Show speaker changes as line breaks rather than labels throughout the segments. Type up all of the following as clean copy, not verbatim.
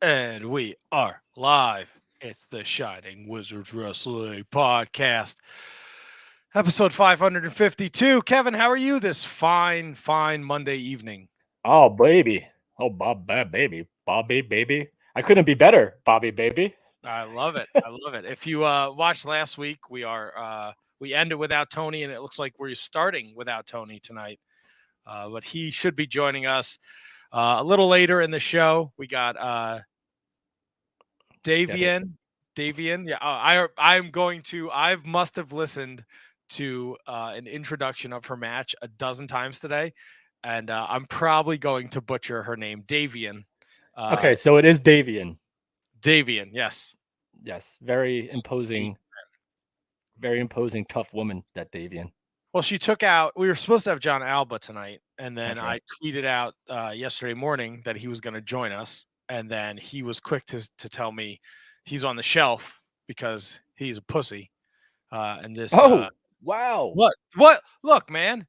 And we are live. It's the Shining Wizards Wrestling Podcast, episode 552. Kevin, how are you this fine Monday evening?
Oh, baby. Oh, baby. Bobby, baby. I couldn't be better, Bobby, baby.
I love it. I love it. If you watched last week, we ended without Tony, and it looks like we're starting without Tony tonight. But he should be joining us a little later in the show. We got Davienne. Yeah, I must have listened to an introduction of her match a dozen times today, and I'm probably going to butcher her name, Davienne.
Okay, so it is Davienne.
Davienne, yes.
Yes, very imposing, tough woman, that Davienne.
Well, she took out. We were supposed to have John Alba tonight, and then
That's right.
I tweeted out yesterday morning that he was going to join us, and then he was quick to tell me he's on the shelf because he's a pussy. And this.
Wow.
What? Look, man.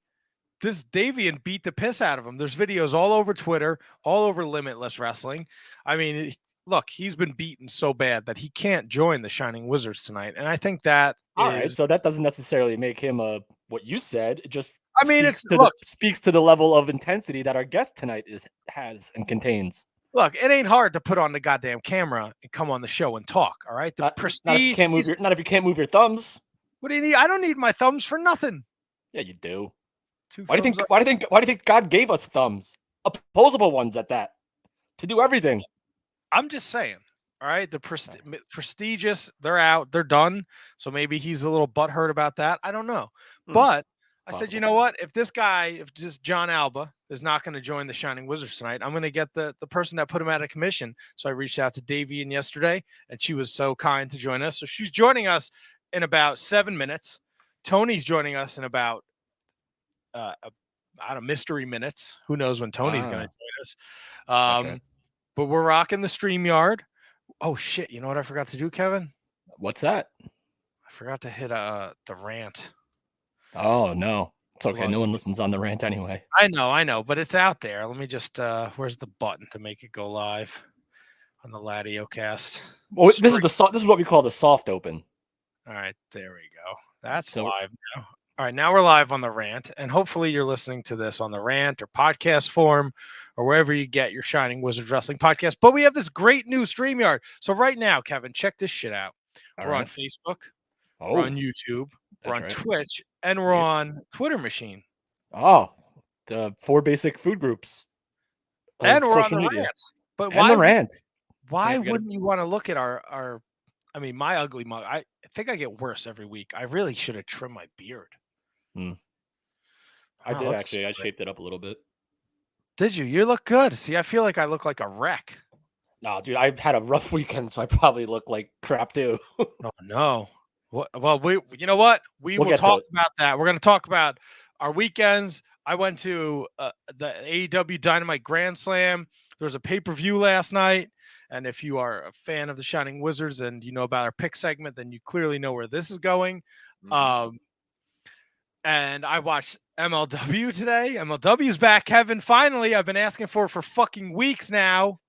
This Davienne beat the piss out of him. There's videos all over Twitter, all over Limitless Wrestling. I mean, look, he's been beaten so bad that he can't join the Shining Wizards tonight, and I think that
All right, so that doesn't necessarily make him what you said. It just speaks to the level of intensity that our guest tonight has and contains.
Look, it ain't hard to put on the goddamn camera and come on the show and talk. All right,
not if you can't move your thumbs.
What do you need? I don't need my thumbs for nothing.
Yeah, you do. Why do you think God gave us thumbs? Opposable ones at that. To do everything.
I'm just saying. All right, the prestigious, they're out, they're done. So maybe he's a little butthurt about that. I don't know. But I said, you know what? If just John Alba is not going to join the Shining Wizards tonight, I'm going to get the person that put him out of commission. So I reached out to Davienne yesterday, and she was so kind to join us. So she's joining us in about 7 minutes. Tony's joining us in about mystery minutes. Who knows when Tony's going to join us?
Okay.
But we're rocking the StreamYard. Oh shit! You know what I forgot to do, Kevin?
What's that?
I forgot to hit the rant.
Oh no, it's okay. No one listens on the rant anyway.
I know, but it's out there. Let me just where's the button to make it go live on the Ladio cast?
Well, this is what we call the soft open.
All right, there we go. That's live now. All right, now we're live on the rant, and hopefully you're listening to this on the rant or podcast form or wherever you get your Shining Wizards Wrestling podcast. But we have this great new StreamYard. So right now, Kevin, check this shit out. We're on Facebook, we're on YouTube, we're on Twitch, and we're on Twitter Machine.
Oh, the 4 basic food groups.
And we're on the rant. But why wouldn't you want to look at our I mean, my ugly mug? I think I get worse every week. I really should have trimmed my beard.
I did actually. I shaped it up a little bit.
Did you? You look good. See, I feel like I look like a wreck.
No, dude, I've had a rough weekend, so I probably look like crap too.
Oh no. Well, you know what? We'll talk about that. We're going to talk about our weekends. I went to the AEW Dynamite Grand Slam. There was a pay-per-view last night. And if you are a fan of the Shining Wizards and you know about our pick segment, then you clearly know where this is going. And I watched MLW today. MLW's back, Kevin. Finally, I've been asking for fucking weeks now.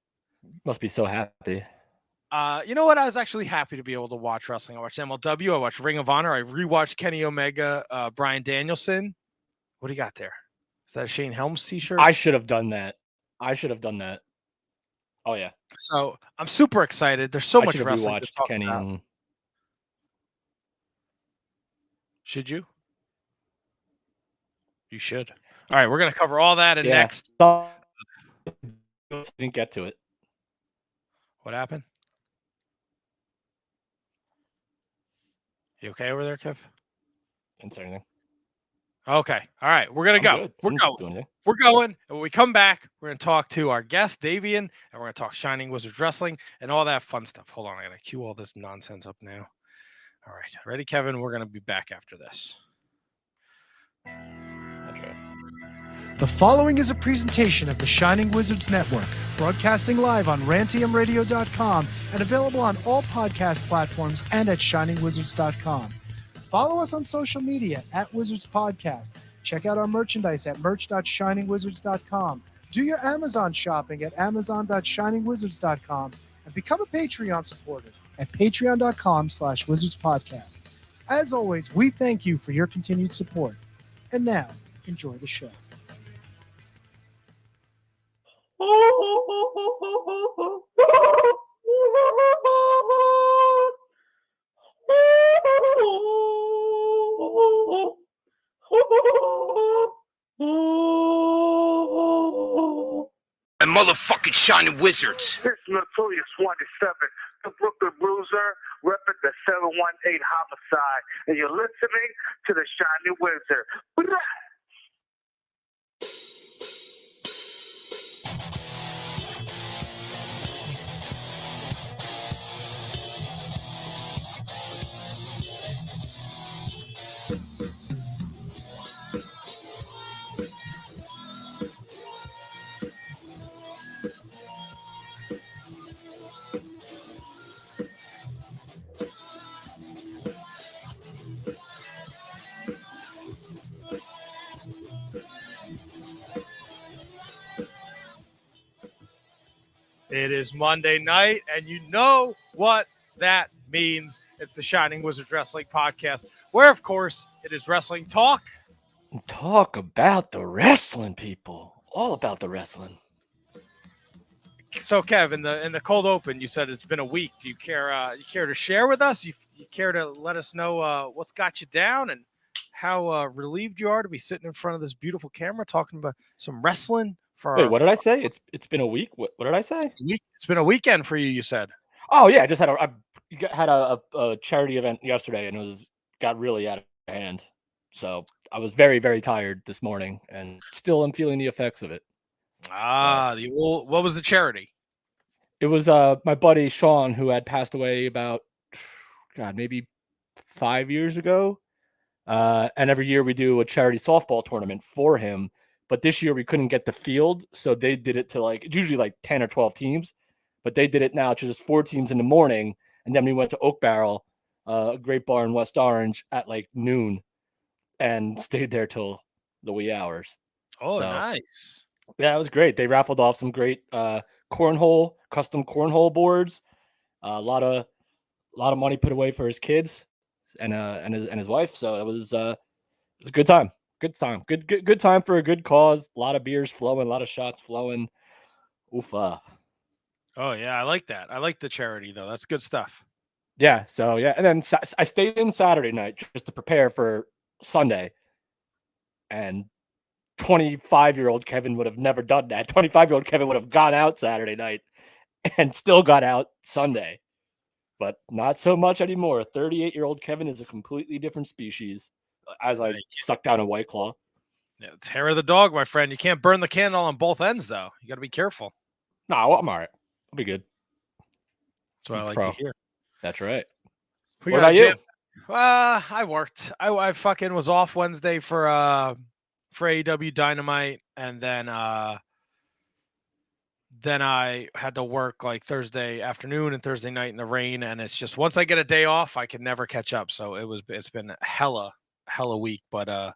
Must be so happy.
You know what? I was actually happy to be able to watch wrestling. I watched MLW. I watched Ring of Honor. I rewatched Kenny Omega, Bryan Danielson. What do you got there? Is that a Shane Helms t-shirt?
I should have done that. Oh, yeah.
So I'm super excited. There's so much wrestling to talk
Kenny
about. Should you? You should. All right, we're going to cover all that and next.
Didn't get to it.
What happened? You okay over there, Kev?
Didn't say anything.
Okay. All right. We're going to go. We're going. And when we come back, we're going to talk to our guest, Davienne, and we're going to talk Shining Wizards Wrestling and all that fun stuff. Hold on. I got to cue all this nonsense up now. All right. Ready, Kevin? We're going to be back after this.
That's right.
The following is a presentation of the Shining Wizards Network, broadcasting live on rantiumradio.com and available on all podcast platforms and at shiningwizards.com. Follow us on social media at Wizards Podcast. Check out our merchandise at merch.shiningwizards.com. Do your Amazon shopping at amazon.shiningwizards.com. and become a Patreon supporter at patreon.com/wizardspodcast. As always, we thank you for your continued support. And now, enjoy the show.
And motherfucking Shining Wizards.
This Notorious 27, the Brooklyn Bruiser, repping the 718 Homicide, and you're listening to the Shining Wizard.
It is Monday night, and you know what that means. It's the Shining Wizards Wrestling Podcast, where, of course, it is wrestling talk.
Talk about the wrestling, people. All about the wrestling.
So, Kev, in the cold open, you said it's been a week. Do you care? You care to share with us? You care to let us know what's got you down and how relieved you are to be sitting in front of this beautiful camera talking about some wrestling?
Wait, what did I say? It's been a week. What did I say?
It's been a weekend for you. You said.
Oh yeah, I just had a charity event yesterday, and it got really out of hand. So I was very, very tired this morning, and still am feeling the effects of it.
What was the charity?
It was my buddy Sean, who had passed away about maybe 5 years ago. And every year we do a charity softball tournament for him. But this year we couldn't get the field, so they did it to it's usually 10 or 12 teams, but they did it now to just 4 teams in the morning, and then we went to Oak Barrel, a great bar in West Orange, at noon, and stayed there till the wee hours.
Oh, so, nice!
Yeah, it was great. They raffled off some great custom cornhole boards, a lot of money put away for his kids and his wife. So it was a good time. Good time. Good time for a good cause. A lot of beers flowing, a lot of shots flowing. Oofa.
Oh, yeah. I like that. I like the charity, though. That's good stuff.
Yeah. So, yeah. And then I stayed in Saturday night just to prepare for Sunday. And 25-year-old Kevin would have never done that. 25-year-old Kevin would have gone out Saturday night and still got out Sunday. But not so much anymore. 38-year-old Kevin is a completely different species. As I suck down a White Claw.
Yeah, it's hair of the dog, my friend. You can't burn the candle on both ends, though. You got to be careful.
No, I'm all right. I'll be good.
That's what I like to hear.
That's right.
What about you? I worked. I fucking was off Wednesday for AEW Dynamite, and then I had to work Thursday afternoon and Thursday night in the rain, and it's just once I get a day off, I can never catch up. So it's been hella week, but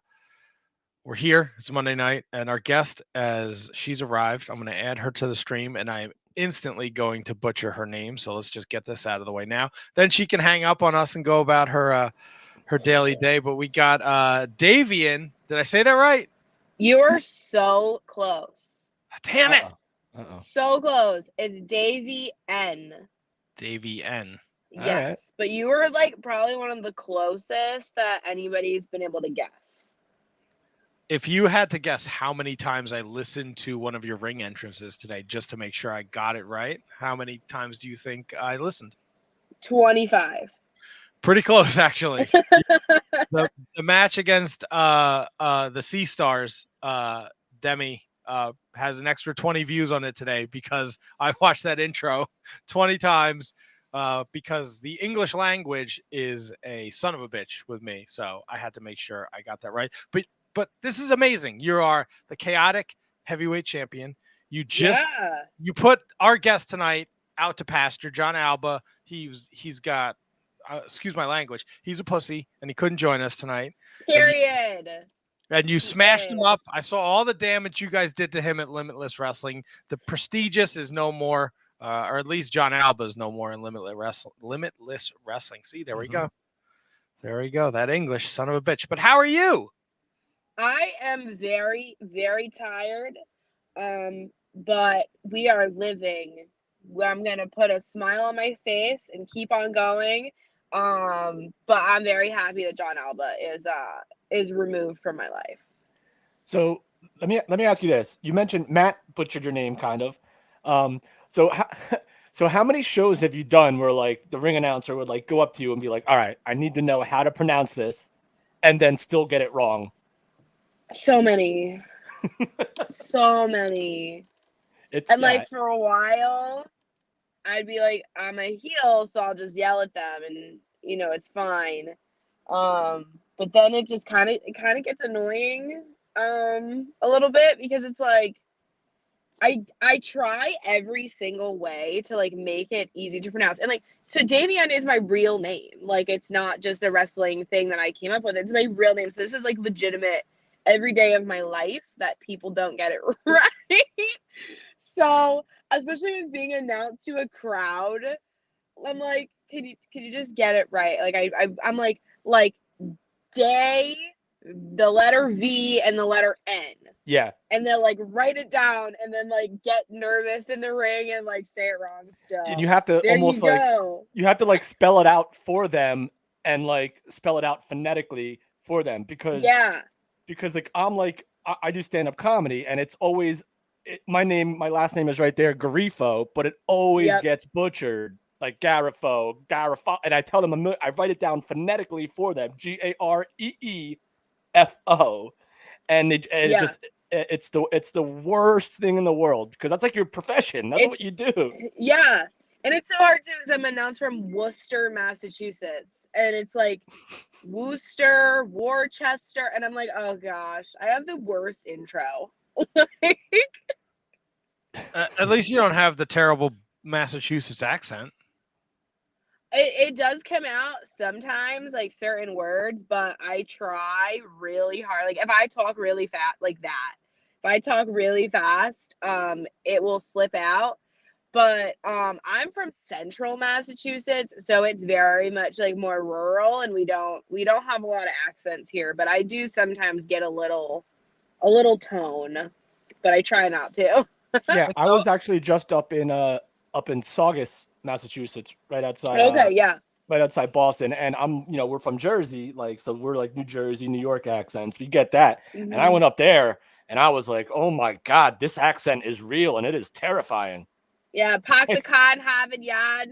we're here. It's Monday night, and our guest, as she's arrived, I'm going to add her to the stream, and I'm instantly going to butcher her name. So let's just get this out of the way now. Then she can hang up on us and go about her daily day. But we got Davienne. Did I say that right?
You're so close.
Damn it!
So close. It's Davienne.
Davienne.
Yes, right. But you were probably one of the closest that anybody's been able to guess.
If you had to guess how many times I listened to one of your ring entrances today just to make sure I got it right, how many times do you think I listened?
25.
Pretty close, actually. the match against the Sea Stars, Demi, has an extra 20 views on it today because I watched that intro 20 times. Because the English language is a son of a bitch with me. So I had to make sure I got that right. But this is amazing. You are the chaotic heavyweight champion. You put our guest tonight out to pasture, John Alba. He's got, excuse my language, he's a pussy, and he couldn't join us tonight.
Period.
And you smashed him up. I saw all the damage you guys did to him at Limitless Wrestling. The prestigious is no more. or at least John Alba's no more in Limitless Wrestling. See, there we go. There we go. That English, son of a bitch. But how are you?
I am very, very tired. But we are living. I'm gonna put a smile on my face and keep on going. But I'm very happy that John Alba is removed from my life.
So let me ask you this. You mentioned Matt butchered your name, kind of. So how many shows have you done where like the ring announcer would like go up to you and be like, "All right, I need to know how to pronounce this," and then still get it wrong?
So many, so many. And like for a while, I'd be like on my heel, so I'll just yell at them, and it's fine. But then it just kind of gets annoying a little bit, because it's like I try every single way to like make it easy to pronounce. And like, so Davienne is my real name. Like, it's not just a wrestling thing that I came up with. It's my real name. So this is like legitimate every day of my life that people don't get it right. So especially when it's being announced to a crowd, I'm like, can you just get it right? Like I'm like day, the letter V and the letter N.
Yeah.
And then like write it down and then like get nervous in the ring and like say it wrong still.
And you have to you have to like spell it out for them and like spell it out phonetically for them, because like I do stand-up comedy, and it's always my last name is right there, Garifo, but it always gets butchered. Like Garifo, and I tell them I write it down phonetically for them, Gareefo, and it's the worst thing in the world, because that's like your profession. That's what you do.
Yeah, and it's so hard too, because I'm announced from Worcester, Massachusetts, and it's like Worcester, Worcester, and I'm like, oh gosh, I have the worst intro.
At least you don't have the terrible Massachusetts accent.
It does come out sometimes, like certain words, but I try really hard. Like if I talk really fast, like that, if I talk really fast, it will slip out. But I'm from central Massachusetts, so it's very much like more rural, and we don't have a lot of accents here. But I do sometimes get a little tone, but I try not to.
Yeah, I was actually just up in Saugus, Massachusetts, right outside. Right outside Boston, and we're from Jersey, like, so we're like New Jersey, New York accents. We get that, and I went up there, and I was like, oh my god, this accent is real, and it is terrifying.
Yeah, Paxicon having yard.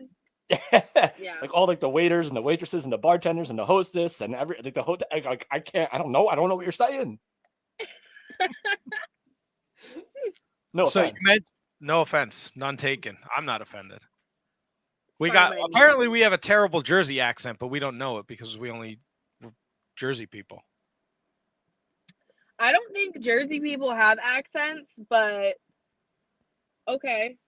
Yeah, like all like the waiters and the waitresses and the bartenders and the hostess and the hotel. Like I don't know what you're saying. No offense.
No offense, none taken. I'm not offended. Apparently we have a terrible Jersey accent, but we don't know it because we're Jersey people.
I don't think Jersey people have accents, but okay.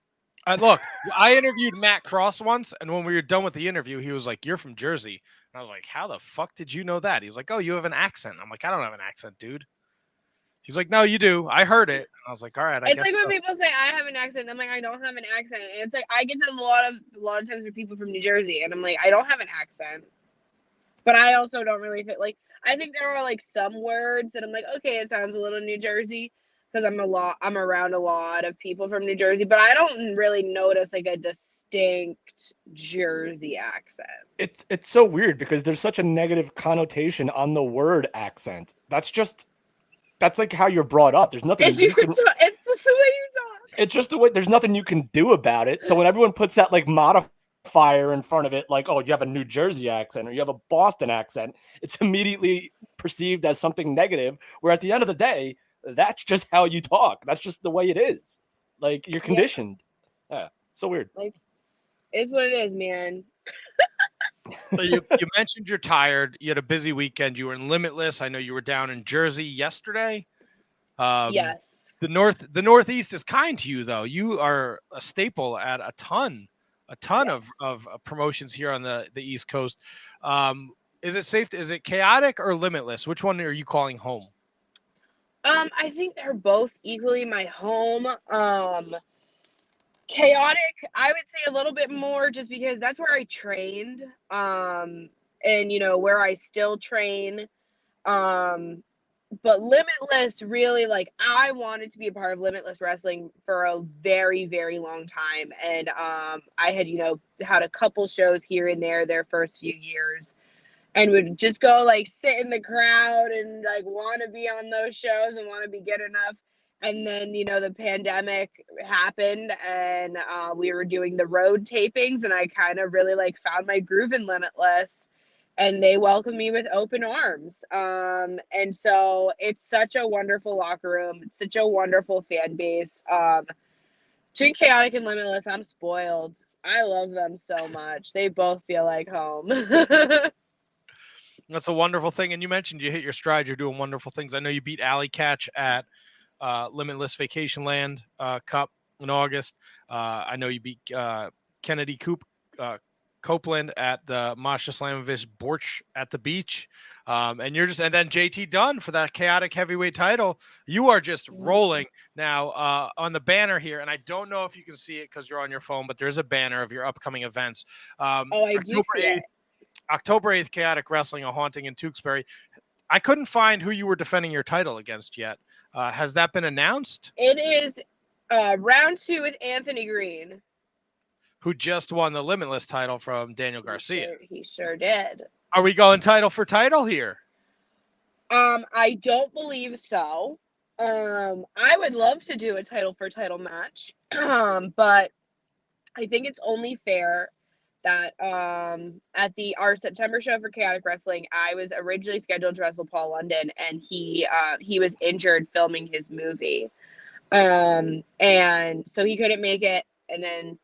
Look, I interviewed Matt Cross once, and when we were done with the interview, he was like, "You're from Jersey." And I was like, "How the fuck did you know that?" He's like, "Oh, you have an accent." I'm like, "I don't have an accent, dude." He's like, "No, you do. I heard it." I was like, "All right, I guess."
It's like when people say I have an accent, I'm like, I don't have an accent. And it's like I get that a lot of times with people from New Jersey, and I'm like, I don't have an accent. But I also don't really fit. Like, I think there are like some words that I'm like, okay, it sounds a little New Jersey, because I'm around a lot of people from New Jersey, but I don't really notice like a distinct Jersey accent.
It's so weird, because there's such a negative connotation on the word accent. That's like how you're brought up. There's nothing.
It's just the way you talk.
It's just the way. There's nothing you can do about it. So when everyone puts that like modifier in front of it, like, oh, you have a New Jersey accent or you have a Boston accent, it's immediately perceived as something negative. Where at the end of the day, that's just how you talk. That's just the way it is. Like, you're conditioned. Yeah, so weird.
Like, it's what it is, man.
So you mentioned you're tired. You had a busy weekend. You were in Limitless. I know you were down in Jersey yesterday.
Yes.
The Northeast is kind to you, though. You are a staple at a ton of promotions here on the East Coast. Is it safe? Is it chaotic or Limitless? Which one are you calling home?
I think they're both equally my home. Chaotic, I would say a little bit more, just because that's where I trained, and where I still train. But Limitless, really, like, I wanted to be a part of Limitless Wrestling for a very, very long time. And I had, had a couple shows here and there their first few years, and would just go like sit in the crowd and like want to be on those shows and want to be good enough. And then, the pandemic happened, and we were doing the road tapings, and I kind of really like found my groove in Limitless, and they welcomed me with open arms. And so it's such a wonderful locker room. It's such a wonderful fan base. Between Chaotic and Limitless, I'm spoiled. I love them so much. They both feel like home.
That's a wonderful thing. And you mentioned you hit your stride. You're doing wonderful things. I know you beat Alley Catch at Limitless Vacation Land Cup in August. I know you beat Kennedy Copeland at the Masha Slamovich Borch at the beach. And then JT Dunn for that Chaotic Heavyweight title. You are just rolling now on the banner here. And I don't know if you can see it because you're on your phone, but there's a banner of your upcoming events.
I do see it.
October 8th, Chaotic Wrestling, a haunting in Tewksbury. I couldn't find who you were defending your title against yet. Has that been announced?
It is round 2 with Anthony Green,
who just won the Limitless title from Daniel Garcia.
He sure did.
Are we going title for title here?
I don't believe so. I would love to do a title for title match, but I think it's only fair that at our September show for Chaotic Wrestling, I was originally scheduled to wrestle Paul London, and he was injured filming his movie, and so he couldn't make it. And then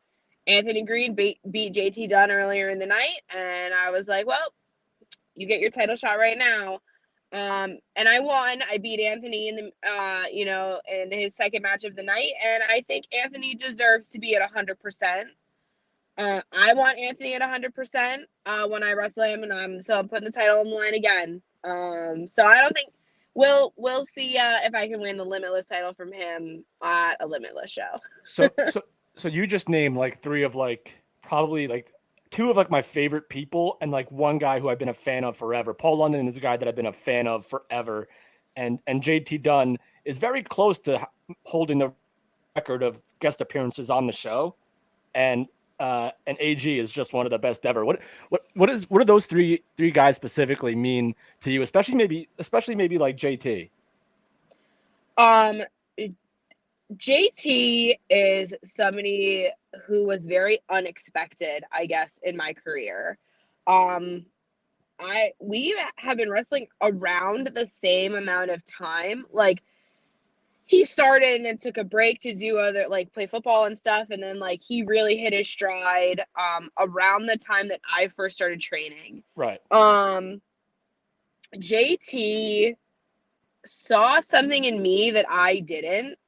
Anthony Green beat JT Dunn earlier in the night, and I was like, well, you get your title shot right now. And I won. I beat Anthony in the in his second match of the night, and I think Anthony deserves to be at 100%. I want Anthony at 100% when I wrestle him, and I'm putting the title on the line again. So I don't think we'll see if I can win the Limitless title from him at a Limitless show.
So you just named like 3 of like probably like 2 of like my favorite people, and like one guy who I've been a fan of forever. Paul London is a guy that I've been a fan of forever, and JT Dunn is very close to holding the record of guest appearances on the show, and AG is just one of the best ever. What do those three guys specifically mean to you, especially maybe like JT?
JT is somebody who was very unexpected, I guess, in my career. We have been wrestling around the same amount of time. Like, he started and then took a break to do other, like, play football and stuff, and then like he really hit his stride around the time that I first started training.
Right.
JT saw something in me that I didn't,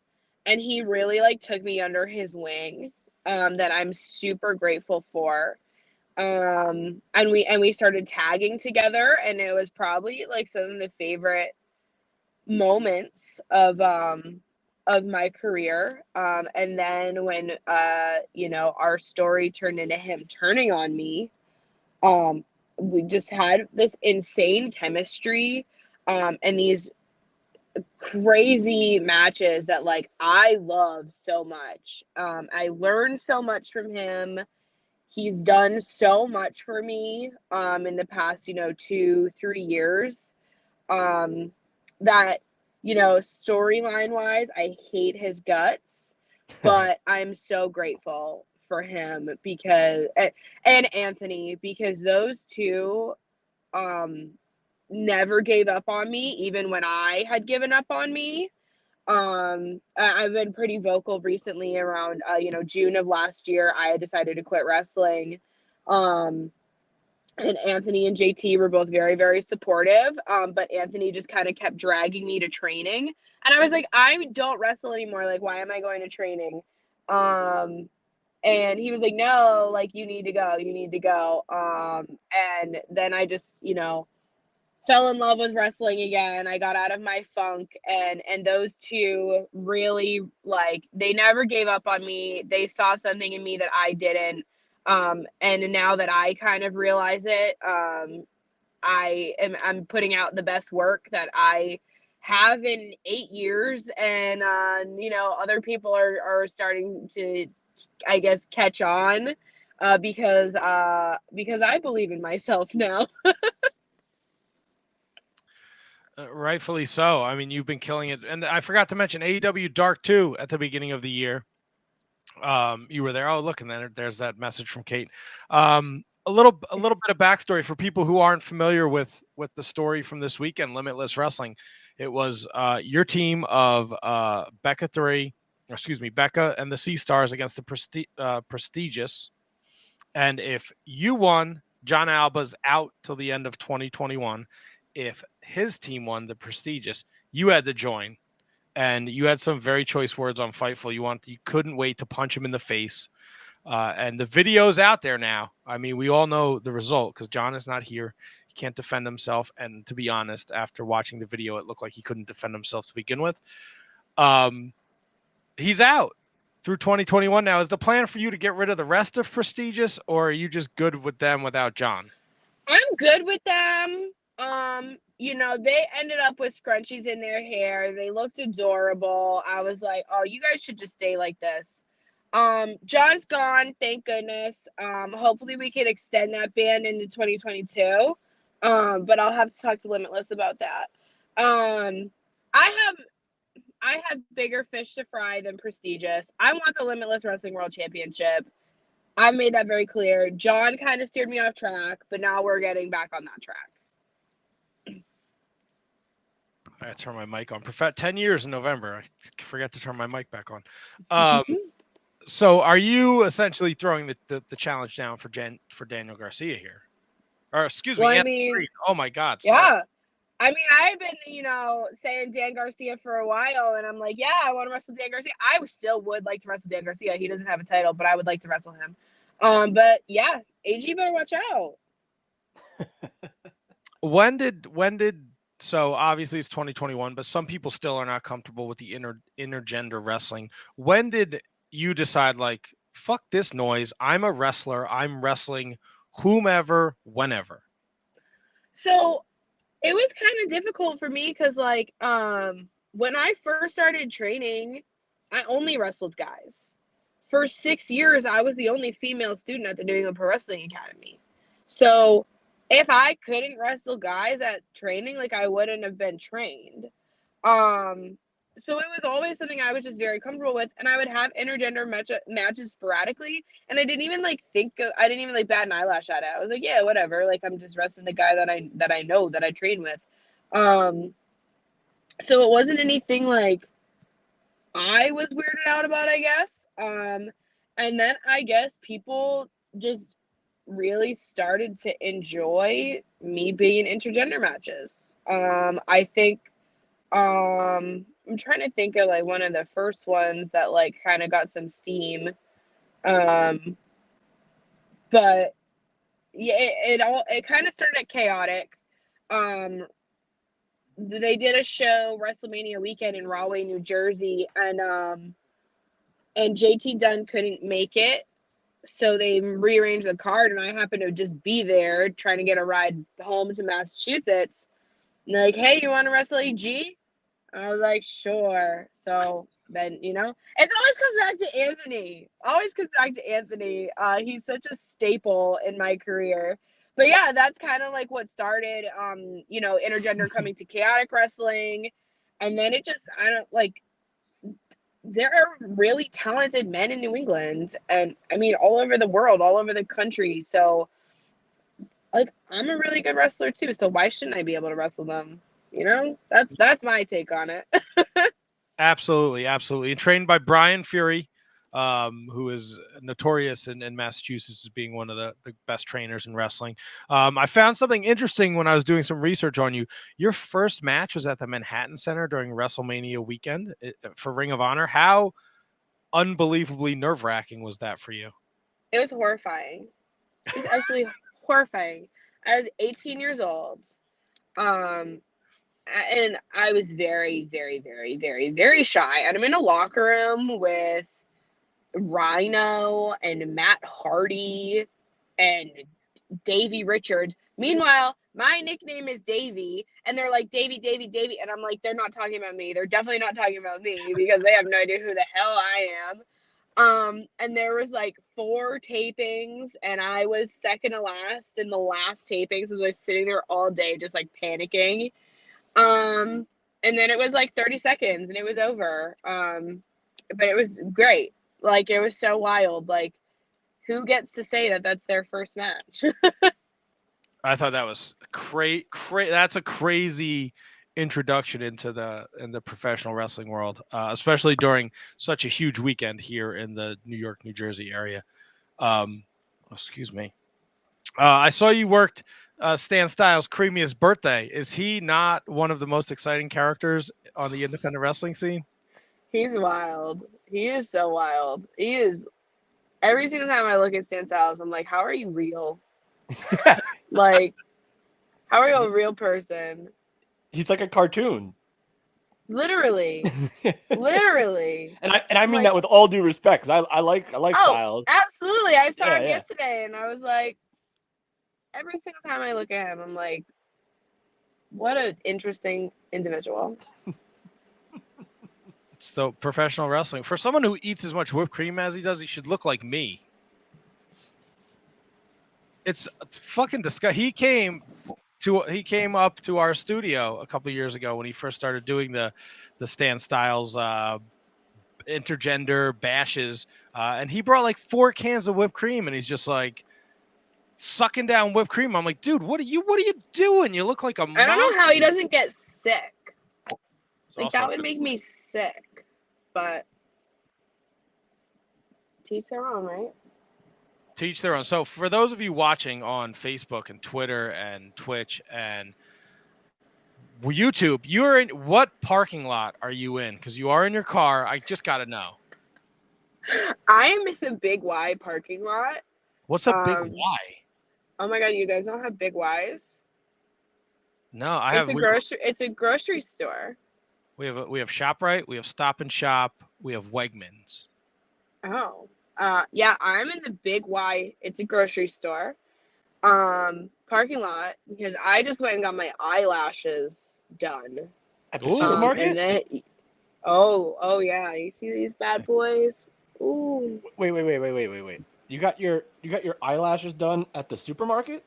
and he really like took me under his wing, that I'm super grateful for. And we started tagging together, and it was probably like some of the favorite moments of my career. And then when our story turned into him turning on me, we just had this insane chemistry, and these crazy matches that like I love so much. I learned so much from him. He's done so much for me in the past 2-3 years, that storyline wise I hate his guts, but I'm so grateful for him because and Anthony, because those two never gave up on me, even when I had given up on me. I've been pretty vocal recently around, June of last year, I had decided to quit wrestling. And Anthony and JT were both very, very supportive. But Anthony just kind of kept dragging me to training. And I was like, I don't wrestle anymore. Like, why am I going to training? And he was like, no, like, you need to go. And then I just, fell in love with wrestling again. I got out of my funk, and those two really, like, they never gave up on me. They saw something in me that I didn't. And now that I kind of realize it, I'm putting out the best work that I have in 8 years, and other people are starting to, I guess, catch on, because I believe in myself now.
Rightfully so. I mean, you've been killing it. And I forgot to mention AEW Dark 2 at the beginning of the year. You were there. Oh, look, and then there's that message from Kate. A little bit of backstory for people who aren't familiar with the story from this weekend, Limitless Wrestling. It was your team of Becca and the Sea Stars against the Prestigious. And if you won, John Alba's out till the end of 2021. If his team won, the Prestigious, you had to join, and you had some very choice words on Fightful. You couldn't wait to punch him in the face. And the video's out there now. I mean, we all know the result because John is not here. He can't defend himself. And to be honest, after watching the video, it looked like he couldn't defend himself to begin with. He's out through 2021. Now, is the plan for you to get rid of the rest of Prestigious, or are you just good with them without John?
I'm good with them. They ended up with scrunchies in their hair. They looked adorable. I was like, oh, you guys should just stay like this. John's gone, thank goodness. Hopefully we can extend that ban into 2022. But I'll have to talk to Limitless about that. I have bigger fish to fry than Prestigious. I want the Limitless Wrestling World Championship. I've made that very clear. John kind of steered me off track, but now we're getting back on that track.
I turn my mic on. 10 years in November. I forgot to turn my mic back on. So are you essentially throwing the challenge down for Daniel Garcia here? Or excuse me.
Well, I mean,
oh my God. Sorry.
Yeah. I mean, I've been, saying Dan Garcia for a while, and I'm like, yeah, I want to wrestle Dan Garcia. I still would like to wrestle Dan Garcia. He doesn't have a title, but I would like to wrestle him. But yeah, AG better watch out.
When did so obviously it's 2021, but some people still are not comfortable with the intergender wrestling. When did you decide, like, fuck this noise? I'm a wrestler. I'm wrestling whomever, whenever.
So it was kind of difficult for me because, like, when I first started training, I only wrestled guys. For 6 years, I was the only female student at the New England Pro Wrestling Academy. So if I couldn't wrestle guys at training, like, I wouldn't have been trained. So it was always something I was just very comfortable with, and I would have intergender matches sporadically, and I didn't even bat an eyelash at it. I was like, yeah, whatever. Like, I'm just wrestling a guy that I know, that I train with. So it wasn't anything like I was weirded out about, I guess. And then I guess people just really started to enjoy me being in intergender matches. I think I'm trying to think of, like, one of the first ones that, like, kind of got some steam. But yeah, it kind of started at Chaotic. They did a show WrestleMania weekend in Rahway, New Jersey, and JT Dunn couldn't make it. So they rearranged the card, and I happened to just be there trying to get a ride home to Massachusetts. And they're like, hey, you want to wrestle AG? I was like, sure. So then, it always comes back to Anthony. He's such a staple in my career. But yeah, that's kind of like what started, intergender coming to Chaotic Wrestling. And then there are really talented men in New England, and I mean, all over the world, all over the country. So, like, I'm a really good wrestler too. So why shouldn't I be able to wrestle them? That's my take on it.
Absolutely. And trained by Brian Fury, who is notorious in Massachusetts as being one of the best trainers in wrestling. I found something interesting when I was doing some research on you. Your first match was at the Manhattan Center during WrestleMania weekend for Ring of Honor. How unbelievably nerve-wracking was that for you?
It was horrifying. It was absolutely horrifying. I was 18 years old. And I was very, very, very, very, very shy. And I'm in a locker room with Rhino and Matt Hardy and Davey Richards. Meanwhile, my nickname is Davey, and they're like, Davey, Davey, Davey. And I'm like, they're not talking about me. They're definitely not talking about me because they have no idea who the hell I am. And there was like 4 tapings, and I was second to last in the last taping. So I was sitting there all day just like panicking. And then it was like 30 seconds and it was over. But it was great. Like, it was so wild. Like, who gets to say that that's their first match?
I thought that was that's a crazy introduction into the professional wrestling world, especially during such a huge weekend here in the New York, New Jersey area. Excuse me. I saw you worked Stan Styles' creamiest birthday. Is he not one of the most exciting characters on the independent wrestling scene?
He's wild. He is so wild. He is. Every single time I look at Stan Styles, I'm like, how are you real? Like, how are you a real person?
He's like a cartoon.
Literally. Literally.
And I mean, like, that with all due respect, because I like Styles.
Absolutely. I saw him yesterday, and I was like, every single time I look at him, I'm like, what an interesting individual.
It's the professional wrestling. For someone who eats as much whipped cream as he does, he should look like me. It's fucking disgusting. He came up to our studio a couple of years ago when he first started doing the Stan Styles intergender bashes, and he brought like 4 cans of whipped cream, and he's just like sucking down whipped cream. I'm like, dude, what are you doing? You look like a monster.
I don't know how he doesn't get sick. Like, that would make me sick. But teach their own, right?
Teach their own. So for those of you watching on Facebook and Twitter and Twitch and YouTube, you're in what parking lot are you in? Because you are in your car. I just got to know.
I am in the Big Y parking lot.
What's a Big Y?
Oh my God, you guys don't have Big Ys?
No,
It's a grocery store.
We have ShopRite, we have Stop and Shop, we have Wegmans.
Oh. Yeah, I'm in the Big Y. It's a grocery store. Parking lot, because I just went and got my eyelashes done.
At the supermarket?
And then, oh yeah, you see these bad boys? Ooh.
Wait. You got your eyelashes done at the supermarket?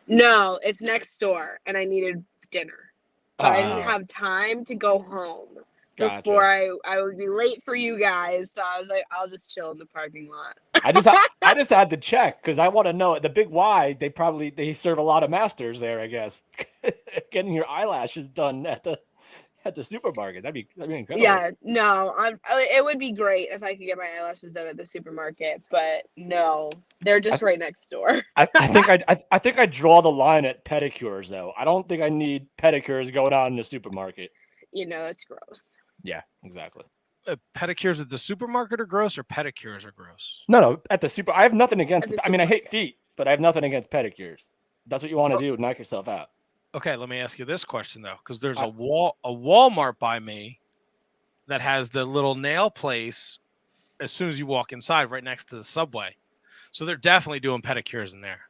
No, it's next door, and I needed dinner. But I didn't have time to go home before I would be late for you guys. So I was like, I'll just chill in the parking lot.
I just had to check because I want to know. The Big Y, they serve a lot of masters there, I guess. Getting your eyelashes done at the supermarket, that'd be incredible.
Yeah, no, it would be great if I could get my eyelashes done at the supermarket, but no, they're just right next door.
I think I draw the line at pedicures though. I don't think I need pedicures going on in the supermarket.
You know, it's gross.
Yeah, exactly.
Pedicures at the supermarket are gross, or pedicures are gross?
No, at the super. I have nothing against. I mean, I hate feet, but I have nothing against pedicures. That's what you want to do. Knock yourself out.
Okay, let me ask you this question though, because there's a Walmart by me that has the little nail place as soon as you walk inside, right next to the Subway. So they're definitely doing pedicures in there.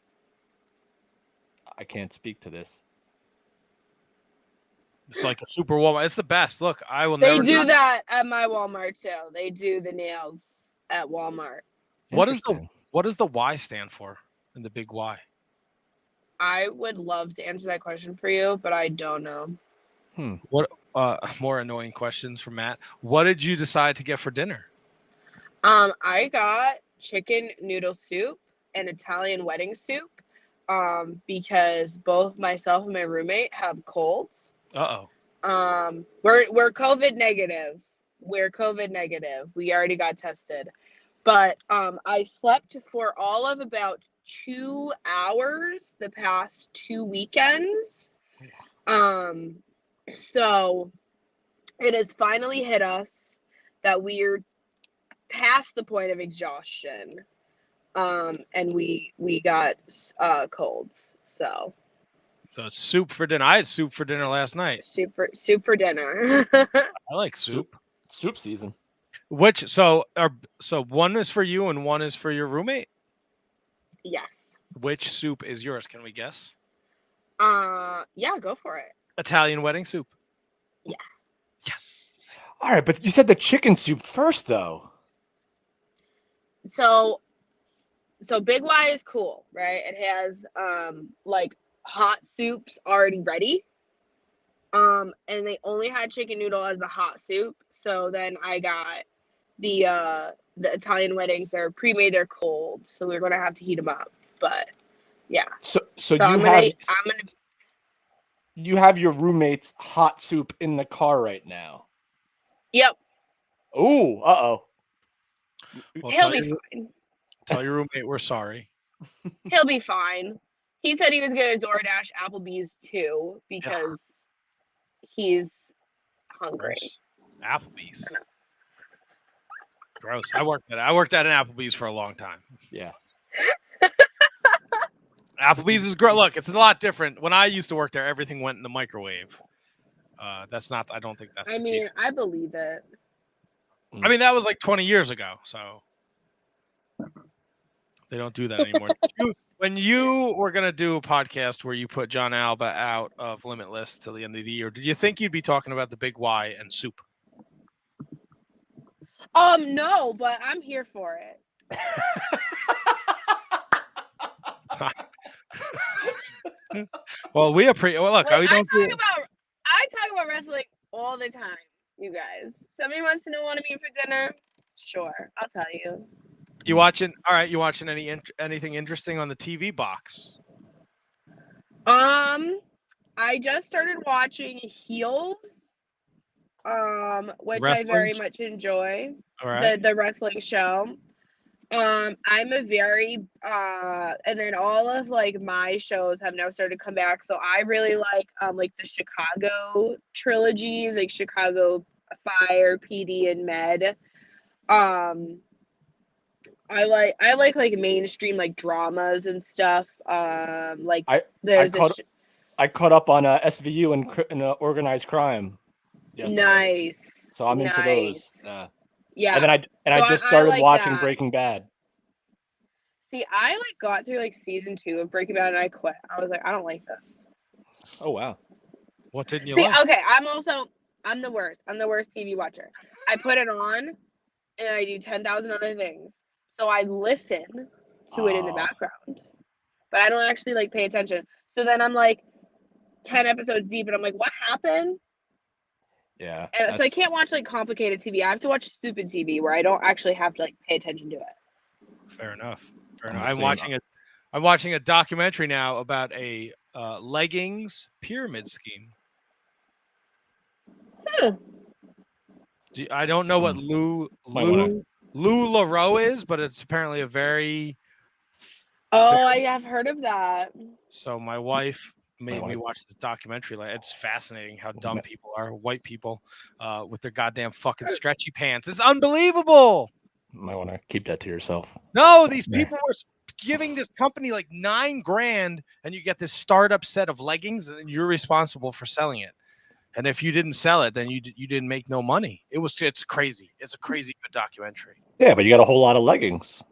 I can't speak to this.
It's like a super Walmart. It's the best. Look, I will.
They do that at my Walmart too. They do the nails at Walmart.
What does the Y stand for in the Big Y?
I would love to answer that question for you, but I don't know.
What more annoying questions from Matt? What did you decide to get for dinner?
I got chicken noodle soup and Italian wedding soup, because both myself and my roommate have colds.
Uh-oh.
We're COVID negative. We're COVID negative. We already got tested. But I slept for all of about 2 hours the past 2 weekends. So it has finally hit us that we're past the point of exhaustion. And we got colds. So
So it's soup for dinner. I had soup for dinner last night.
Soup for dinner.
I like soup.
Soup season.
So one is for you and one is for your roommate?
Yes.
Which soup is yours? Can we guess?
Yeah, go for it.
Italian wedding soup.
Yeah.
Yes.
All right, but you said the chicken soup first, though.
So Big Y is cool, right? It has like hot soups already ready. And they only had chicken noodle as the hot soup. So then I got the Italian weddings. They're pre-made, they're cold, so we're gonna have to heat them up. But yeah.
So you have your roommate's hot soup in the car right now.
Yep.
Ooh, uh-oh.
Well, he'll be fine.
Tell your roommate we're sorry.
He'll be fine. He said he was gonna DoorDash Applebee's too because he's hungry.
Gross. Applebee's. Gross. I worked at an Applebee's for a long time.
Yeah.
Applebee's is great. Look, it's a lot different. When I used to work there, everything went in the microwave. I don't think that's the case.
I believe it.
I mean, that was like 20 years ago, so they don't do that anymore. When you were going to do a podcast where you put John Alba out of Limitless till the end of the year, did you think you'd be talking about the Big Y and soup?
No, but I'm here for it.
Well, we appreciate. Well, look,
I talk about wrestling all the time, you guys. Somebody wants to know what I mean for dinner? Sure, I'll tell you.
You watching? All right, you watching anything interesting on the TV box?
I just started watching Heels, which I very much enjoy.
All right.
The wrestling show. I'm a very and then all of like my shows have now started to come back. So I really like the Chicago trilogies, like Chicago Fire, PD, and Med. I like mainstream like dramas and stuff. I
caught up on SVU and Organized Crime. Yesterday.
Nice.
So I'm into those.
Yeah.
And then I just started watching Breaking Bad.
See, I got through season 2 of Breaking Bad and I quit. I was like, I don't like this.
Oh wow.
What didn't you like?
Okay, I'm the worst. I'm the worst TV watcher. I put it on and I do 10,000 other things. So I listen to it in the background. But I don't actually pay attention. So then I'm 10 episodes deep and I'm like, what happened?
Yeah.
And so I can't watch complicated TV. I have to watch stupid TV where I don't actually have to pay attention to it.
Fair enough. I'm watching a documentary now about a leggings pyramid scheme. I don't know what Lou LaRoe is, but it's apparently a very.
I have heard of that.
So my wife made me watch this documentary. It's fascinating how dumb people are, white people, with their goddamn fucking stretchy pants. It's unbelievable.
Might want to keep that to yourself.
No, these people were giving this company $9,000, and you get this startup set of leggings, and you're responsible for selling it. And if you didn't sell it, then you didn't make no money. It's crazy. It's a crazy good documentary.
Yeah, but you got a whole lot of leggings.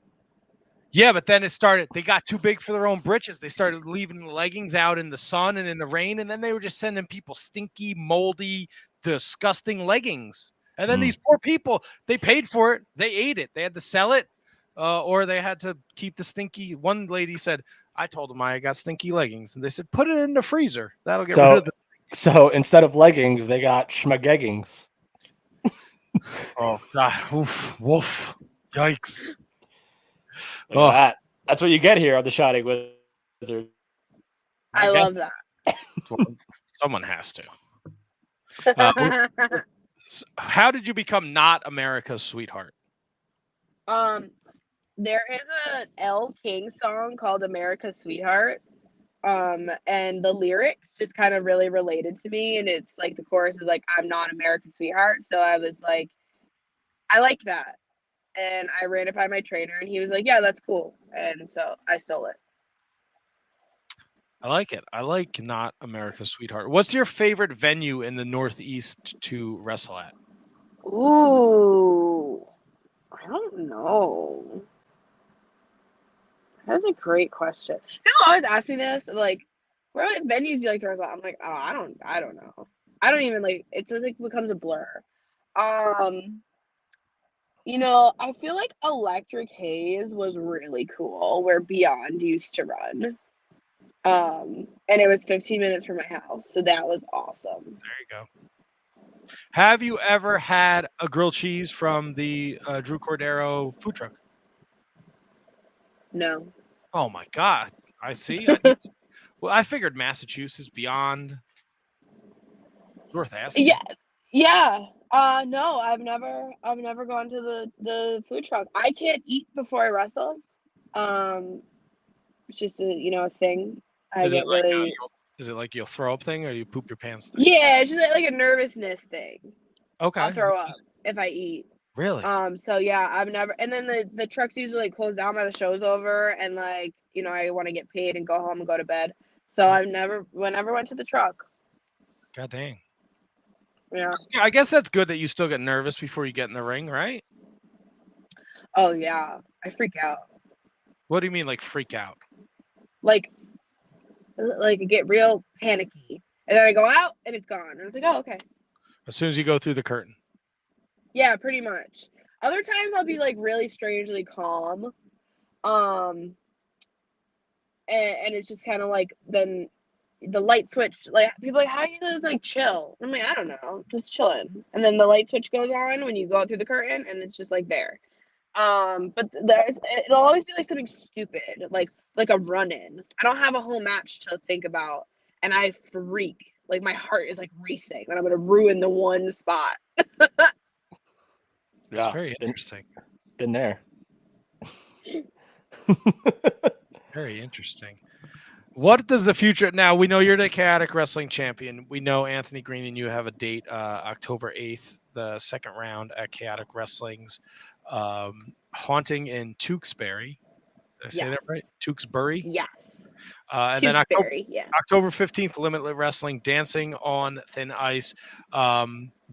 Yeah, but then they got too big for their own britches. They started leaving the leggings out in the sun and in the rain, and then they were just sending people stinky, moldy, disgusting leggings. And then these poor people, they paid for it. They ate it. They had to sell it, or they had to keep the stinky. One lady said, I told them I got stinky leggings. And they said, put it in the freezer. That'll get rid of it.
So instead of leggings, they got schmageggings.
Oh, God. Oof. Woof. Yikes.
That. That's what you get here on the Shining Wizard.
I love that.
Someone has to. How did you become not America's sweetheart?
There is a Elle King song called America's Sweetheart. And the lyrics just kind of really related to me. And it's the chorus is I'm not America's sweetheart. So I was like, I like that. And I ran it by my trainer and he was like, yeah, that's cool. And so I stole it.
I like it. I like Not America's Sweetheart. What's your favorite venue in the Northeast to wrestle at?
Ooh, I don't know. That's a great question. People always ask me this, like, what venues do you like to wrestle at? I'm like, oh, I don't know. I don't even like. It's like becomes a blur. I feel like Electric Haze was really cool, where Beyond used to run. And it was 15 minutes from my house, so that was awesome.
There you go. Have you ever had a grilled cheese from the Drew Cordero food truck?
No.
Oh my God! I see. I figured Massachusetts Beyond. It's worth asking.
Yeah. No, I've never gone to the food truck. I can't eat before I wrestle. It's just a thing.
Is it like you'll throw up thing or you poop your pants thing?
Yeah, it's just like a nervousness thing.
Okay.
I'll throw up if I eat.
Really?
So yeah, I've never. And then the trucks usually close down by the show's over, and I want to get paid and go home and go to bed. So I've never went to the truck.
God dang.
Yeah.
I guess that's good that you still get nervous before you get in the ring, right?
Oh yeah, I freak out.
What do you mean, like freak out?
Like I get real panicky, and then I go out and it's gone, and it's like, oh, okay.
As soon as you go through the curtain.
Yeah, pretty much. Other times I'll be like really strangely calm, and it's just kind of like then the light switch. Like people are like, how do you just like chill? I'm like, I don't know, just chilling. And then the light switch goes on when you go through the curtain, and it's just like there. But it'll always be like something stupid, like a run-in. I don't have a whole match to think about, and I freak. Like my heart is like racing, and I'm gonna ruin the one spot.
Yeah, it's very interesting.
Been there.
Very interesting. What does the future now? We know you're the Chaotic Wrestling champion. We know Anthony Green and you have a date, October 8th, the second round at Chaotic Wrestling's Haunting in Tewksbury. Did I say that right? Tewksbury?
Yes.
And then October 15th, Limitless Wrestling, Dancing on Thin Ice.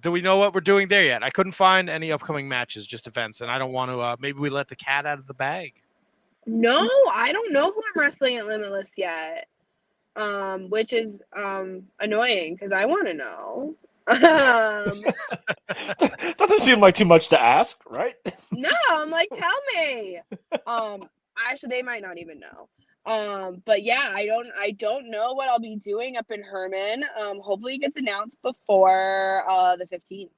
Do we know what we're doing there yet? I couldn't find any upcoming matches, just events, and I don't want to. Maybe we let the cat out of the bag.
No, I don't know who I'm wrestling at Limitless yet, which is annoying because I want to know.
Doesn't seem like too much to ask, right?
No, I'm like, tell me. Actually, they might not even know. But yeah, I don't know what I'll be doing up in Herman. Hopefully it gets announced before the 15th,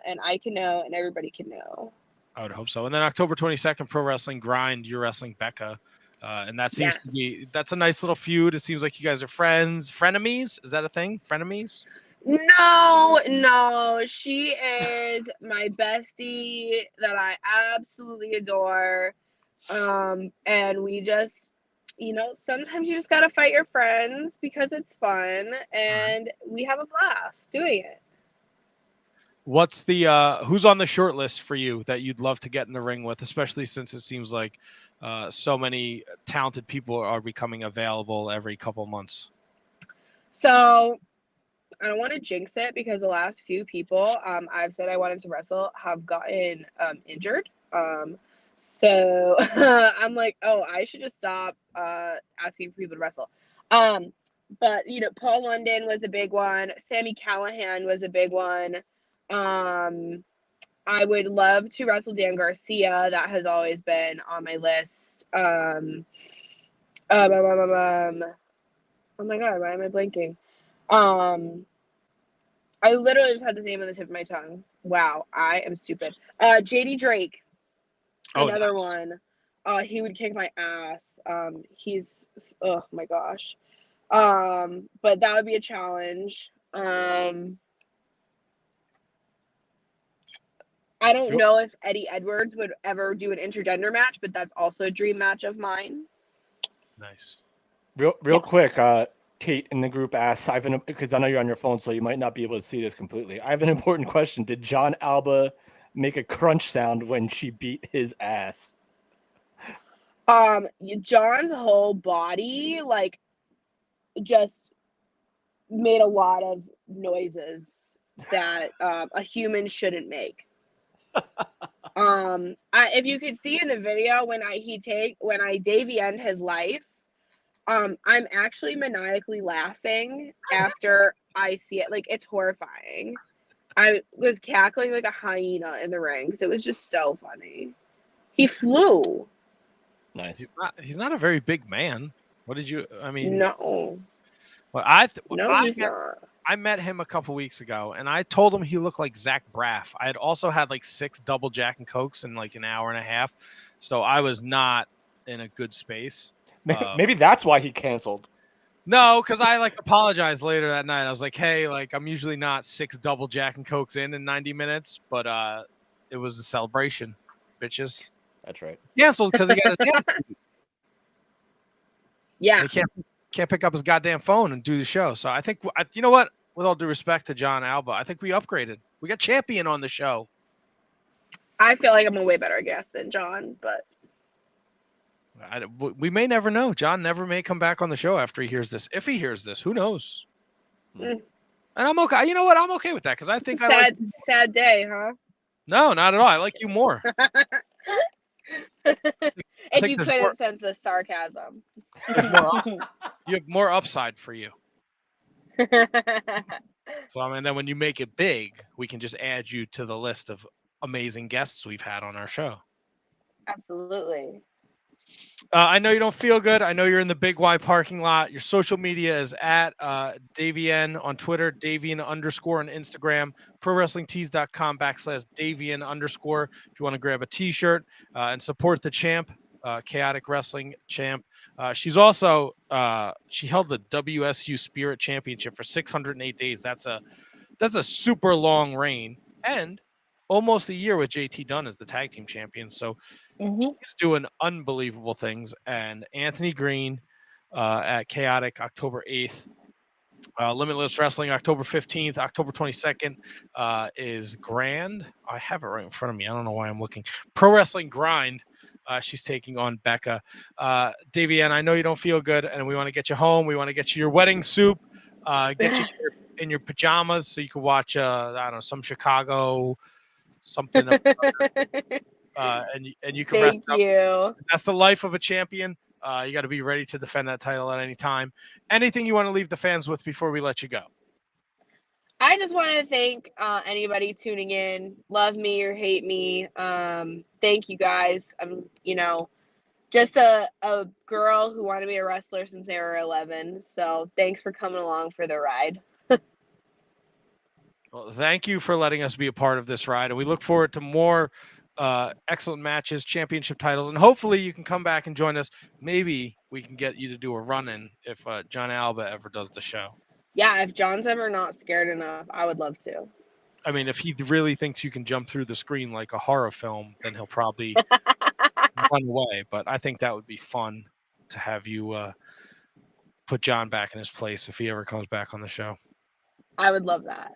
and I can know and everybody can know.
I would hope so. And then October 22nd, Pro Wrestling Grind, you're wrestling Becca. And that seems to be, that's a nice little feud. It seems like you guys are friends. Frenemies? Is that a thing? Frenemies?
No. She is my bestie that I absolutely adore. And we just, sometimes you just got to fight your friends because it's fun. And we have a blast doing it.
What's the who's on the short list for you that you'd love to get in the ring with, especially since it seems like so many talented people are becoming available every couple months?
So I don't want to jinx it because the last few people I've said I wanted to wrestle have gotten injured. So I'm like, oh, I should just stop asking for people to wrestle. But Paul London was a big one. Sami Callihan was a big one. I would love to wrestle Dan Garcia. That has always been on my list. Oh my God, why am I blanking? I literally just had his name on the tip of my tongue. Wow, I am stupid. JD Drake, another one. He would kick my ass. He's, oh my gosh. But that would be a challenge. I don't know if Eddie Edwards would ever do an intergender match, but that's also a dream match of mine.
Nice.
Real quick, Kate in the group asks, because I know you're on your phone, so you might not be able to see this completely. I have an important question. Did John Alba make a crunch sound when she beat his ass?
John's whole body, like, just made a lot of noises that a human shouldn't make. If you could see in the video when I Davienne his life, I'm actually maniacally laughing after I see it. Like, it's horrifying. I was cackling like a hyena in the ring because it was just so funny. He flew.
Nice.
He's not a very big man. What did you? I mean,
no.
Well,
he's not.
I met him a couple weeks ago, and I told him he looked like Zach Braff. I had also had like 6 double Jack and Cokes in like an hour and a half, so I was not in a good space.
Maybe that's why he canceled.
No, because I like apologized later that night. I was like, "Hey, like I'm usually not 6 double Jack and Cokes in 90 minutes, but it was a celebration, bitches."
That's right.
Canceled because he got his hands.
Yeah.
He can't pick up his goddamn phone and do the show. So I think, you know what? With all due respect to John Alba, I think we upgraded. We got Champion on the show.
I feel like I'm a way better guest than John, but
we may never know. John never may come back on the show after he hears this. If he hears this, who knows? And I'm okay. You know what? I'm okay with that because I think
sad day, huh?
No, not at all. I like you more.
If you couldn't sense the sarcasm.
You have more upside for you. So I mean, then when you make it big, we can just add you to the list of amazing guests we've had on our show.
Absolutely.
I know you don't feel good. I know you're in the Big Y parking lot. Your social media is at Davienne on Twitter, Davienne _ on Instagram, ProWrestlingTees.com/Davienne_. If you want to grab a t-shirt and support the champ, Chaotic Wrestling champ. She's also she held the WSU Spirit Championship for 608 days. That's a super long reign, and almost a year with JT Dunn as the tag team champion. So she's doing unbelievable things. And Anthony Green at Chaotic October 8th. Limitless Wrestling October 15th, October 22nd is Grand. I have it right in front of me. I don't know why I'm looking. Pro Wrestling Grind. She's taking on Becca. Davienne, I know you don't feel good, and we want to get you home. We want to get you your wedding soup, get you in your pajamas so you can watch, I don't know, some Chicago, something. And you can rest up. That's the life of a champion. You got to be ready to defend that title at any time. Anything you want to leave the fans with before we let you go?
I just want to thank anybody tuning in. Love me or hate me. Thank you guys. I'm, just a girl who wanted to be a wrestler since they were 11. So thanks for coming along for the ride.
Well, thank you for letting us be a part of this ride. And we look forward to more excellent matches, championship titles, and hopefully you can come back and join us. Maybe we can get you to do a run-in if John Alba ever does the show.
Yeah, if John's ever not scared enough, I would love to.
I mean, if he really thinks you can jump through the screen like a horror film, then he'll probably run away. But I think that would be fun to have you put John back in his place if he ever comes back on the show.
I would love that.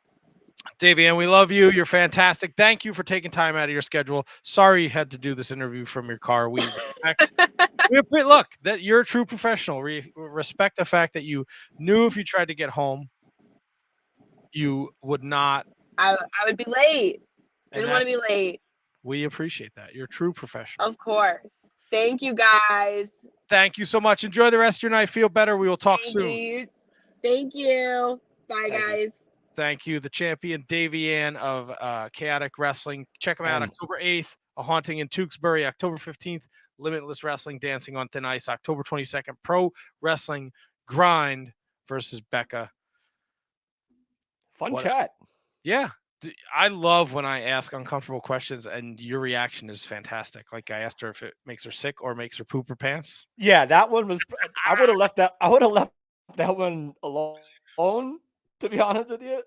Davienne,
we love you. You're fantastic. Thank you for taking time out of your schedule. Sorry you had to do this interview from your car. We look that you're a true professional. Respect the fact that you knew if you tried to get home, you would not.
I would be late. Didn't want to be late.
We appreciate that. You're a true professional.
Of course. Thank you, guys.
Thank you so much. Enjoy the rest of your night. Feel better. We will talk soon.
Thank you. Bye, guys.
Thank you. The champion, Davienne of Chaotic Wrestling. Check him out October 8th, A Haunting in Tewksbury. October 15th, Limitless Wrestling, Dancing on Thin Ice. October 22nd, Pro Wrestling Grind versus Becca.
Fun chat.
Yeah. I love when I ask uncomfortable questions, and your reaction is fantastic. Like I asked her if it makes her sick or makes her poop her pants.
Yeah, that one was. I would have left that one alone. To be honest with you.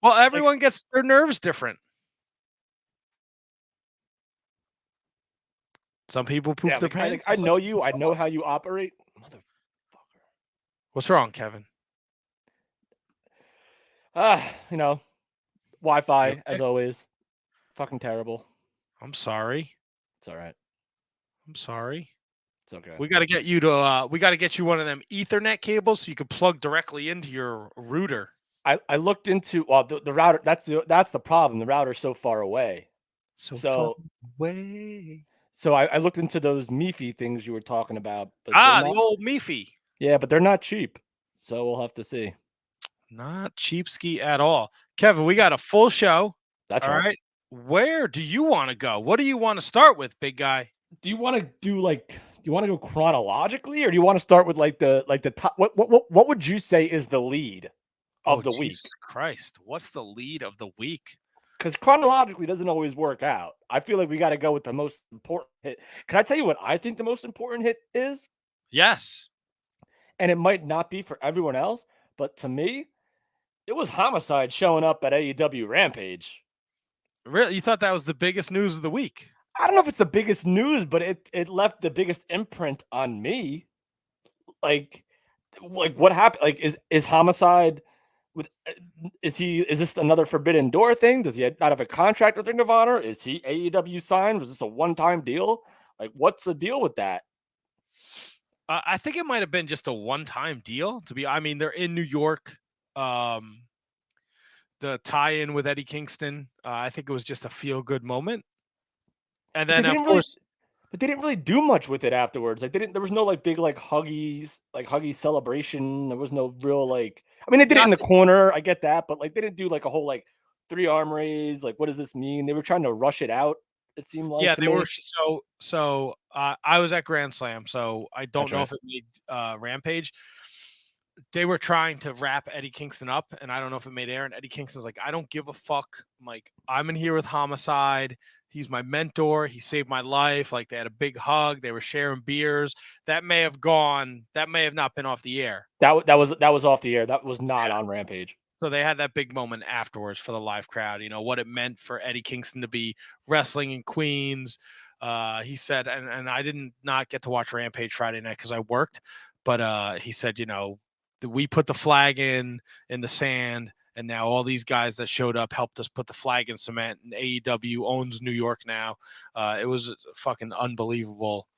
Well, everyone gets their nerves different. Some people poop their pants.
I know you. I know how you operate. Motherfucker.
What's wrong, Kevin?
Wi-Fi, as always. Fucking terrible.
I'm sorry.
It's all right.
I'm sorry.
It's okay.
We got to get you to. We got to get you one of them Ethernet cables so you can plug directly into your router.
I looked into the router. That's the problem. The router's so far away.
So far away.
So I looked into those MIFI things you were talking about. But
the old MIFI.
Yeah, but they're not cheap. So we'll have to see.
Not cheapski at all. Kevin, we got a full show.
That's
all
right.
right. Where do you want to go? What do you want to start with, big guy?
Do you want to go chronologically, or do you want to start with the top? What would you say is the lead of the week?
Jesus Christ. What's the lead of the week?
Because chronologically doesn't always work out. I feel like we got to go with the most important hit. Can I tell you what I think the most important hit is?
Yes.
And it might not be for everyone else, but to me, it was Homicide showing up at AEW Rampage.
Really? You thought that was the biggest news of the week?
I don't know if it's the biggest news, but it left the biggest imprint on me. Like what happened? Like is Homicide is this another Forbidden Door thing? Does he not have a contract with Ring of Honor? Is he AEW signed? Was this a one-time deal? Like, what's the deal with that?
I think it might have been just a one-time deal. They're in New York. The tie-in with Eddie Kingston. I think it was just a feel-good moment. And then, of course,
but they didn't really do much with it afterwards. Like there was no big huggy celebration. There was no real they did it in the corner. I get that, but they didn't do a whole 3-arm raise. What does this mean? They were trying to rush it out. It seemed like
they were. So I was at Grand Slam, so I don't know if it made Rampage. They were trying to wrap Eddie Kingston up, and I don't know if it made air. And Eddie Kingston's like, I don't give a fuck. I'm in here with Homicide. He's my mentor. He saved my life. They had a big hug. They were sharing beers. That may have not been off the air.
That was off the air. That was not on Rampage.
So they had that big moment afterwards for the live crowd. What it meant for Eddie Kingston to be wrestling in Queens. He said, and I did not get to watch Rampage Friday night because I worked, but he said, we put the flag in the sand. And now all these guys that showed up helped us put the flag in cement. And AEW owns New York now. It was a fucking unbelievable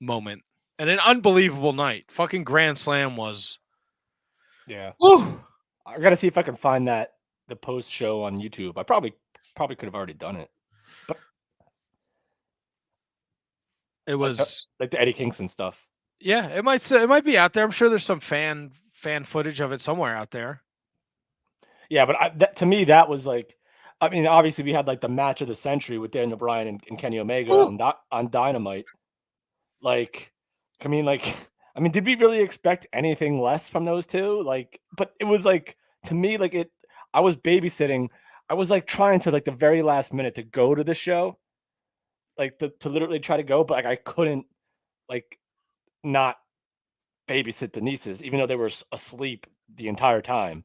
moment and an unbelievable night. Fucking Grand Slam was.
Yeah.
Woo!
I gotta see if I can find the post show on YouTube. I probably could have already done it, but
it was
the Eddie Kingston stuff.
Yeah, it might be out there. I'm sure there's some fan footage of it somewhere out there.
Yeah, but to me, that was obviously we had the match of the century with Daniel Bryan and Kenny Omega on Dynamite. Did we really expect anything less from those two? But it was to me, I was babysitting. I was trying to the very last minute to go to the show, to literally try to go, but I couldn't not babysit the nieces, even though they were asleep the entire time,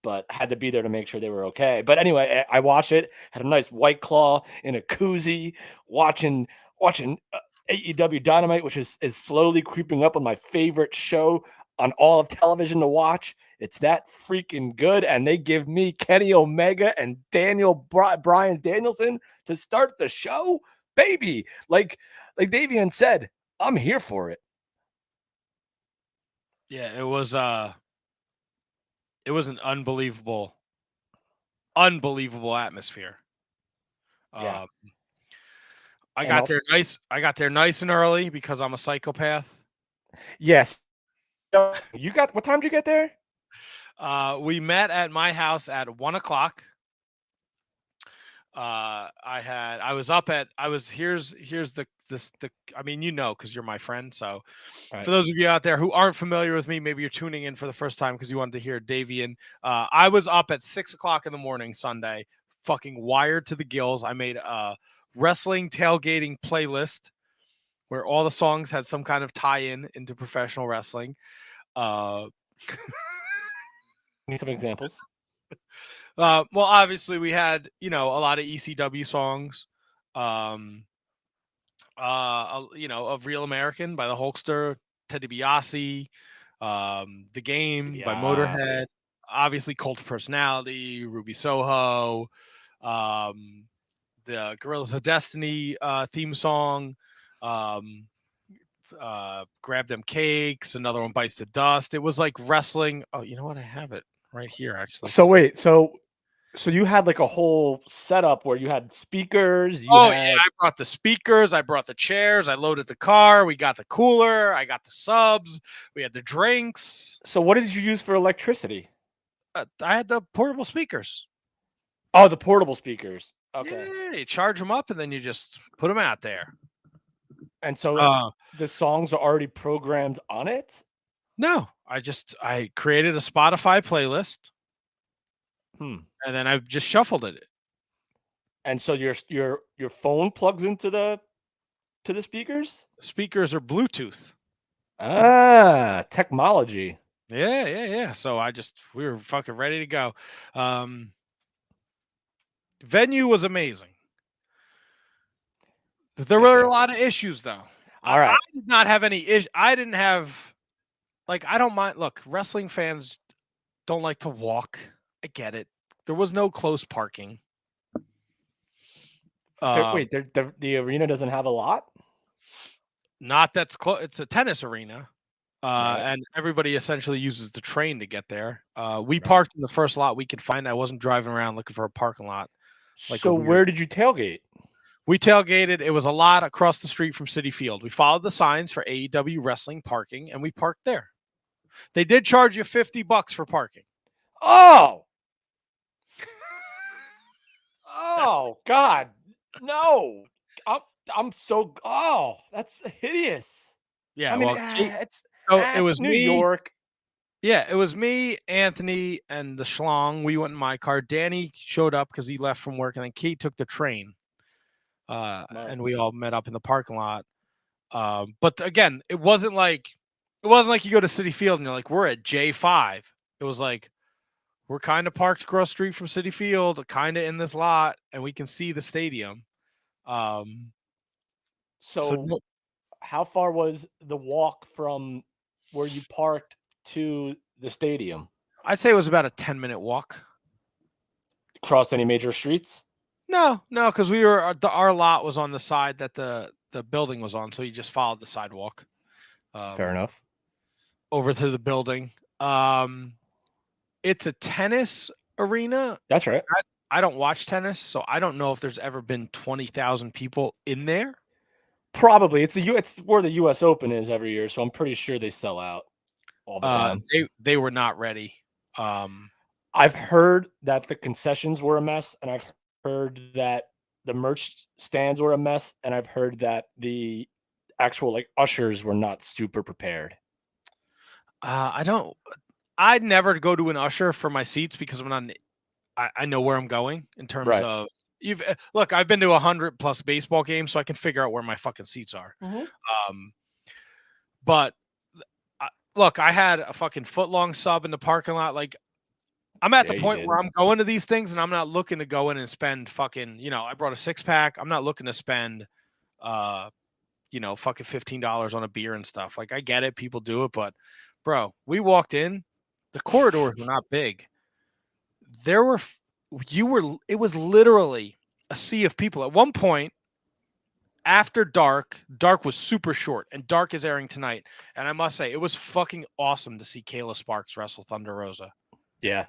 but had to be there to make sure they were okay. But anyway, I watched it, had a nice White Claw in a koozie, watching AEW Dynamite, which is slowly creeping up on my favorite show on all of television to watch. It's that freaking good, and they give me Kenny Omega and Bryan Danielson to start the show, baby. Like Davienne said, I'm here for it.
Yeah, it was an unbelievable atmosphere.
Yeah.
I got there nice and early because I'm a psychopath.
Yes. What time did you get there?
We met at my house at 1:00. Because you're my friend. So for those of you out there who aren't familiar with me, maybe you're tuning in for the first time because you wanted to hear Davienne. I was up at 6:00 in the morning Sunday, fucking wired to the gills. I made a wrestling tailgating playlist where all the songs had some kind of tie-in into professional wrestling.
Need some examples.
Well, obviously we had, a lot of ECW songs, of Real American by the Hulkster, Ted DiBiase, The Game by Motorhead, obviously Cult of Personality, Ruby Soho, Gorillas of Destiny theme song. Grab Them Cakes. Another one, Bites the Dust. It was like wrestling. Oh, you know what? I have it right here, actually.
So wait, so you had like a whole setup where you had speakers.
Yeah, I brought the speakers. I brought the chairs. I loaded the car. We got the cooler. I got the subs. We had the drinks.
So what did you use for electricity?
I had the portable speakers.
Oh, the portable speakers. Okay.
Yeah, you charge them up and then you just put them out there.
And so the songs are already programmed on it?
No, I created a Spotify playlist. And then I just shuffled it.
And so your phone plugs into the speakers?
Speakers are Bluetooth.
Ah, technology.
Yeah. So we were fucking ready to go. Venue was amazing. There were a lot of issues though.
All right.
I did not have any issues. I didn't have, I don't mind. Look, wrestling fans don't like to walk. I get it. There was no close parking.
Wait, the arena doesn't have a lot?
Not that's close. It's a tennis arena.
Right.
And everybody essentially uses the train to get there. We parked in the first lot we could find. I wasn't driving around looking for a parking lot.
So where did you tailgate?
We tailgated. It was a lot across the street from Citi Field. We followed the signs for AEW Wrestling parking, and we parked there. They did charge you $50 for parking.
Oh! Oh, God. No. I'm so... Oh, that's hideous.
Yeah,
I mean,
it was
New
me,
York.
Yeah, it was me, Anthony, and the schlong. We went in my car. Danny showed up because he left from work, and then Kate took the train. And we all met up in the parking lot. But again, it wasn't like you go to Citi Field and you're like, we're at J5. It was like, we're kind of parked across the street from Citi Field, kind of in this lot, and we can see the stadium.
So how far was the walk from where you parked to the stadium?
I'd say it was about a 10-minute walk.
Cross any major streets?
No, because our lot was on the side that the building was on, so you just followed the sidewalk.
Fair enough.
Over to the building. It's a tennis arena.
That's right.
I don't watch tennis, so I don't know if there's ever been 20,000 people in there.
Probably. It's where the U.S. Open is every year, so I'm pretty sure they sell out all the time.
They were not ready.
I've heard that the concessions were a mess, and I've heard that the merch stands were a mess, and I've heard that the actual ushers were not super prepared.
I'd never go to an usher for my seats because I know where I'm going in terms of look, I've been to 100+ baseball games, so I can figure out where my fucking seats are. But look, I had a fucking foot-long sub in the parking lot. I'm at the point where I'm going to these things and I'm not looking to go in and spend fucking, I brought a 6-pack. I'm not looking to spend, fucking $15 on a beer and stuff. I get it. People do it, but bro, we walked in, the corridors were not big. It was literally a sea of people. At one point, after Dark was super short, and Dark is airing tonight. And I must say, it was fucking awesome to see Kayla Sparks wrestle Thunder Rosa.
Yeah.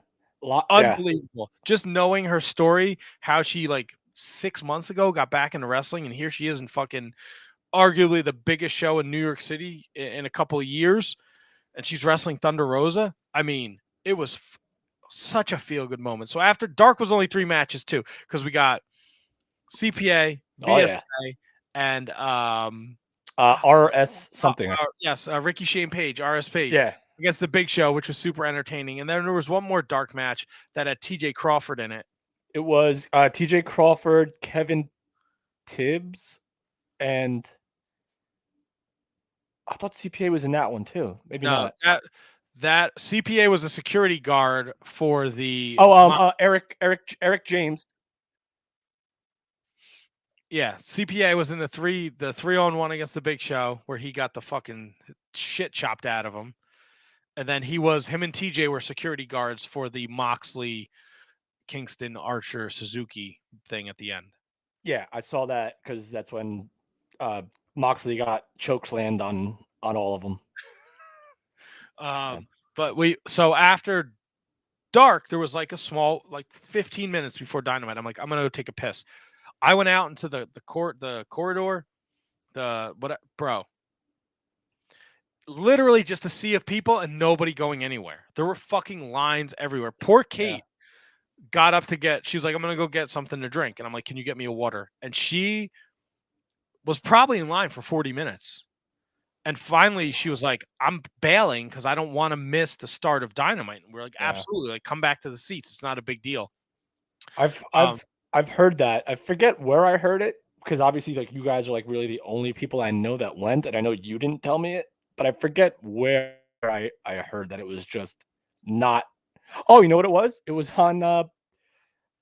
Unbelievable. Just knowing her story, how she 6 months ago got back into wrestling, and here she is in fucking arguably the biggest show in New York City in a couple of years, and she's wrestling Thunder Rosa. I mean, it was such a feel-good moment. So after Dark was only 3 matches too, because we got CPA, VSA, and
RS something.
Yes, Ricky Shane Page, RS Page.
Yeah.
Against the Big Show, which was super entertaining. And then there was one more Dark match that had TJ Crawford in it.
It was TJ Crawford, Kevin Tibbs, and I thought CPA was in that one too. Maybe not.
That CPA was a security guard for the
Eric James.
Yeah, CPA was in the 3-on-1 against the Big Show where he got the fucking shit chopped out of him. And then him and TJ were security guards for the Moxley, Kingston, Archer, Suzuki thing at the end.
Yeah, I saw that because that's when Moxley got chokeslammed on all of them.
But so after dark, there was like a small, like 15 minutes before Dynamite. I'm like, I'm gonna go take a piss. I went out into the corridor, bro. Literally just a sea of people and nobody going anywhere. There were fucking lines everywhere. Poor Kate got up to she was like, I'm gonna go get something to drink. And I'm like, can you get me a water? And she was probably in line for 40 minutes. And finally she was like, I'm bailing because I don't want to miss the start of Dynamite. And we're like, absolutely, like come back to the seats. It's not a big deal.
I've heard that. I forget where I heard it because obviously like you guys are like really the only people I know that went, and I know you didn't tell me it, but I forget where I heard that it was just not. Oh, you know what it was? It was on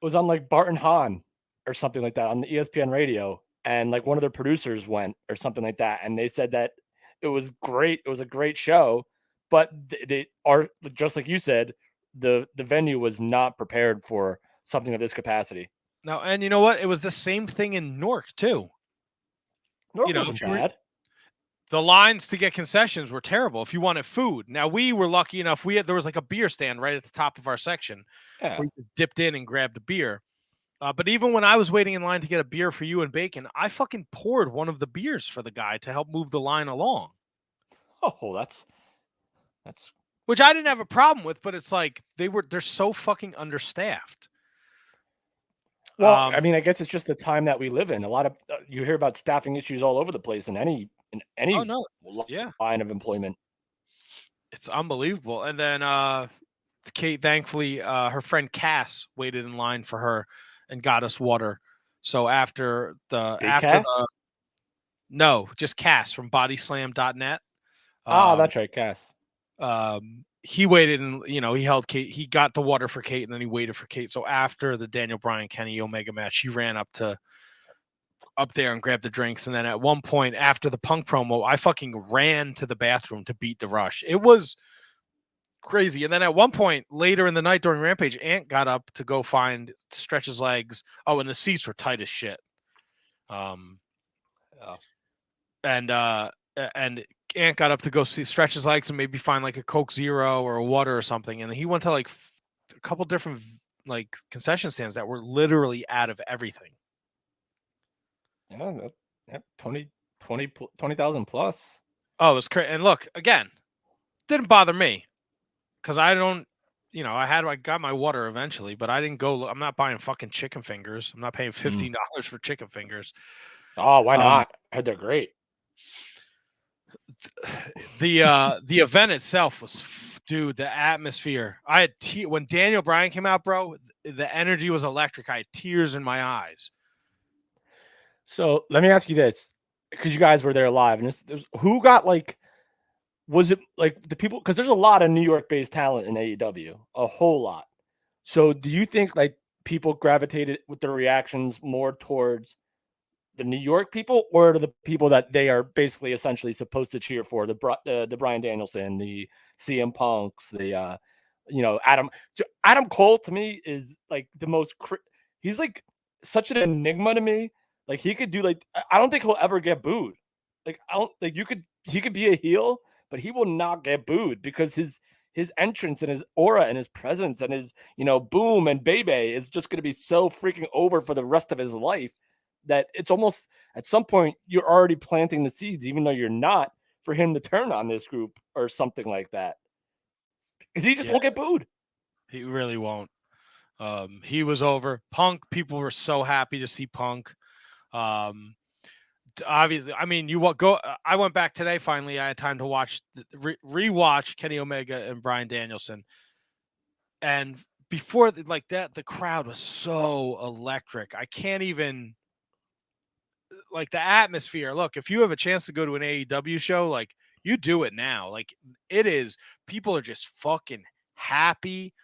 like Barton Hahn or something like that on the ESPN radio, and like one of their producers went or something like that, and they said that it was great. It was a great show, but they are just like you said, the venue was not prepared for something of this capacity.
No, and you know what? It was the same thing in Newark too.
Newark wasn't bad.
The lines to get concessions were terrible if you wanted food. Now we were lucky enough. There was like a beer stand right at the top of our section.
Yeah.
We dipped in and grabbed a beer. But even when I was waiting in line to get a beer for you and Bacon, I fucking poured one of the beers for the guy to help move the line along.
Oh, that's
which I didn't have a problem with, but it's like they're so fucking understaffed.
Well, I mean, I guess it's just the time that we live in. A lot of you hear about staffing issues all over the place in any line of employment.
It's unbelievable. And then Kate, thankfully, her friend Cass waited in line for her and got us water. So after
Cass?
No, just Cass from bodyslam.net.
That's right, Cass.
He waited and he held Kate. He got the water for Kate and then he waited for Kate. So after the Daniel Bryan Kenny Omega match, he ran up there and grabbed the drinks. And then at one point after the Punk promo, I fucking ran to the bathroom to beat the rush. It was crazy. And then at one point later in the night during Rampage, Ant got up to go stretch his legs. Oh, and the seats were tight as shit. And Ant got up to go stretch his legs and maybe find like a Coke Zero or a water or something. And he went to like a couple different like concession stands that were literally out of everything.
Yeah, 20,000 plus.
Oh, it was crazy. And look, again, didn't bother me because I don't, I got my water eventually, but I didn't go. I'm not buying fucking chicken fingers. I'm not paying $15 for chicken fingers.
Oh, why not? I heard they're great.
The event itself was, dude, the atmosphere. I had when Daniel Bryan came out, bro. The energy was electric. I had tears in my eyes.
So let me ask you this, because you guys were there live, and who got like, was it like the people? Because there's a lot of New York-based talent in AEW, a whole lot. So do you think like people gravitated with their reactions more towards the New York people or to the people that they are basically essentially supposed to cheer for? The Bryan Danielson, the CM Punks, the Adam. So Adam Cole to me is like the most. He's like such an enigma to me. Like he could do like I don't think he'll ever get booed. Like I don't like he could be a heel, but he will not get booed because his entrance and his aura and his presence and his boom and baby is just going to be so freaking over for the rest of his life that it's almost at some point you're already planting the seeds, even though you're not, for him to turn on this group or something like that. Because he just won't get booed.
He really won't. He was over. Punk, people were so happy to see Punk. Obviously, I mean, I went back today. Finally, I had time to watch rewatch Kenny Omega and Bryan Danielson. And before like that, the crowd was so electric. I can't even like the atmosphere. Look, if you have a chance to go to an AEW show, like you do it now. Like it is, people are just fucking happy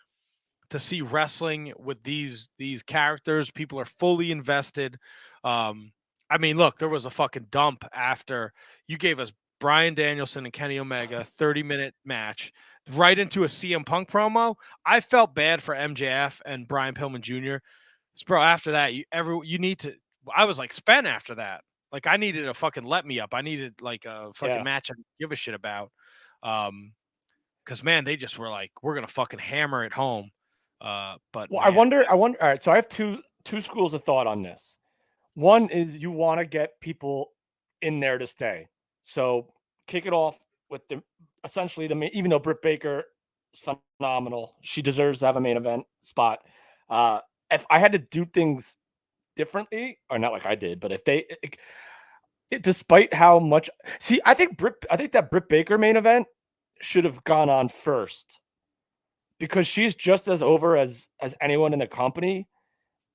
to see wrestling with these characters. People are fully invested. I mean, look, there was a fucking dump after you gave us Bryan Danielson and Kenny Omega 30-minute match right into a CM Punk promo. I felt bad for MJF and Brian Pillman Jr. So, bro, after that, you need to I was like spent after that. Like I needed a fucking let me up. I needed like a fucking match I didn't give a shit about. Because man, they just were like, we're gonna fucking hammer it home. But
well,
man.
I wonder. All right, so I have two schools of thought on this. One is you want to get people in there to stay. So kick it off with essentially even though Britt Baker is phenomenal, she deserves to have a main event spot. If I had to do things differently, or not like I did, but if despite how much, I think that Britt Baker main event should have gone on first because she's just as over as anyone in the company.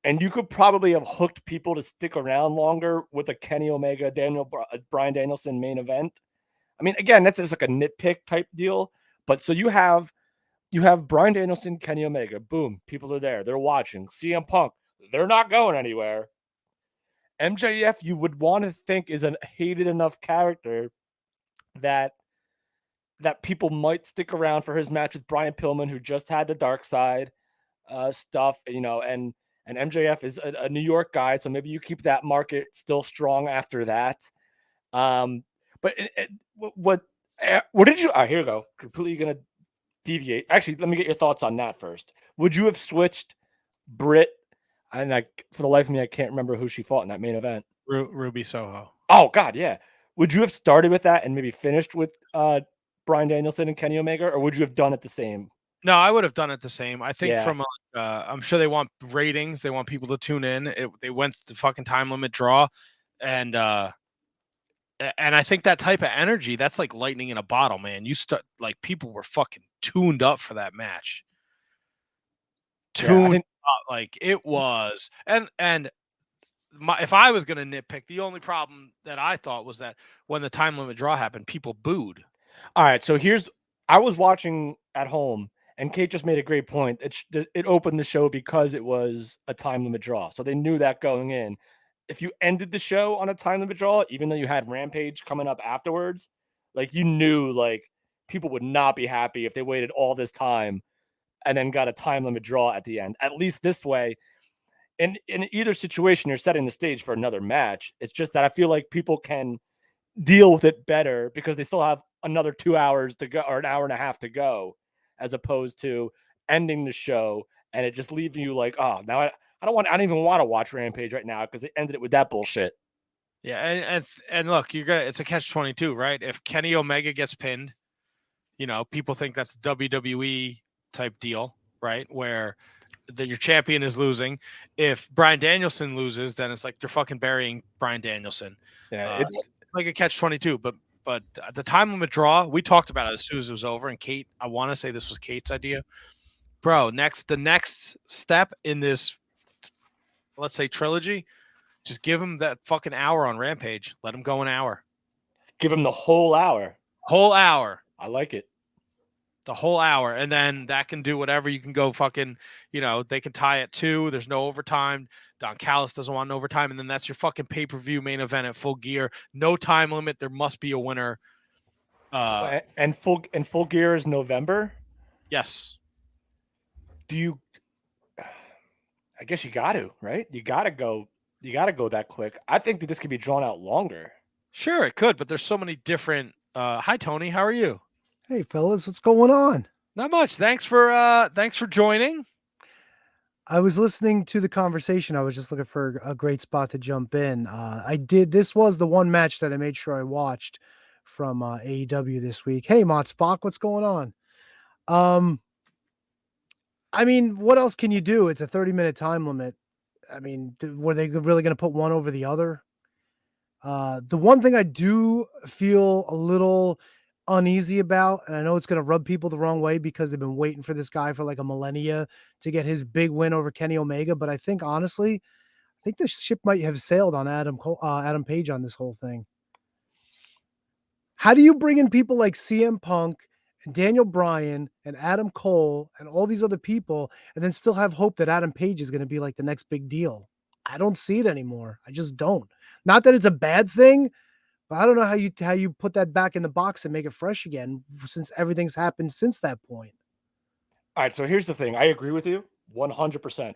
And you could probably have hooked people to stick around longer with a Kenny Omega, Bryan Danielson main event. I mean, again, that's just like a nitpick type deal. But so you have Bryan Danielson, Kenny Omega. Boom, people are there. They're watching. CM Punk, they're not going anywhere. MJF, you would want to think is a hated enough character that people might stick around for his match with Brian Pillman, who just had the dark side stuff, and MJF is a New York guy, so maybe you keep that market still strong after that. But what did you? Here you go. Completely gonna deviate. Actually, let me get your thoughts on that first. Would you have switched Britt? And for the life of me, I can't remember who she fought in that main event.
Ruby Soho.
Oh God, yeah. Would you have started with that and maybe finished with Bryan Danielson and Kenny Omega, or would you have done it the same?
No, I would have done it the same. I think from I'm sure they want ratings. They want people to tune in. They went the fucking time limit draw, and I think that type of energy, that's like lightning in a bottle, man. You start like people were fucking tuned up for that match. Tuned up, like it was, and if I was gonna nitpick, the only problem that I thought was that when the time limit draw happened, people booed.
All right, so I was watching at home. And Kate just made a great point. It opened the show because it was a time limit draw. So they knew that going in. If you ended the show on a time limit draw, even though you had Rampage coming up afterwards, like you knew like people would not be happy if they waited all this time and then got a time limit draw at the end. At least this way, in either situation, you're setting the stage for another match. It's just that I feel like people can deal with it better because they still have another 2 hours to go or an hour and a half to go, as opposed to ending the show and it just leaving you like, oh, now I don't even want to watch Rampage right now because they ended it with that bullshit.
Yeah, and look, it's a catch-22, right? If Kenny Omega gets pinned, people think that's WWE type deal, right? Where your champion is losing. If Bryan Danielson loses, then it's like they're fucking burying Bryan Danielson.
Yeah,
it's like a catch-22, but the time limit draw, we talked about it as soon as it was over. And Kate, I want to say this was Kate's idea, bro. The next step in this, let's say trilogy, just give him that fucking hour on Rampage. Let him go an hour.
Give him the whole hour.
Whole hour.
I like it.
The whole hour, and then that can do whatever. You can go fucking, they can tie it too. There's no overtime. Don Callis doesn't want an overtime, and then that's your fucking pay-per-view main event at Full Gear. No time limit. There must be a winner.
And Full Gear is November?
Yes.
I guess you got to, right? You got to go that quick. I think that this could be drawn out longer.
Sure, it could, but there's so many different. Hi, Tony. How are you?
Hey, fellas, what's going on?
Not much. Thanks for joining.
I was listening to the conversation. I was just looking for a great spot to jump in. This was the one match that I made sure I watched from AEW this week. Hey, Mott Spock, what's going on? I mean, what else can you do? It's a 30-minute time limit. I mean, were they really going to put one over the other? The one thing I do feel a little uneasy about, and I know it's going to rub people the wrong way because they've been waiting for this guy for like a millennia to get his big win over Kenny Omega. But I think honestly, the ship might have sailed on Adam Page on this whole thing. How do you bring in people like CM Punk and Daniel Bryan and Adam Cole and all these other people and then still have hope that Adam Page is going to be like the next big deal? I don't see it anymore. I just don't. Not that it's a bad thing, but I don't know how you put that back in the box and make it fresh again since everything's happened since that point.
All right, so here's the thing. I agree with you 100%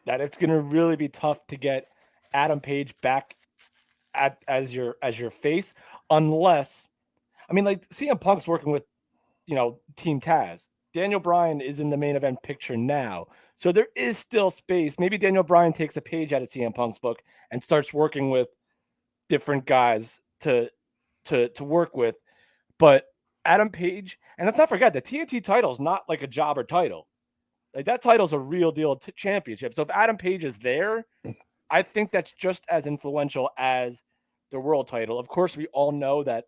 that it's going to really be tough to get Adam Page back as your face, unless, I mean, like CM Punk's working with, Team Taz. Daniel Bryan is in the main event picture now, so there is still space. Maybe Daniel Bryan takes a page out of CM Punk's book and starts working with different guys to work with. But Adam Page, and let's not forget the TNT title is not like a jobber title. Like that title's a real deal championship. So if Adam Page is there, I think that's just as influential as the world title. Of course, we all know that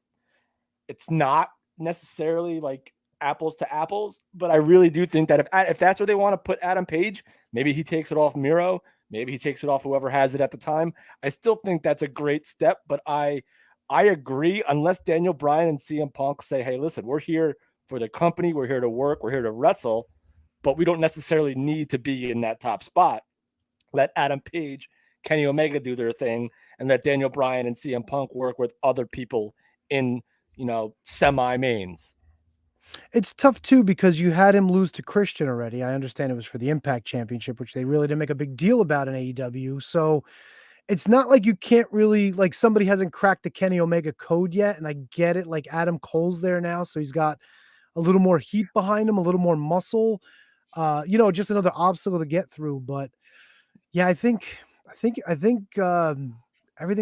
it's not necessarily like apples to apples, but I really do think that if that's where they want to put Adam Page, maybe he takes it off Miro, maybe he takes it off whoever has it at the time. I still think that's a great step, but I agree, unless Daniel Bryan and CM Punk say, hey, listen, we're here for the company, we're here to work, we're here to wrestle, but we don't necessarily need to be in that top spot. Let Adam Page, Kenny Omega do their thing, and let Daniel Bryan and CM Punk work with other people in, semi-mains.
It's tough too because you had him lose to Christian already. I understand it was for the Impact Championship, which they really didn't make a big deal about in AEW. So it's not like you can't really, like, somebody hasn't cracked the Kenny Omega code yet. And I get it. Like, Adam Cole's there now, so he's got a little more heat behind him, a little more muscle, just another obstacle to get through. But yeah, I think everything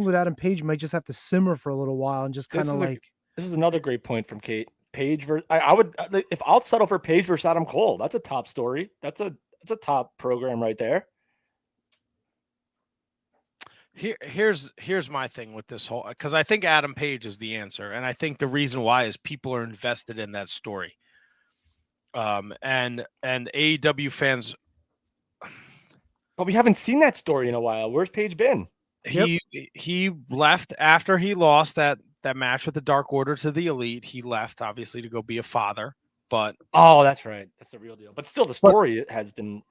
with Adam Page might just have to simmer for a little while and just kind of like.
This is another great point from Kate. Page versus, I would, if I'll settle for Page versus Adam Cole, that's a top story. That's a top program right there.
Here's my thing with this whole, because I think Adam Page is the answer, and I think the reason why is people are invested in that story. And AEW fans,
but we haven't seen that story in a while. Where's Page been?
He left after he lost that match with the Dark Order to the Elite. He left obviously to go be a father, but
that's right, that's the real deal. But still, the story has been.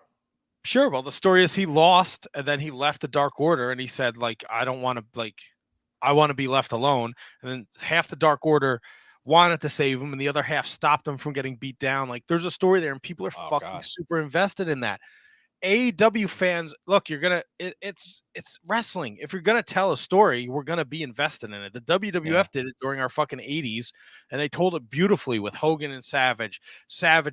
Sure. Well, the story is he lost and then he left the Dark Order and he said, like, I want to be left alone. And then half the Dark Order wanted to save him and the other half stopped him from getting beat down. Like, there's a story there and people are super invested in that. AEW fans, look, it's wrestling. If you're going to tell a story, we're going to be invested in it. The WWF did it during our fucking 80s and they told it beautifully with Hogan and Savage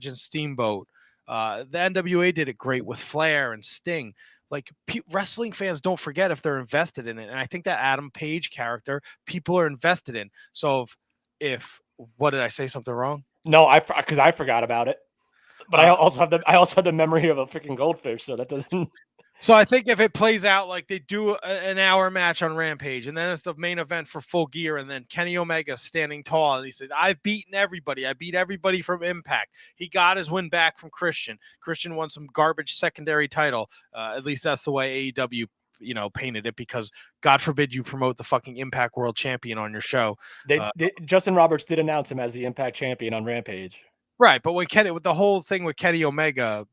and Steamboat. The NWA did it great with Flair and Sting. Like, wrestling fans don't forget if they're invested in it. And I think that Adam Page character, people are invested in. So if what did I say something wrong?
No, because I forgot about it. But I also have the memory of a freaking goldfish, so that doesn't.
So I think if it plays out like they do an hour match on Rampage, and then it's the main event for Full Gear, and then Kenny Omega standing tall, and he said, "I've beaten everybody. I beat everybody from Impact." He got his win back from Christian. Christian won some garbage secondary title. At least that's the way AEW, painted it, because God forbid you promote the fucking Impact World Champion on your show.
Justin Roberts did announce him as the Impact Champion on Rampage.
Right, but with the whole thing with Kenny Omega,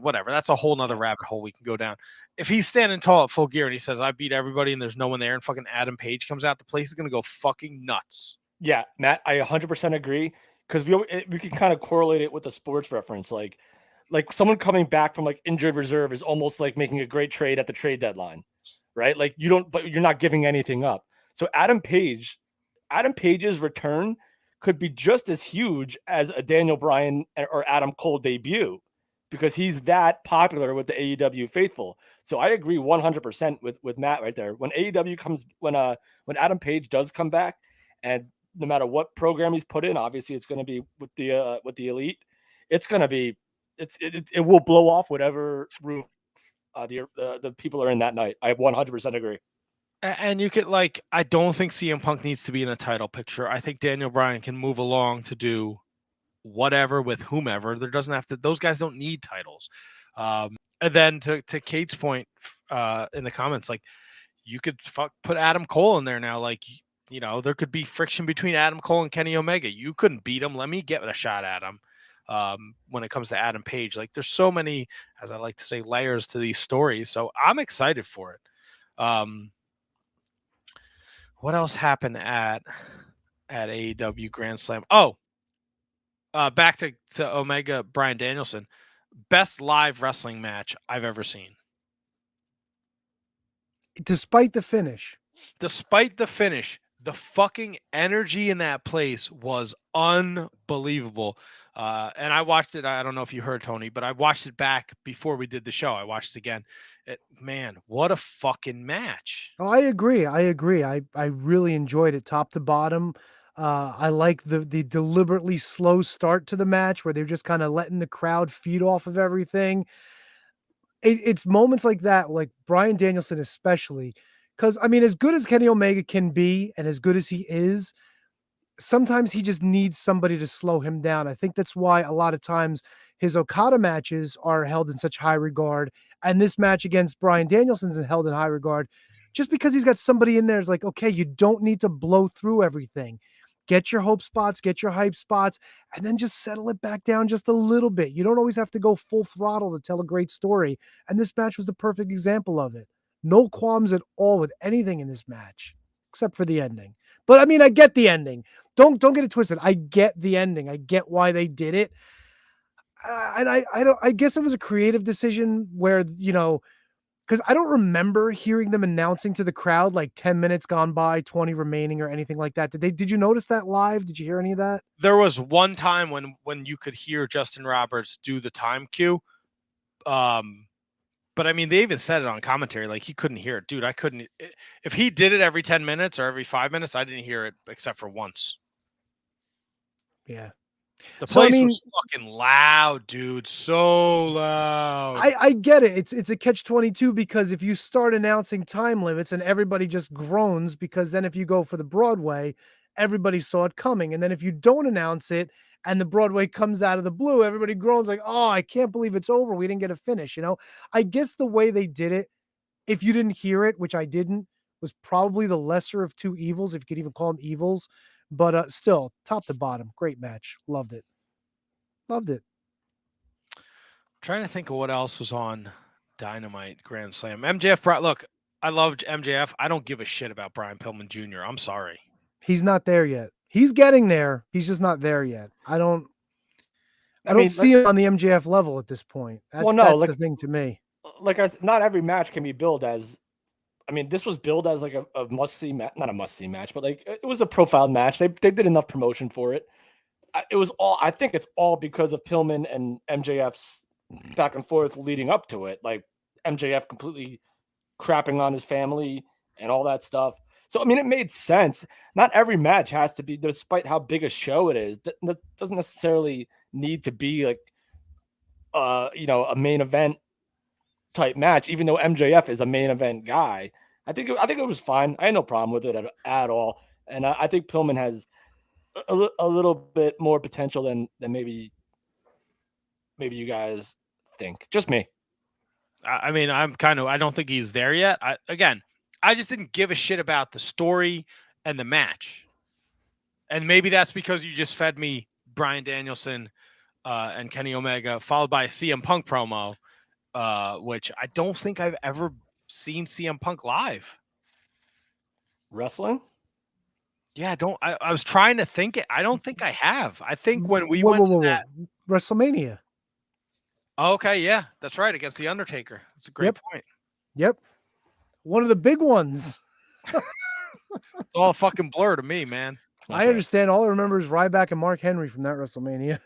whatever, that's a whole nother rabbit hole we can go down. If he's standing tall at Full Gear and he says, I beat everybody and there's no one there, and fucking Adam Page comes out, the place is going to go fucking nuts.
Yeah, Matt, I 100% agree, because we can kind of correlate it with the sports reference. Like someone coming back from like injured reserve is almost like making a great trade at the trade deadline, right? Like but you're not giving anything up. So Adam Page's return could be just as huge as a Daniel Bryan or Adam Cole debut, because he's that popular with the AEW faithful. So I agree 100% with Matt right there. When Adam Page does come back, and no matter what program he's put in, obviously it's going to be with the Elite. It's going to be it will blow off whatever roof the people are in that night. I 100% agree.
And you could, I don't think CM Punk needs to be in a title picture. I think Daniel Bryan can move along to do whatever with whomever. There doesn't have to, those guys don't need titles. And then to Kate's point in the comments, like, you could put Adam Cole in there now. Like, there could be friction between Adam Cole and Kenny Omega. You couldn't beat him. Let me get a shot at him. When it comes to Adam Page, like, there's so many, as I like to say, layers to these stories. So I'm excited for it. What else happened at AEW Grand Slam? Oh, back to Omega Bryan Danielson. Best live wrestling match I've ever seen.
Despite the finish,
the fucking energy in that place was unbelievable. And I watched it. I don't know if you heard, Tony, but I watched it back before we did the show. I watched it again. Man, what a fucking match.
Oh, I agree. I really enjoyed it top to bottom. I like the deliberately slow start to the match where they're just kind of letting the crowd feed off of everything. It's moments like that, like Bryan Danielson especially, because I mean, as good as Kenny Omega can be and as good as he is, sometimes he just needs somebody to slow him down. I think that's why a lot of times his Okada matches are held in such high regard, and this match against Bryan Danielson is held in high regard, just because he's got somebody in there. It's like, okay, you don't need to blow through everything. Get your hope spots, get your hype spots, and then just settle it back down just a little bit. You don't always have to go full throttle to tell a great story, and this match was the perfect example of it. No qualms at all with anything in this match, except for the ending. But I mean, I get the ending. Don't get it twisted. I get the ending. I get why they did it. And I guess it was a creative decision where, because I don't remember hearing them announcing to the crowd like 10 minutes gone by, 20 remaining or anything like that. Did you notice that live? Did you hear any of that?
There was one time when you could hear Justin Roberts do the time cue. But I mean, they even said it on commentary, like he couldn't hear it. Dude, I couldn't. If he did it every 10 minutes or every 5 minutes, I didn't hear it except for once.
Yeah.
The place was fucking loud, dude. So loud.
I get it. It's a catch-22 because if you start announcing time limits and everybody just groans, because then if you go for the Broadway, everybody saw it coming. And then if you don't announce it and the Broadway comes out of the blue, everybody groans like, oh, I can't believe it's over. We didn't get a finish. I guess the way they did it, if you didn't hear it, which I didn't, was probably the lesser of two evils, if you could even call them evils. But still, top to bottom, great match. Loved it. Loved it.
Trying to think of what else was on Dynamite Grand Slam. MJF, look, I loved MJF. I don't give a shit about Brian Pillman Jr. I'm sorry.
He's not there yet. He's getting there. He's just not there yet. I don't see him on the MJF level at this point. That's the thing to me.
Like I said, not every match can be billed as. I mean, this was billed as like a must-see match, not a must-see match, but like it was a profiled match. They did enough promotion for it. It was all. I think it's all because of Pillman and MJF's back and forth leading up to it. Like MJF completely crapping on his family and all that stuff. So I mean, it made sense. Not every match has to be, despite how big a show it is. Doesn't necessarily need to be like, a main event type match, even though MJF is a main event guy. I think it was fine. I had no problem with it at all. And I think Pillman has a little bit more potential than maybe you guys think. Just me.
I mean, I don't think he's there yet. I just didn't give a shit about the story and the match. And maybe that's because you just fed me Bryan Danielson and Kenny Omega, followed by a CM Punk promo, which I don't think I've ever seen CM Punk live.
Wrestling?
Yeah, I was trying to think it. I don't think I have. I think when we went to that
WrestleMania.
Okay, yeah, that's right, against The Undertaker. That's a great point.
Yep. One of the big ones.
It's all a fucking blur to me, man.
I understand. All I remember is Ryback and Mark Henry from that WrestleMania.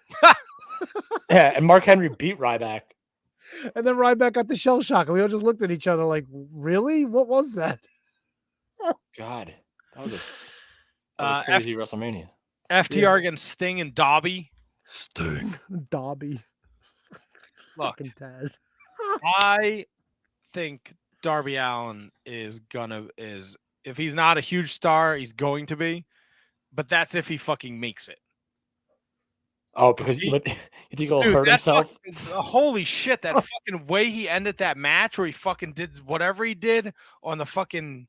Yeah, and Mark Henry beat Ryback.
And then Ryback got the shell shock, and we all just looked at each other like, really? What was that?
God, that was a crazy WrestleMania.
FTR against Sting and Dobby.
Sting. Dobby.
Look,
Taz.
I think Darby Allin is if he's not a huge star, he's going to be, but that's if he fucking makes it.
Oh, because you think he'll hurt himself?
Holy shit, that fucking way he ended that match where he fucking did whatever he did on the fucking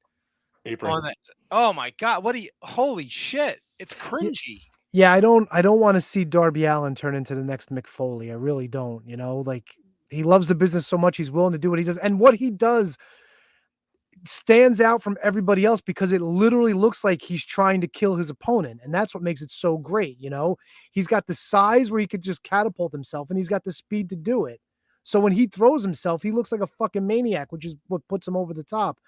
apron.
Oh my God, holy shit. It's cringy.
Yeah, I don't want to see Darby Allin turn into the next Mick Foley. I really don't, like he loves the business so much he's willing to do what he does. And what he does stands out from everybody else because it literally looks like he's trying to kill his opponent. And that's what makes it so great. He's got the size where he could just catapult himself, and he's got the speed to do it. So when he throws himself, he looks like a fucking maniac, which is what puts him over the top.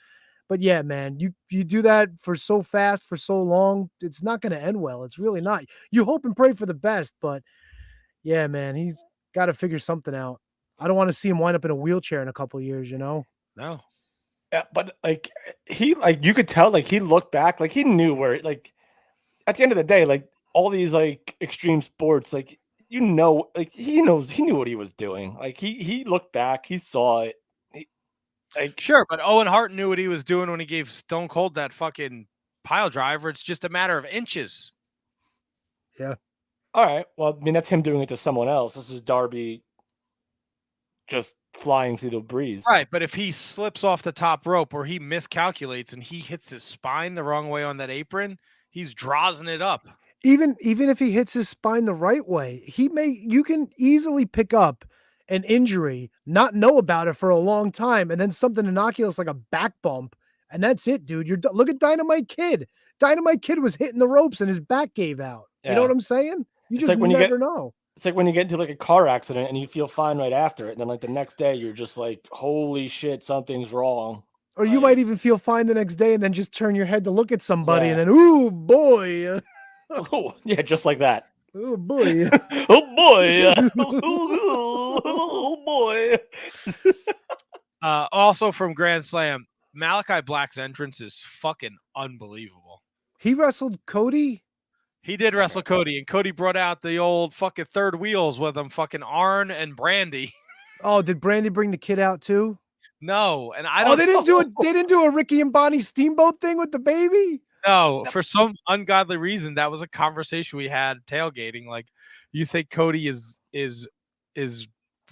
But yeah, man, you do that for so fast, for so long, it's not going to end well. It's really not. You hope and pray for the best, but yeah, man, he's got to figure something out. I don't want to see him wind up in a wheelchair in a couple of years, you know?
No.
Yeah, but like you could tell, like he looked back, like he knew where, like at the end of the day, like all these like extreme sports, like like he knew what he was doing. Like he looked back, he saw it.
Sure, but Owen Hart knew what he was doing when he gave Stone Cold that fucking pile driver. It's just a matter of inches.
Yeah.
All right. Well, I mean, that's him doing it to someone else. This is Darby just flying through the breeze.
Right, but if he slips off the top rope or he miscalculates and he hits his spine the wrong way on that apron, he's drawsing it up.
Even if he hits his spine the right way, you can easily pick up an injury, not know about it for a long time, and then something innocuous like a back bump, and that's it, dude. Look at Dynamite Kid. Dynamite Kid was hitting the ropes and his back gave out. Yeah. You know what I'm saying? You just never know.
It's like when you get into like a car accident and you feel fine right after it, and then like the next day you're just like, holy shit, something's wrong.
Or you might even feel fine the next day and then just turn your head to look at somebody and then, ooh, boy.
Oh, yeah, just like that.
Oh, boy.
Oh, boy. Oh, boy.
Also from Grand Slam, Malachi Black's entrance is fucking unbelievable.
He wrestled Cody?
He did wrestle Cody, and Cody brought out the old fucking third wheels with him, fucking Arn and Brandy.
Oh, did Brandy bring the kid out too?
No, and I don't.
Oh, they didn't do it. They didn't do a Ricky and Bonnie Steamboat thing with the baby.
No, for some ungodly reason, that was a conversation we had tailgating. Like, you think Cody is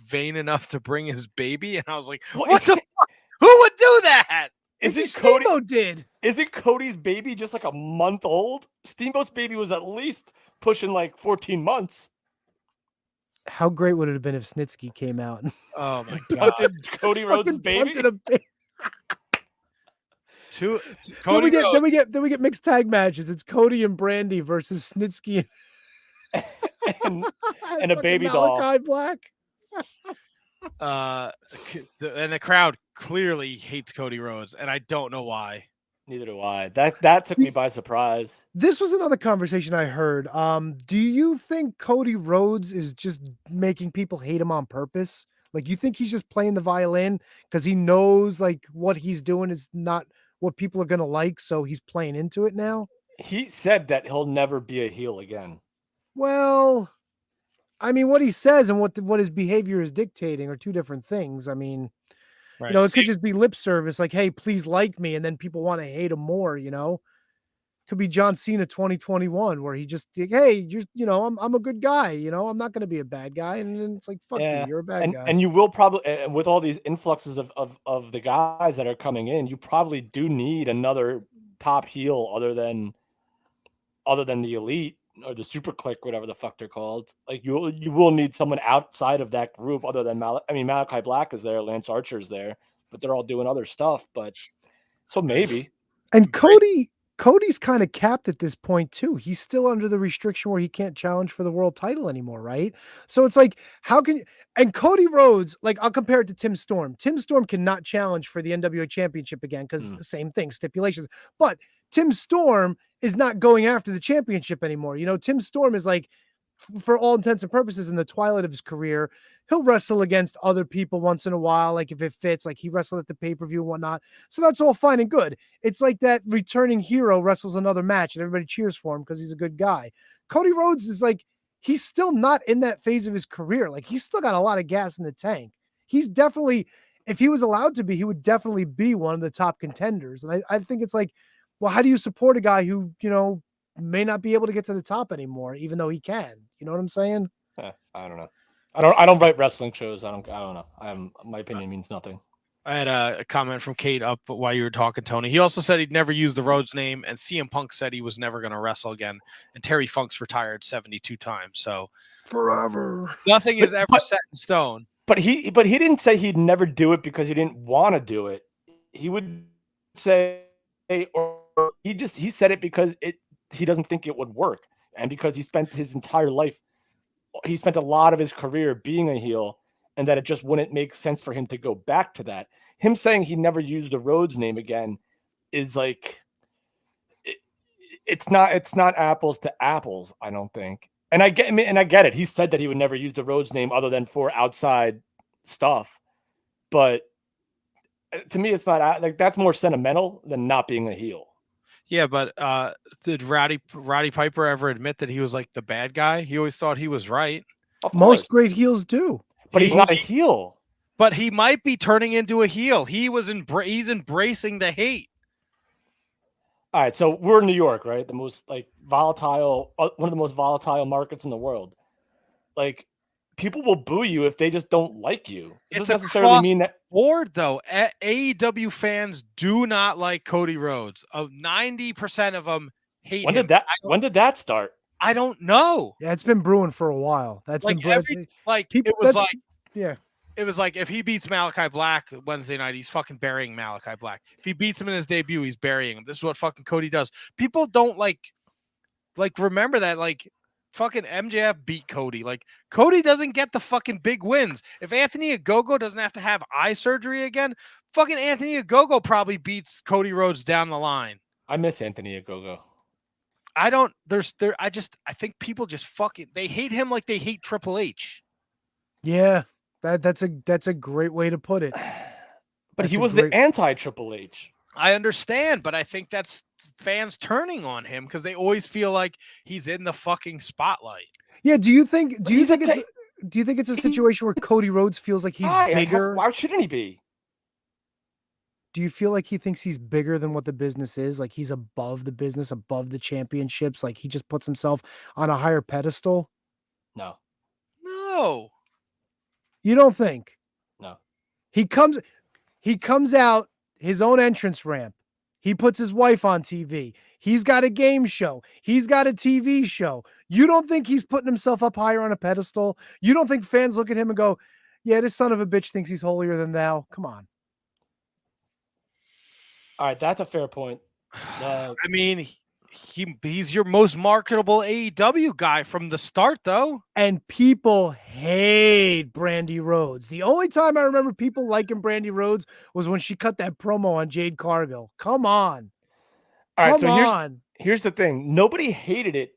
vain enough to bring his baby? And I was like, what the fuck? Who would do that?
Is it
Steamboat did?
Is it Cody's baby just like a month old? Steamboat's baby was at least pushing like 14 months.
How great would it have been if Snitsky came out?
Oh my god!
Cody Rhodes' baby.
Then we get mixed tag matches. It's Cody and Brandy versus Snitsky
and a baby doll.
Malachi Black.
And the crowd clearly hates Cody Rhodes, and I don't know why.
Neither do I. That took me by surprise.
This was another conversation I heard. Do you think Cody Rhodes is just making people hate him on purpose? Like, you think he's just playing the violin because he knows like what he's doing is not what people are gonna like, so he's playing into it now?
He said that he'll never be a heel again.
Well, I mean, what he says and what his behavior is dictating are two different things. I mean, right. You know, it could just be lip service, like, hey, please like me, and then people want to hate him more, you know? Could be John Cena 2021, where he just, hey, I'm a good guy, you know, I'm not going to be a bad guy. And then it's like, fuck you, you're a bad guy.
And you will probably, with all these influxes of the guys that are coming in, you probably do need another top heel other than the Elite or the Super Click, whatever the fuck they're called. Like you will need someone outside of that group other than Malachi Black is there, Lance Archer's there, but they're all doing other stuff. But so maybe.
And Cody's kind of capped at this point too. He's still under the restriction where he can't challenge for the world title anymore, right? So it's like, and Cody Rhodes, like, I'll compare it to Tim Storm. Tim Storm cannot challenge for the NWA Championship again because the same thing, stipulations. But Tim Storm is not going after the championship anymore. You know, Tim Storm is like, for all intents and purposes, in the twilight of his career, he'll wrestle against other people once in a while, like if it fits, like he wrestled at the pay-per-view and whatnot. So that's all fine and good. It's like that returning hero wrestles another match and everybody cheers for him because he's a good guy. Cody Rhodes is like, he's still not in that phase of his career. Like, he's still got a lot of gas in the tank. He's definitely, if he was allowed to be, he would definitely be one of the top contenders. And I think it's like, well, how do you support a guy who, you know, may not be able to get to the top anymore, even though he can? You know what I'm saying?
I don't know. I don't write wrestling shows. I don't know. My opinion means nothing.
I had a comment from Kate up while you were talking, Tony. He also said he'd never use the Rhodes name, and CM Punk said he was never going to wrestle again. And Terry Funk's retired 72 times, so
forever.
Nothing is ever set in stone.
But he didn't say he'd never do it because he didn't want to do it. He would say, or he said it because he doesn't think it would work, and because he spent his entire life. He spent a lot of his career being a heel, and that it just wouldn't make sense for him to go back to that. Him saying he never used the Rhodes name again is like it's not apples to apples, I don't think. And I get it. He said that he would never use the Rhodes name other than for outside stuff. But to me, it's not like that's more sentimental than not being a heel.
Yeah, but did Roddy Piper ever admit that he was like the bad guy? He always thought he was right.
Most great heels do.
But he's not a heel.
But he might be turning into a heel. He's embracing the hate.
All right, so we're in New York, right? The most like volatile, one of the most volatile markets in the world. Like, people will boo you if they just don't like you. It doesn't necessarily mean that.
Board though, AEW fans do not like Cody Rhodes. 90% of them hate him.
When did that start?
I don't know.
Yeah, it's been brewing for a while. That's
like
been
It was like if he beats Malachi Black Wednesday night, he's fucking burying Malachi Black. If he beats him in his debut, he's burying him. This is what fucking Cody does. People don't like remember that fucking MJF beat Cody. Like, Cody doesn't get the fucking big wins. If Anthony Ogogo doesn't have to have eye surgery again, fucking Anthony Ogogo probably beats Cody Rhodes down the line.
I miss Anthony Ogogo.
I think people just they hate him like they hate Triple H.
Yeah, that's a great way to put it.
But he was the anti-Triple H.
I
understand, but I think that's fans turning on him because they always feel like he's in the fucking spotlight.
Yeah, do you think it's a situation where Cody Rhodes feels like he's bigger?
Why shouldn't he be?
Do you feel like he thinks he's bigger than what the business is? Like he's above the business, above the championships? Like he just puts himself on a higher pedestal?
No.
You don't think?
No.
He comes out his own entrance ramp. He puts his wife on TV. He's got a game show. He's got a TV show. You don't think he's putting himself up higher on a pedestal? You don't think fans look at him and go, yeah, this son of a bitch thinks he's holier than thou? Come on.
All right, that's a fair point.
I mean, he's your most marketable AEW guy from the start, though.
And people hate Brandy Rhodes. The only time I remember people liking Brandy Rhodes was when she cut that promo on Jade Cargill. Come on.
All right, so here's the thing. Nobody hated it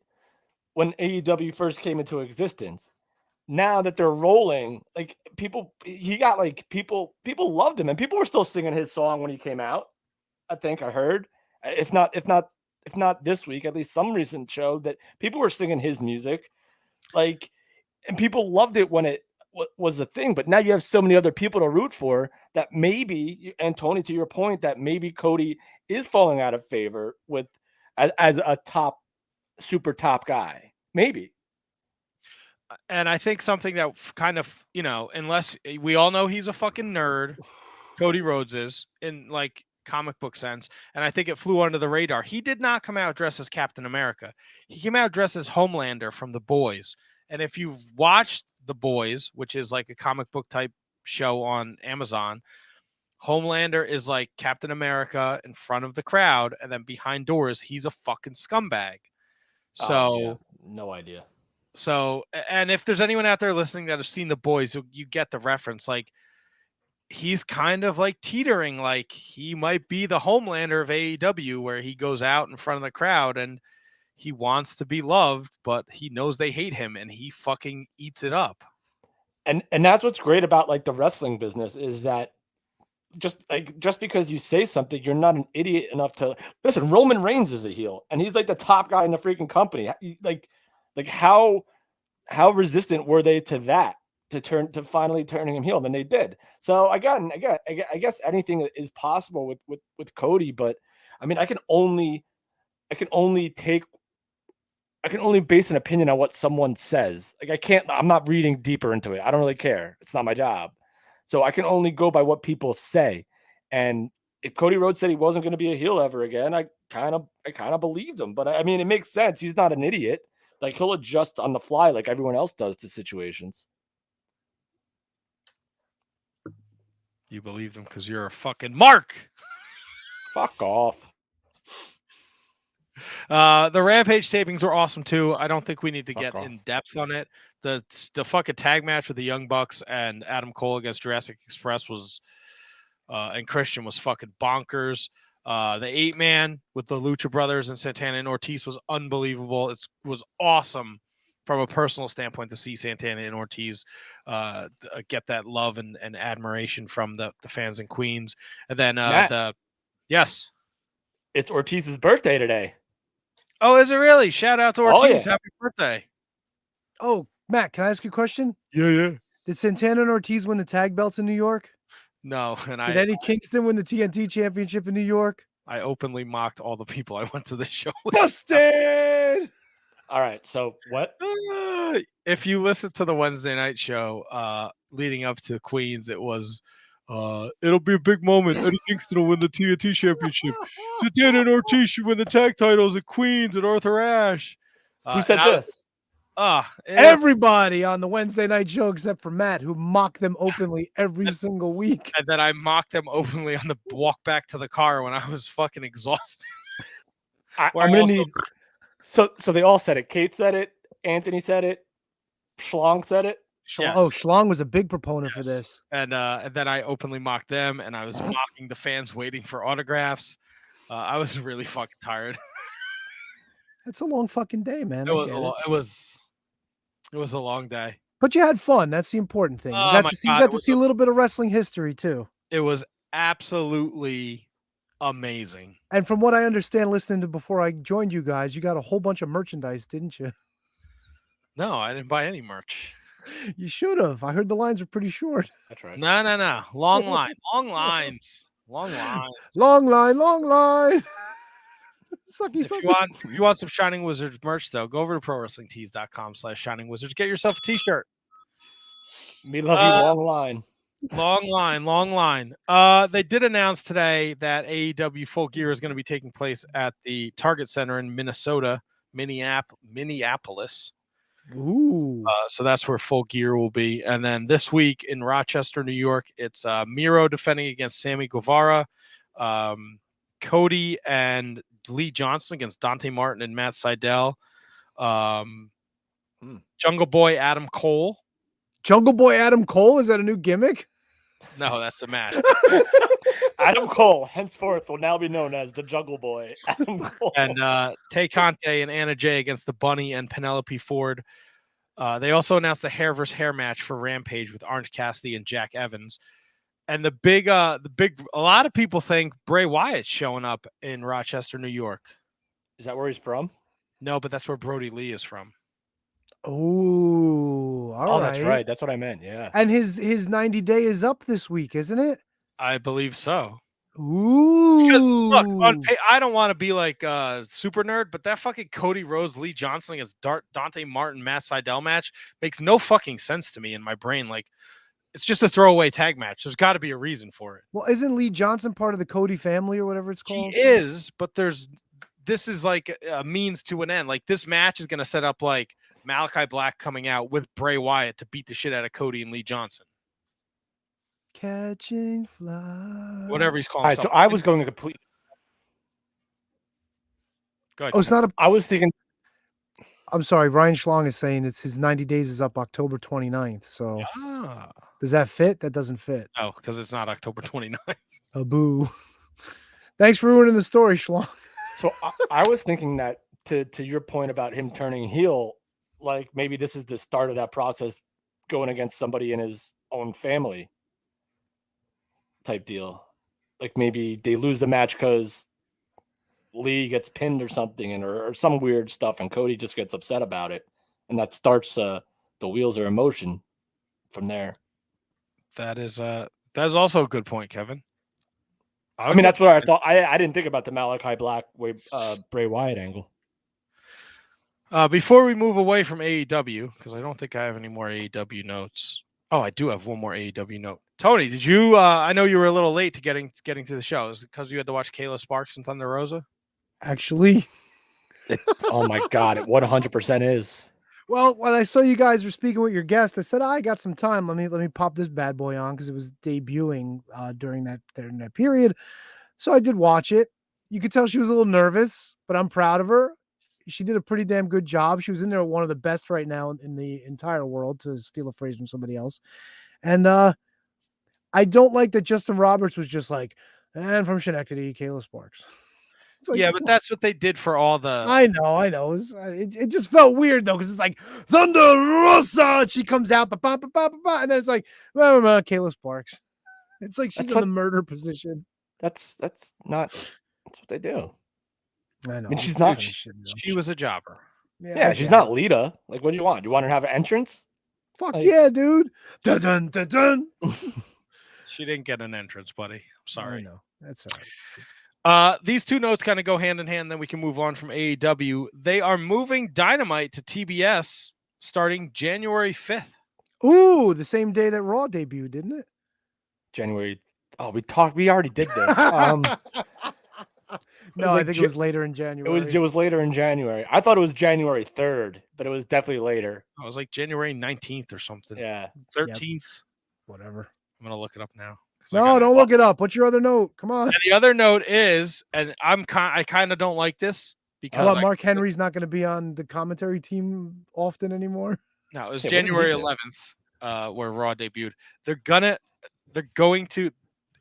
when AEW first came into existence. Now that they're rolling, like people loved him, and people were still singing his song when he came out. I think I heard, if not this week, at least some recent show that people were singing his music, like, and people loved it when it was a thing. But now you have so many other people to root for that maybe, and Tony, to your point, that maybe Cody is falling out of favor with as a super top guy, maybe.
And I think something that kind of, unless we all know he's a fucking nerd, Cody Rhodes is in like comic book sense, and I think it flew under the radar. He did not come out dressed as Captain America. He came out dressed as Homelander from The Boys. And if you've watched The Boys, which is like a comic book type show on Amazon, Homelander is like Captain America in front of the crowd, and then behind doors, he's a fucking scumbag. So,
yeah. No idea.
So, and if there's anyone out there listening that has seen The Boys, you get the reference. Like, he's kind of like teetering, like he might be the Homelander of AEW, where he goes out in front of the crowd and he wants to be loved, but he knows they hate him and he fucking eats it up.
And that's what's great about like the wrestling business is that just because you say something, you're not an idiot enough to listen. Roman Reigns is a heel and he's like the top guy in the freaking company. Like how resistant were they to that? To finally turning him heel, and then they did. So I guess anything is possible with Cody, but I mean, I can only base an opinion on what someone says. Like I'm not reading deeper into it. I don't really care. It's not my job. So I can only go by what people say. And if Cody Rhodes said he wasn't going to be a heel ever again, I kind of believed him. But I mean, it makes sense. He's not an idiot. Like he'll adjust on the fly like everyone else does to situations.
You believe them because you're a fucking mark.
Fuck off.
The Rampage tapings were awesome too. I don't think we need to get in depth on it. The fucking tag match with the Young Bucks and Adam Cole against Jurassic Express was, and Christian was fucking bonkers. The 8-man with the Lucha Brothers and Santana and Ortiz was unbelievable. It was awesome from a personal standpoint to see Santana and Ortiz get that love and admiration from the fans in Queens. And then yes.
It's Ortiz's birthday today.
Oh, is it really? Shout out to Ortiz. Happy birthday.
Oh, Matt, can I ask you a question?
Yeah.
Did Santana and Ortiz win the tag belts in New York?
No. And
Did Eddie Kingston win the TNT championship in New York?
I openly mocked all the people I went to the show with.
Busted!
All right, so what?
If you listen to the Wednesday night show leading up to Queens, it was it'll be a big moment. Eddie Kingston will win the TNT championship. Santana and Ortiz should win the tag titles at Queens and Arthur Ashe.
Who said this?
Everybody on the Wednesday night show except for Matt, who mocked them openly every single week.
And then I mocked them openly on the walk back to the car when I was fucking exhausted.
I'm gonna need. So they all said it. Kate said it. Anthony said it. Schlong said it.
Yes. Oh, Schlong was a big proponent for this.
And then I openly mocked them, and I was mocking the fans waiting for autographs. I was really fucking tired.
It's a long fucking day, man.
It was a long day.
But you had fun. That's the important thing. You got to see a little bit of wrestling history too.
It was absolutely amazing.
And from what I understand, listening to before I joined you guys, you got a whole bunch of merchandise, didn't you?
No, I didn't buy any merch.
You should have. I heard the lines are pretty short.
That's right.
No. Long line. Long lines. Long lines.
Long line. Sucky.
If you want some Shining Wizards merch, though, go over to prowrestlingtees.com/Shining Wizards. Get yourself a t-shirt.
Me love you, long line.
Long line. They did announce today that AEW Full Gear is going to be taking place at the Target Center in Minneapolis.
Ooh.
So that's where Full Gear will be. And then this week in Rochester, New York, it's Miro defending against Sammy Guevara, Cody and Lee Johnson against Dante Martin and Matt Sydal, Jungle Boy Adam Cole.
Jungle Boy Adam Cole? Is that a new gimmick?
No, that's the match.
Adam Cole, henceforth, will now be known as the Jungle Boy. Adam Cole.
And Tay Conte and Anna Jay against the Bunny and Penelope Ford. They also announced the hair versus hair match for Rampage with Orange Cassidy and Jack Evans. And the big, a lot of people think Bray Wyatt's showing up in Rochester, New York.
Is that where he's from?
No, but that's where Brody Lee is from.
Oh, all right.
That's right. That's what I meant. Yeah.
And his 90-day is up this week, isn't it?
I believe so.
Ooh.
Because, look, I don't want to be like a super nerd, but that fucking Cody Rhodes, Lee Johnson against Dante Martin, Matt Sydal match makes no fucking sense to me in my brain. Like, it's just a throwaway tag match. There's got to be a reason for it.
Well, isn't Lee Johnson part of the Cody family or whatever it's called?
He is, but this is like a means to an end. Like, this match is going to set up like Malachi Black coming out with Bray Wyatt to beat the shit out of Cody and Lee Johnson.
Catching flies.
Whatever he's calling.
All right, so I was going to complete.
Go ahead.
Oh, it's not a.
I was thinking.
I'm sorry. Ryan Schlong is saying it's his 90 days is up October 29th. So does that fit? That doesn't fit.
No, because it's not October 29th.
A boo. Thanks for ruining the story, Schlong.
So I was thinking that to your point about him turning heel, like maybe this is the start of that process going against somebody in his own family type deal. Like maybe they lose the match because Lee gets pinned or something or some weird stuff and Cody just gets upset about it. And that starts the wheels are in motion from there.
That is also a good point, Kevin.
I mean, that's what I thought. I didn't think about the Malachi Black Bray Wyatt angle.
Before we move away from AEW, because I don't think I have any more AEW notes. Oh, I do have one more AEW note. Tony, did you? I know you were a little late to getting to the show. Is it because you had to watch Kayla Sparks and Thunder Rosa?
Actually,
oh my God, it 100% is.
Well, when I saw you guys were speaking with your guest, I said, I got some time. Let me pop this bad boy on because it was debuting during that period. So I did watch it. You could tell she was a little nervous, but I'm proud of her. She did a pretty damn good job. She was in there one of the best right now in the entire world, to steal a phrase from somebody else. And I don't like that Justin Roberts was just like, And from Schenectady, Kayla Sparks.
Like, yeah, but that's what they did for all the.
I know. It just felt weird though, because it's like Thunder Rosa. And she comes out, and then it's like Kayla Sparks. It's like she's in the murder position.
That's not. That's what they do.
I know.
And she's not.
She was a jobber.
Yeah, she's not Lita. Like, what do you want? Do you want her to have an entrance?
Fuck yeah, dude. Dun dun dun dun.
She didn't get an entrance, buddy. I'm sorry.
I know. That's all right.
These two notes kind of go hand in hand. Then we can move on from AEW. They are moving Dynamite to TBS starting January 5th.
Ooh, the same day that Raw debuted, didn't it?
January. Oh, we already did this.
No, I think it was later in January.
It was later in January. I thought it was January 3rd, but it was definitely later.
It was like January 19th or something.
Yeah.
13th.
Yep. Whatever.
I'm going to look it up now.
No, don't look it up. What's your other note? Come on.
And the other note is, and I kind of don't like this because
Mark Henry's not going to be on the commentary team often anymore.
No, it was January 11th where Raw debuted. They're going to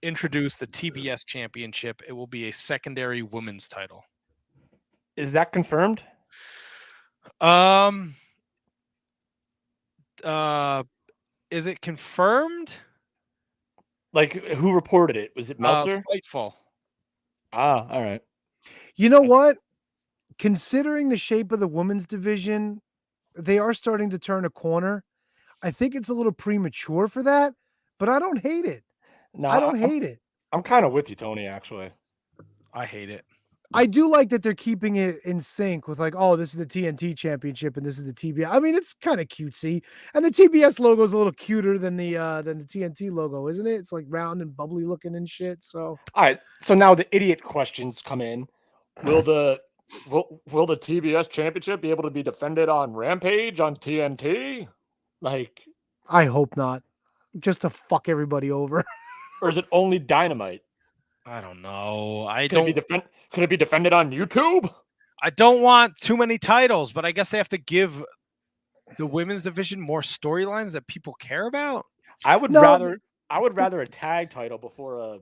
introduce the TBS championship. It will be a secondary women's title.
Is that confirmed?
Is it confirmed?
Like, who reported it? Was it Meltzer?
Fightful.
Ah, all right.
You know what? Considering the shape of the women's division, they are starting to turn a corner. I think it's a little premature for that, but I don't hate it.
No,
I don't hate it.
I'm kind of with you, Tony, actually.
I hate it.
I do like that they're keeping it in sync with like, oh, this is the TNT championship and this is the TBS. I mean, it's kind of cutesy. And the TBS logo is a little cuter than the TNT logo, isn't it? It's like round and bubbly looking and shit. So
all right. So now the idiot questions come in. Will the TBS championship be able to be defended on Rampage on TNT? Like,
I hope not. Just to fuck everybody over.
Or is it only Dynamite?
I don't know.
Could it be defended on YouTube?
I don't want too many titles, but I guess they have to give the women's division more storylines that people care about.
I would rather a tag title before a.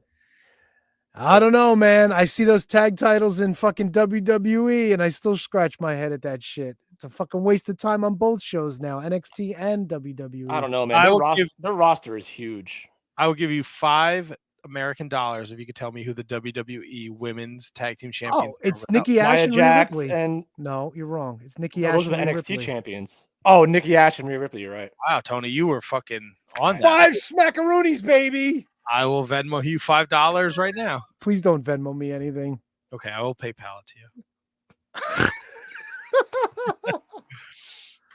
I don't know, man. I see those tag titles in fucking WWE, and I still scratch my head at that shit. It's a fucking waste of time on both shows now, NXT and WWE.
I don't know, man. Their roster is huge.
I will give you $5 American if you could tell me who the WWE Women's Tag Team Champions.
Oh, it's Nikki Ash and Rhea Ripley.
And
no, you're wrong. It's Nikki Ash.
Those are the NXT champions. Oh, Nikki Ash and Rhea Ripley. You're right.
Wow, Tony, you were fucking on
5 smackaroonies, baby.
I will Venmo you $5 right now.
Please don't Venmo me anything.
Okay, I will PayPal it to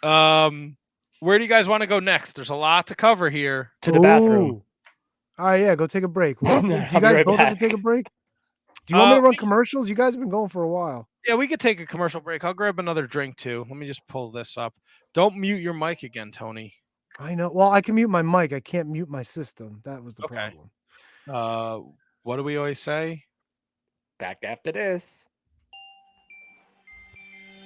you. Where do you guys want to go next? There's a lot to cover here.
To the bathroom.
All right, yeah, go take a break. Do you guys both have to take a break? Do you want me to run commercials? You guys have been going for a while.
Yeah, we could take a commercial break. I'll grab another drink too. Let me just pull this up. Don't mute your mic again, Tony.
I know. Well, I can mute my mic. I can't mute my system. That was the problem.
What do we always say?
Back after this.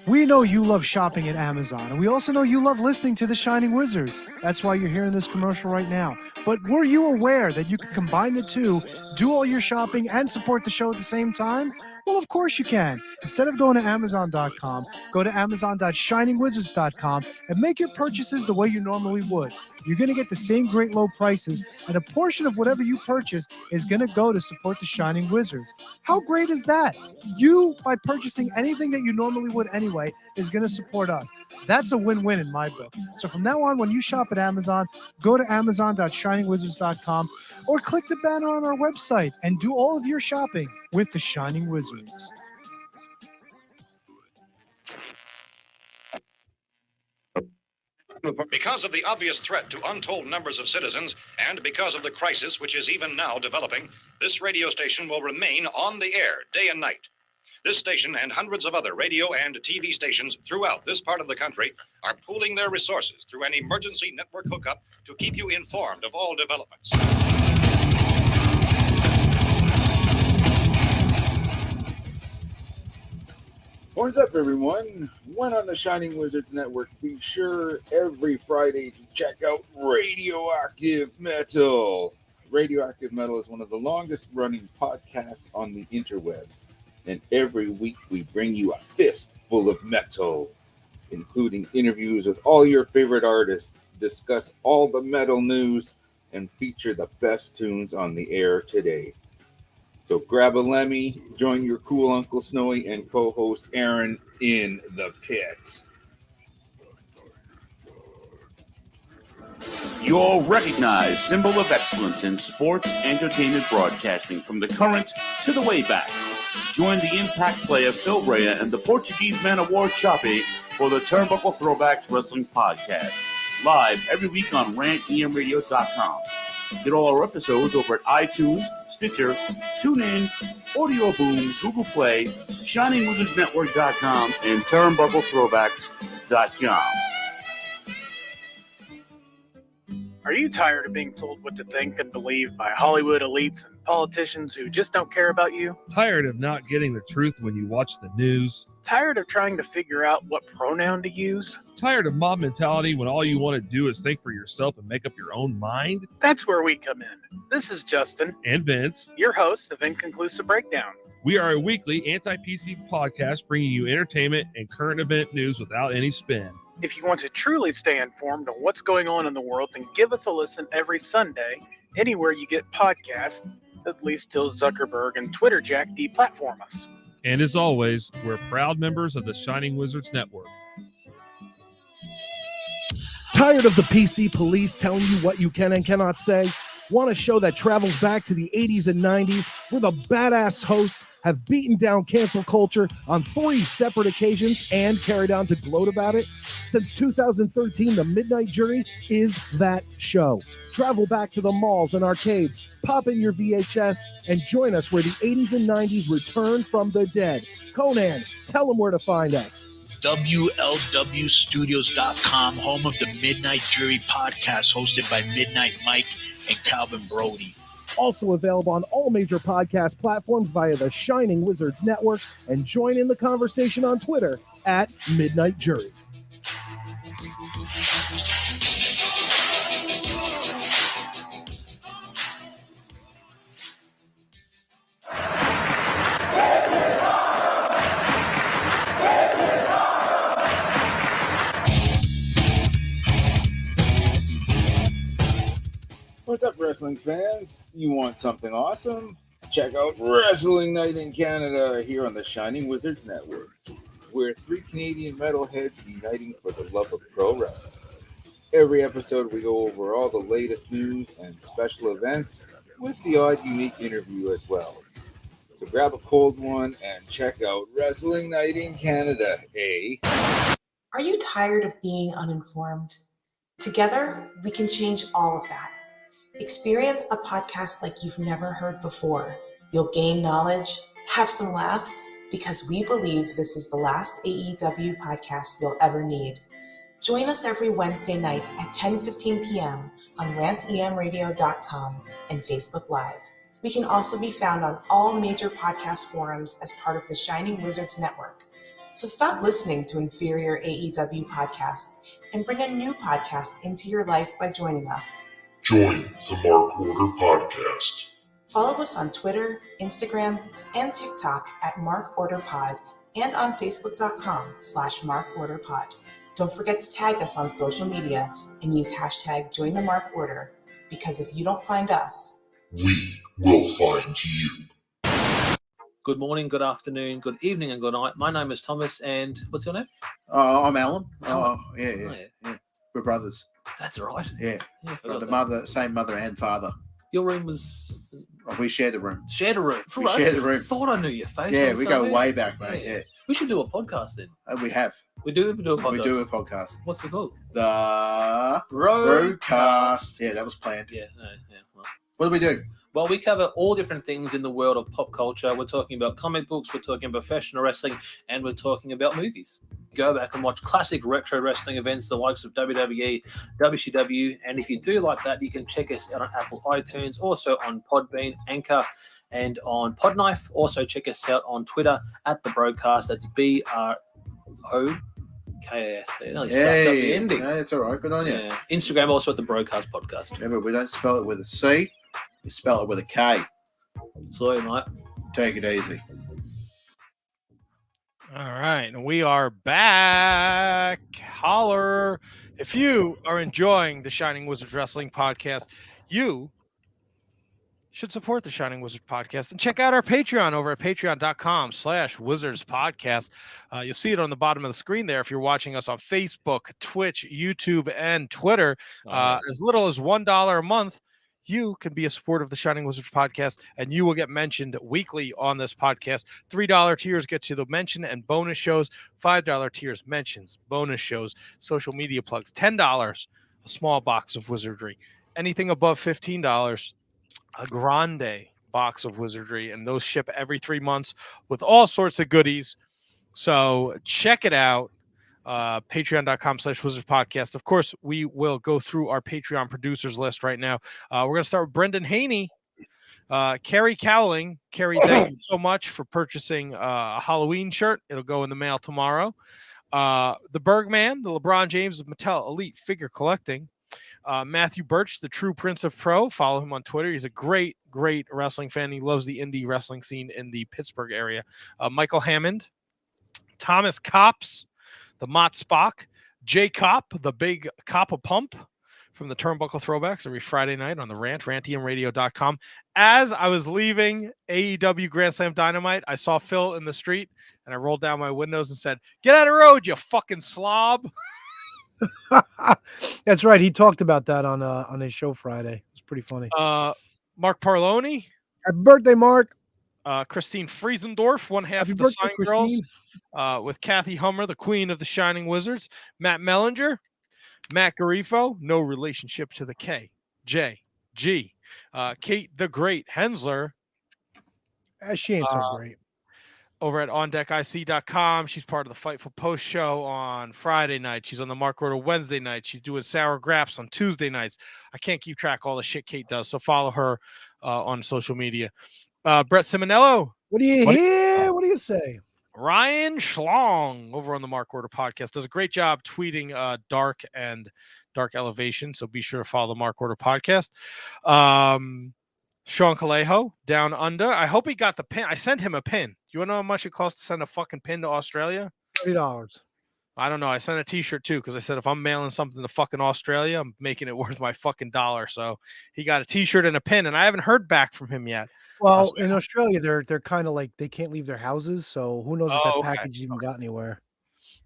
We know you love shopping at Amazon, and we also know you love listening to the Shining Wizards. That's why you're hearing this commercial right now. But were you aware that you could combine the two, do all your shopping, and support the show at the same time? Well, of course you can. Instead of going to Amazon.com, go to Amazon.shiningwizards.com and make your purchases the way you normally would. You're going to get the same great low prices, and a portion of whatever you purchase is going to go to support the Shining Wizards. How great is that? You, by purchasing anything that you normally would anyway, is going to support us. That's a win-win in my book. So from now on, when you shop at Amazon, go to Amazon.shiningwizards.com or click the banner on our website and do all of your shopping with the Shining Wizards.
Because of the obvious threat to untold numbers of citizens and because of the crisis which is even now developing, this radio station will remain on the air day and night. This station and hundreds of other radio and TV stations throughout this part of the country are pooling their resources through an emergency network hookup to keep you informed of all developments.
Horns up, everyone. One on the Shining Wizards Network. Be sure every Friday to check out Radioactive Metal. Radioactive Metal is one of the longest running podcasts on the interweb. And every week we bring you a fist full of metal, including interviews with all your favorite artists, discuss all the metal news, and feature the best tunes on the air today. So grab a Lemmy, join your cool Uncle Snowy and co-host Aaron in the pit.
Your recognized symbol of excellence in sports entertainment broadcasting from the current to the way back. Join the impact player Phil Brea and the Portuguese Man of War Choppy for the Turnbuckle Throwbacks Wrestling Podcast. Live every week on rantemradio.com. Get all our episodes over at iTunes, Stitcher, TuneIn, Audio Boom, Google Play, ShiningWizardsNetwork.com, and TurnbuckleThrowbacks.com.
Are you tired of being told what to think and believe by Hollywood elites and politicians who just don't care about you?
Tired of not getting the truth when you watch the news?
Tired of trying to figure out what pronoun to use?
Tired of mob mentality when all you want to do is think for yourself and make up your own mind?
That's where we come in. This is Justin.
And Vince.
Your hosts of Inconclusive Breakdown.
We are a weekly anti-PC podcast bringing you entertainment and current event news without any spin.
If you want to truly stay informed on what's going on in the world, then give us a listen every Sunday, anywhere you get podcasts, at least till Zuckerberg and Twitter Jack deplatform us.
And as always, we're proud members of the Shining Wizards Network.
Tired of the PC police telling you what you can and cannot say? Want a show that travels back to the 80s and 90s where the badass hosts have beaten down cancel culture on 3 separate occasions and carried on to gloat about it? Since 2013, The Midnight Jury is that show. Travel back to the malls and arcades, pop in your VHS, and join us where the 80s and 90s return from the dead. Conan, tell them where to find us.
WLWstudios.com, home of the Midnight Jury podcast hosted by Midnight Mike and Calvin Brody.
Also available on all major podcast platforms via the Shining Wizards Network, and join in the conversation on Twitter at Midnight Jury.
What's up, wrestling fans? You want something awesome? Check out Wrestling Night in Canada here on the Shining Wizards Network. We're 3 Canadian metalheads uniting for the love of pro wrestling. Every episode we go over all the latest news and special events with the odd unique interview as well. So grab a cold one and check out Wrestling Night in Canada, eh?
Are you tired of being uninformed? Together, we can change all of that. Experience a podcast like you've never heard before. You'll gain knowledge, have some laughs, because we believe this is the last AEW podcast you'll ever need. Join us every Wednesday night at 10:15 p.m. on rantemradio.com and Facebook Live. We can also be found on all major podcast forums as part of the Shining Wizards Network. So stop listening to inferior AEW podcasts and bring a new podcast into your life by joining us.
Join the Mark Order Podcast.
Follow us on Twitter, Instagram, and TikTok at Mark Order Pod and on Facebook.com/MarkOrderPod. Don't forget to tag us on social media and use hashtag #JoinTheMarkOrder, because if you don't find us,
we will find you.
Good morning, good afternoon, good evening, and good night. My name is Thomas, and what's your name?
I'm Alan.
Alan.
Oh, yeah. We're brothers.
That's right.
Yeah. Same mother and father.
Your room was...
We share the room.
Share the room.
We share the room.
Thought I knew your face.
Yeah, we go way back, mate. Yeah.
We should do a podcast then.
We have.
We do a podcast.
We do a podcast.
What's it called?
The Broadcast. Yeah, that was planned.
Yeah. Well.
What do we do?
Well, we cover all different things in the world of pop culture. We're talking about comic books, we're talking about professional wrestling, and we're talking about movies. Go back and watch classic retro wrestling events, the likes of WWE, WCW, and if you do like that, you can check us out on Apple iTunes, also on Podbean, Anchor, and on Podknife. Also check us out on Twitter at The Broadcast. That's BROKAST.
Hey, no, it's all right. Good on you.
Yeah. Instagram also at The Broadcast Podcast.
Yeah, but we don't spell it with a C. You spell it with a K.
Sorry, mate.
Take it easy.
All right, and we are back. Holler. If you are enjoying the Shining Wizards Wrestling podcast, you should support the Shining Wizards podcast and check out our Patreon over at patreon.com/Wizards podcast. You'll see it on the bottom of the screen there if you're watching us on Facebook, Twitch, YouTube, and Twitter. As little as $1 a month, you can be a supporter of the Shining Wizards podcast, and you will get mentioned weekly on this podcast. $3 tiers get you the mention and bonus shows. $5 tiers mentions, bonus shows, social media plugs. $10, a small box of wizardry. Anything above $15, a grande box of wizardry, and those ship every 3 months with all sorts of goodies. So check it out. Patreon.com/Wizards podcast. Of course, we will go through our Patreon producers list right now. We're going to start with Brendan Haney, Carrie Cowling. Carrie, thank you so much for purchasing a Halloween shirt. It'll go in the mail tomorrow. The Bergman, the LeBron James of Mattel Elite Figure Collecting. Matthew Birch, the true Prince of Pro. Follow him on Twitter. He's a great wrestling fan. He loves the indie wrestling scene in the Pittsburgh area. Michael Hammond, Thomas Kops, the Mott Spock, Jay Kopp, the big Coppa Pump from the Turnbuckle Throwbacks every Friday night on the Rant, rantiumradio.com. As I was leaving AEW Grand Slam Dynamite, I saw Phil in the street, and I rolled down my windows and said, "Get out of the road, you fucking slob."
That's right. He talked about that on his show Friday. It's pretty funny.
Mark Parloni.
Happy birthday, Mark.
Christine Friesendorf, one half of the Sign Girls, with Kathy Hummer, the queen of the Shining Wizards. Matt Mellinger, Matt Garifo, no relationship to the K, J, G. Kate the Great Hensler.
She ain't so great.
Over at ondeckic.com. She's part of the Fightful Post show on Friday night. She's on the Mark Order Wednesday night. She's doing Sour Graps on Tuesday nights. I can't keep track of all the shit Kate does, so follow her on social media. Brett Simonello.
What do you hear? What do you say?
Ryan Schlong over on the Mark Order podcast does a great job tweeting Dark and Dark Elevation, so be sure to follow the Mark Order podcast. Sean Calejo, Down Under. I hope he got the pin. I sent him a pin. Do you want to know how much it costs to send a fucking pin to Australia?
$30.
I don't know. I sent a t-shirt too because I said if I'm mailing something to fucking Australia, I'm making it worth my fucking dollar. So he got a t-shirt and a pin, and I haven't heard back from him yet.
Well, in Australia, they're kind of like they can't leave their houses, so who knows if that package even got anywhere.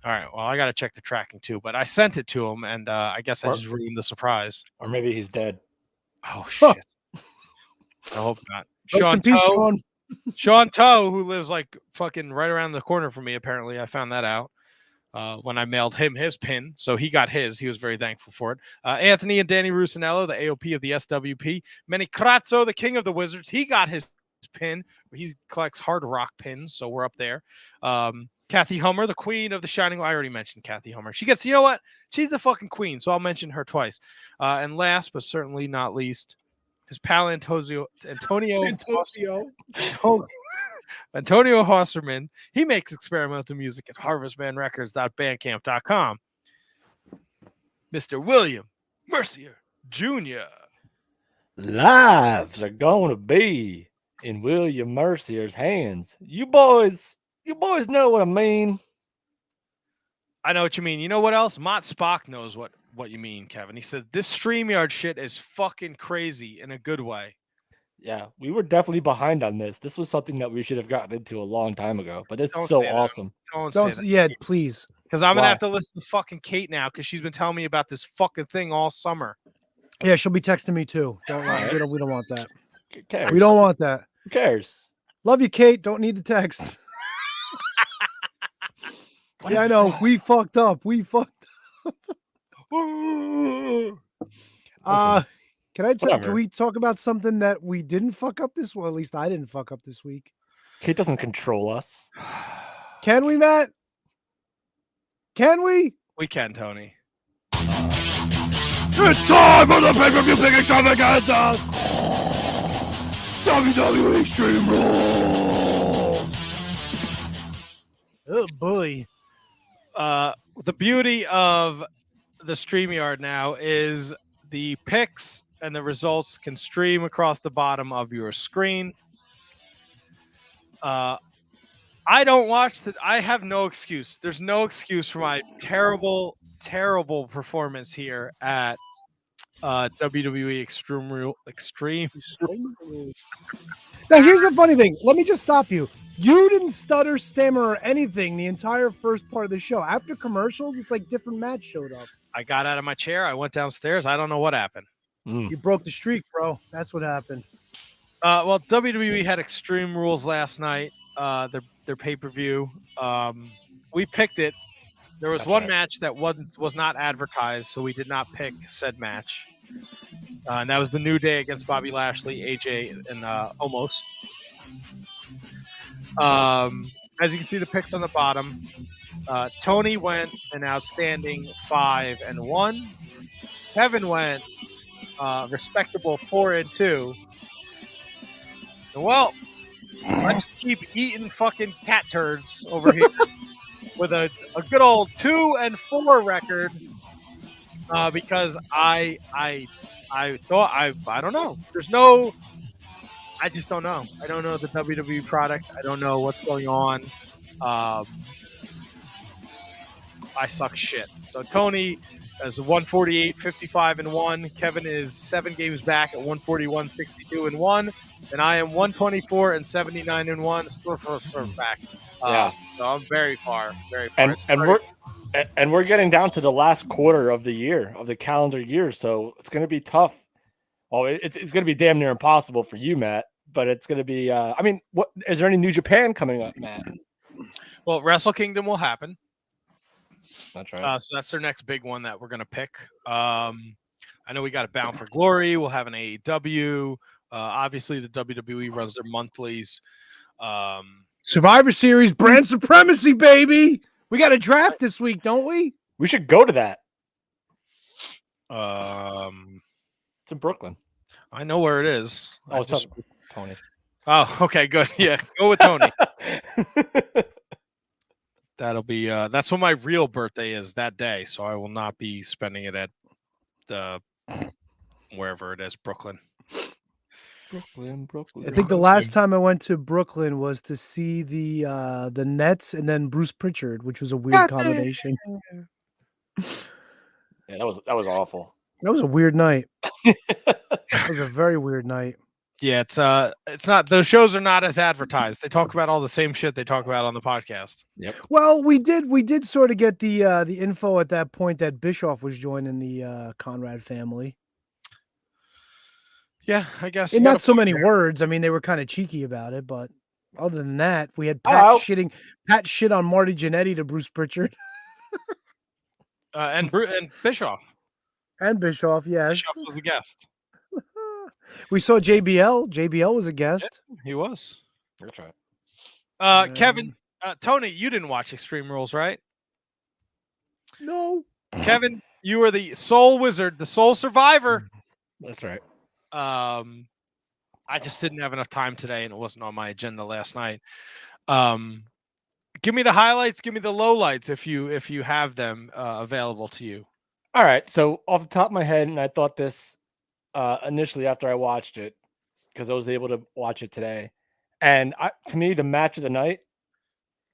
All right. Well, I got to check the tracking too, but I sent it to him, and I guess I just ruined the surprise.
Or maybe he's dead.
Oh shit. I hope not. Sean Toe, who lives like fucking right around the corner from me, apparently. I found that out when I mailed him his pin. So he got his. He was very thankful for it. Anthony and Danny Rusinello, the AOP of the SWP. Manny Crazzo, the king of the Wizards. He got his pin. He collects hard rock pins, so we're up there. Kathy Hummer, the queen of the Shining. I already mentioned Kathy Hummer. She gets, you know what? She's the fucking queen, so I'll mention her twice. And last, but certainly not least, his pal Antonio Hosserman. He makes experimental music at harvestmanrecords.bandcamp.com. Mr. William Mercier Jr.
Lives are going to be in William Mercier's hands. You boys know what I mean.
I know what you mean. You know what else? Mott Spock knows what you mean, Kevin. He said this StreamYard shit is fucking crazy in a good way.
Yeah, we were definitely behind on this. This was something that we should have gotten into a long time ago, but it's so awesome.
Don't
yeah, please.
Because I'm going to have to listen to fucking Kate now because she's been telling me about this fucking thing all summer.
Yeah, she'll be texting me too. We don't want that.
Who cares?
We don't want that.
Who cares?
Love you, Kate. Don't need the text. Yeah, I know. We fucked up. Can we talk about something that we didn't fuck up this? Well, at least I didn't fuck up this week.
Kate doesn't control us.
Can we, Matt? Can we?
We can, Tony.
It's time for the pay-per-view big extravaganza! WWE Extreme Rules!
Oh, boy.
The beauty of the StreamYard now is the picks and the results can stream across the bottom of your screen. I don't watch that. I have no excuse. There's no excuse for my terrible performance here at WWE Extreme.
Now, here's the funny thing. Let me just stop you. You didn't stutter, stammer, or anything the entire first part of the show. After commercials, it's like different match showed up.
I got out of my chair. I went downstairs. I don't know what happened.
You broke the streak, bro. That's what happened.
Well, WWE had Extreme Rules last night. Their pay-per-view. We picked it. There was one match that was not advertised, so we did not pick said match. And that was the New Day against Bobby Lashley, AJ, and Omos. As you can see, the picks on the bottom. Tony went an outstanding 5-1. Kevin went respectable 4-2. Well, I just keep eating fucking cat turds over here with a good old 2-4 record because I thought I don't know. I just don't know. I don't know the WWE product. I don't know what's going on. I suck shit. So Tony is 148, 55-1. Kevin is 7 games back at 141, 62-1. And I am 124 and 79-1. Back. So I'm very far.
And we're getting down to the last quarter of the year, of the calendar year. So it's going to be tough. Oh, it's going to be damn near impossible for you, Matt. But it's going to be. I mean, what is there any New Japan coming up, Matt?
Well, Wrestle Kingdom will happen.
That's right.
So that's their next big one that we're going to pick. I know we got a Bound for Glory. We'll have an AEW. Obviously, the WWE runs their monthlies.
Survivor Series, brand supremacy, baby. We got a draft this week, don't we?
We should go to that. It's in Brooklyn.
I know where it is.
Oh, it's Tony.
Oh, okay, good. Yeah, go with Tony. That'll be. That's when my real birthday is that day, so I will not be spending it at the wherever it is, Brooklyn.
Brooklyn.
I think the last time I went to Brooklyn was to see the Nets and then Bruce Pritchard, which was a weird combination.
Yeah, that was awful.
That was a weird night. That was a very weird night.
Yeah, it's not. Those shows are not as advertised. They talk about all the same shit they talk about on the podcast.
Yep.
Well, we did sort of get the info at that point that Bischoff was joining the Conrad family.
Yeah, I guess.
In not so many words. I mean, they were kind of cheeky about it, but other than that, we had Pat shit on Marty Jannetty to Bruce Pritchard.
And Bischoff.
And Bischoff, yes.
Bischoff was a guest.
We saw JBL. JBL was a guest.
Yeah, he was.
That's right.
Kevin, Tony, you didn't watch Extreme Rules, right?
No.
Kevin, you were the sole wizard, the sole survivor.
That's right.
I just didn't have enough time today, and it wasn't on my agenda last night. Give me the highlights. Give me the lowlights if you have them available to you.
All right. So off the top of my head, and I thought this initially after I watched it because I was able to watch it today, and to me, the match of the night,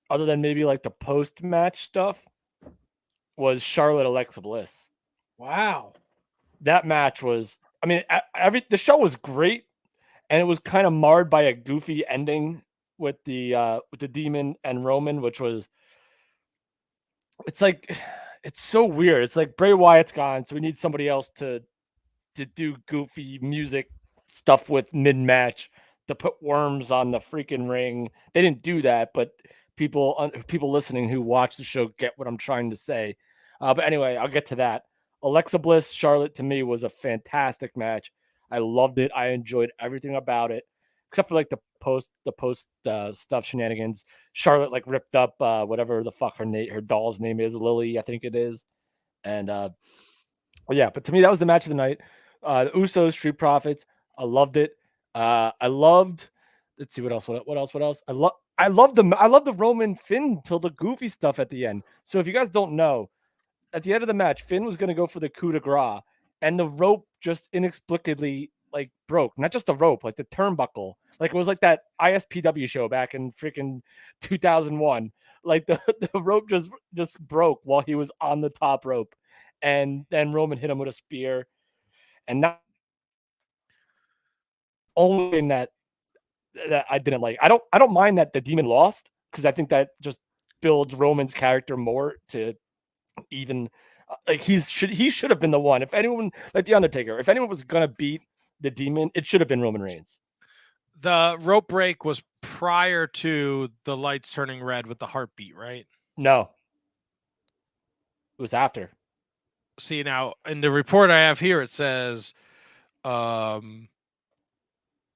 other than maybe like the post-match stuff, was Charlotte Alexa Bliss.
Wow.
That match was. I mean, the show was great, and it was kind of marred by a goofy ending with the Demon and Roman, which was. It's like, it's so weird. It's like Bray Wyatt's gone, so we need somebody else to do goofy music stuff with mid-match to put worms on the freaking ring. They didn't do that, but people listening who watch the show get what I'm trying to say. But anyway, I'll get to that. Alexa Bliss, Charlotte, to me, was a fantastic match. I loved it. I enjoyed everything about it, except for like the post stuff shenanigans. Charlotte like ripped up whatever the fuck her doll's name is, Lily, I think it is. And yeah, but to me, that was the match of the night. The Usos, Street Profits. I loved it. I loved. Let's see what else. I love the Roman Finn till the goofy stuff at the end. So if you guys don't know, at the end of the match, Finn was going to go for the coup de grace, and the rope just inexplicably like broke. Not just the rope, like the turnbuckle. Like it was like that ISPW show back in freaking 2001. Like the rope just broke while he was on the top rope, and then Roman hit him with a spear, and not only in that I didn't like. I don't mind that the Demon lost, because I think that just builds Roman's character more to even like he should have been the one. If anyone, like the Undertaker, if anyone was gonna beat the Demon, it should have been Roman Reigns.
The rope break was prior to the lights turning red with the heartbeat, right?
No, it was after.
See, now in the report I have here, it says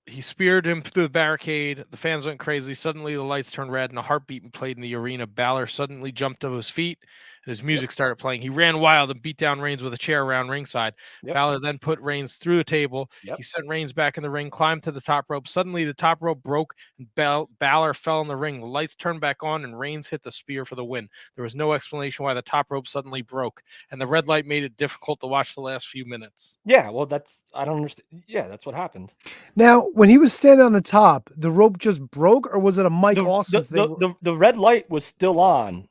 he speared him through the barricade. The fans went crazy. Suddenly, the lights turned red and a heartbeat played in the arena. Balor suddenly jumped to his feet and his music started playing. He ran wild and beat down Reigns with a chair around ringside. Balor then put Reigns through the table. He sent Reigns back in the ring, climbed to the top rope. Suddenly, the top rope broke and Balor fell in the ring. The lights turned back on and Reigns hit the spear for the win. There was no explanation why the top rope suddenly broke, and the red light made it difficult to watch the last few minutes.
Yeah, well, I don't understand. Yeah, that's what happened.
Now, when he was standing on the top, the rope just broke, or was it a Mike Awesome thing?
The red light was still on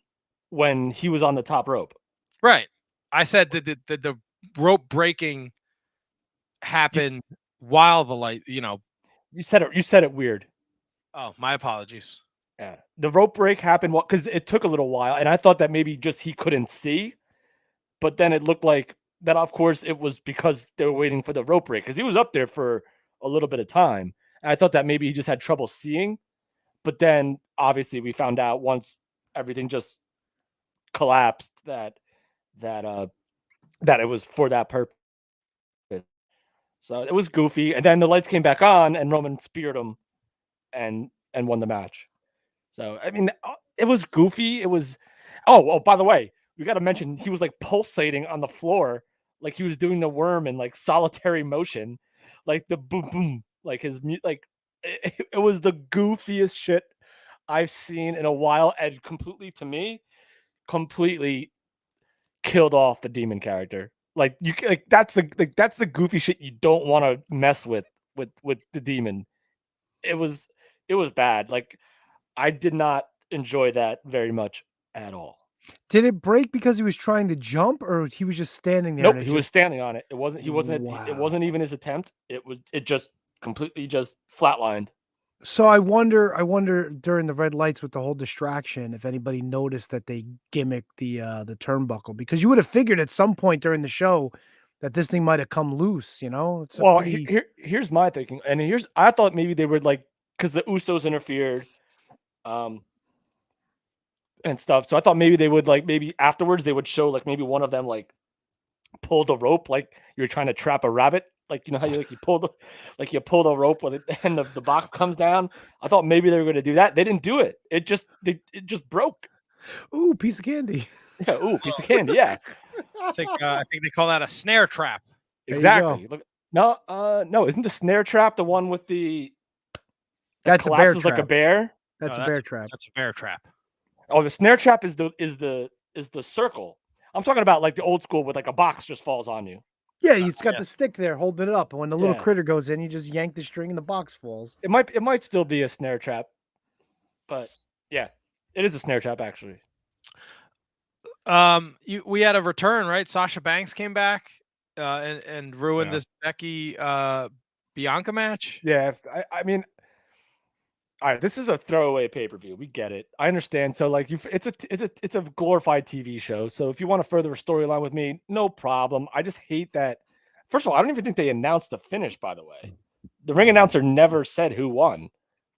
when he was on the top rope.
Right. I said that the rope breaking happened while the light, you
said it weird.
Oh, my apologies.
Yeah. The rope break happened because it took a little while, and I thought that maybe just he couldn't see, but then it looked like that, of course, it was because they were waiting for the rope break, because he was up there for a little bit of time. And I thought that maybe he just had trouble seeing, but then obviously we found out once everything just collapsed that it was for that purpose. So it was goofy, and then the lights came back on, and Roman speared him, and won the match. So I mean, it was goofy. It was. Oh, by the way, we got to mention he was like pulsating on the floor, like he was doing the worm in like solitary motion, like the boom boom, like his like it was the goofiest shit I've seen in a while, and to me, completely killed off the Demon character. Like that's the goofy shit you don't want to mess with the Demon. It was bad. Like I did not enjoy that very much at all.
Did it break because he was trying to jump, or he was just standing there?
Nope, he was standing on it. It wasn't. He wasn't.
Wow.
It wasn't even his attempt. It just completely just flatlined.
So I wonder during the red lights with the whole distraction, if anybody noticed that they gimmicked the turnbuckle, because you would have figured at some point during the show that this thing might have come loose. It's
here's my thinking, and I thought maybe they were like, because the Usos interfered, and stuff. So I thought maybe they would maybe afterwards they would show maybe one of them pull the rope like you're trying to trap a rabbit. Like, how you pull the rope with it and the box comes down. I thought maybe they were going to do that. They didn't do it. It just broke.
Ooh, piece of candy.
Yeah. Ooh, piece of candy. Yeah.
I think they call that a snare trap.
Exactly. Look, no. Isn't the snare trap the one with the
that's a bear trap.
Like a bear?
That's a bear trap.
That's a bear trap.
Oh, the snare trap is the circle. I'm talking about the old school with a box just falls on you.
Yeah, it's got the stick there holding it up, and when the little critter goes in, you just yank the string and the box falls.
It might still be a snare trap, but yeah, it is a snare trap actually.
We had a return, right? Sasha Banks came back and ruined this Becky Bianca match.
Yeah, I mean, all right, this is a throwaway pay-per-view. We get it. I understand. So it's a glorified TV show. So if you want to further a storyline with me, no problem. I just hate that. First of all, I don't even think they announced the finish, by the way. The ring announcer never said who won.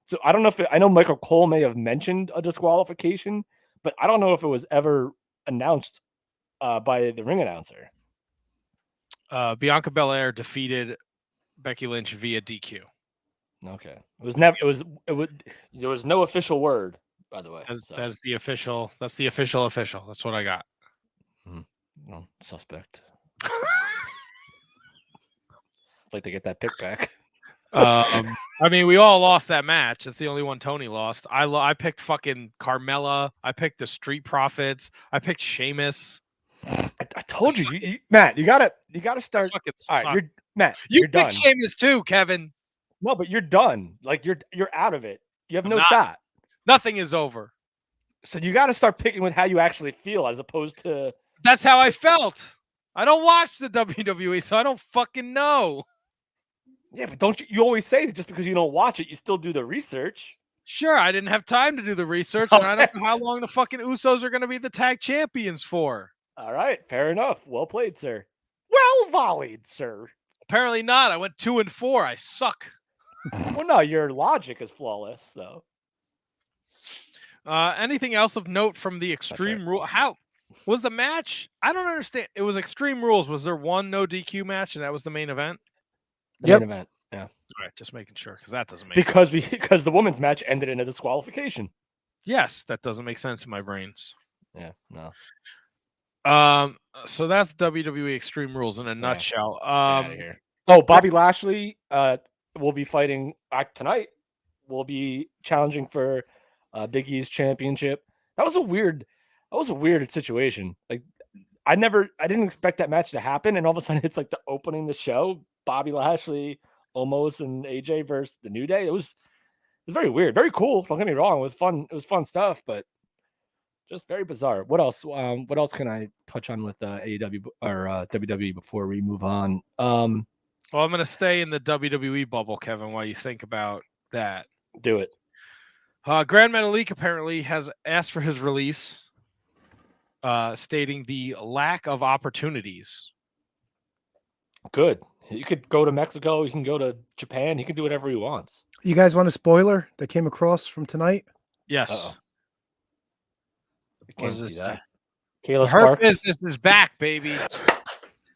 So I don't know I know Michael Cole may have mentioned a disqualification, but I don't know if it was ever announced by the ring announcer.
Bianca Belair defeated Becky Lynch via DQ.
Okay. There was no official word, by the way.
That's the official. That's the official. That's what I got.
No, suspect. Like to get that pick back.
I mean, we all lost that match. That's the only one Tony lost. I picked fucking Carmella. I picked the Street Profits. I picked Sheamus.
I told you, Matt. You gotta start. All right, you're done.
Big Sheamus too, Kevin.
No, but you're done. Like you're out of it. You have no shot.
Nothing is over.
So you got to start picking with how you actually feel, as opposed to.
That's how I felt. I don't watch the WWE, so I don't fucking know.
Yeah, but don't you always say that just because you don't watch it, you still do the research?
Sure, I didn't have time to do the research, and I don't know how long the fucking Usos are going to be the tag champions for.
All right, fair enough. Well played, sir. Well volleyed, sir.
Apparently not. I went 2-4. I suck.
Well, no, your logic is flawless, though.
Anything else of note from the Extreme Rule? How was the match? I don't understand. It was Extreme Rules. Was there one no DQ match, and that was the main event?
The main event. Yeah.
All right, just making sure, because that doesn't make
sense.
sense.
Because the women's match ended in a disqualification.
Yes, that doesn't make sense in my brains.
Yeah, no.
So that's WWE Extreme Rules in a nutshell.
Bobby Lashley will be fighting tonight. Will be challenging for Big E's championship. That was a weird situation. Like I didn't expect that match to happen, and all of a sudden it's like the opening the show. Bobby Lashley, Omos, and AJ versus the New Day. It was very weird, very cool. Don't get me wrong. It was fun. It was fun stuff, but just very bizarre. What else? What else can I touch on with AEW or WWE before we move on?
Well, I'm going to stay in the WWE bubble, Kevin, while you think about that.
Do it.
Grand Metalik apparently has asked for his release, stating the lack of opportunities.
Good. He could go to Mexico. He can go to Japan. He can do whatever he wants.
You guys want a spoiler that came across from tonight?
Yes.
I can't see that.
Kayla Sparks. Her business is back, baby.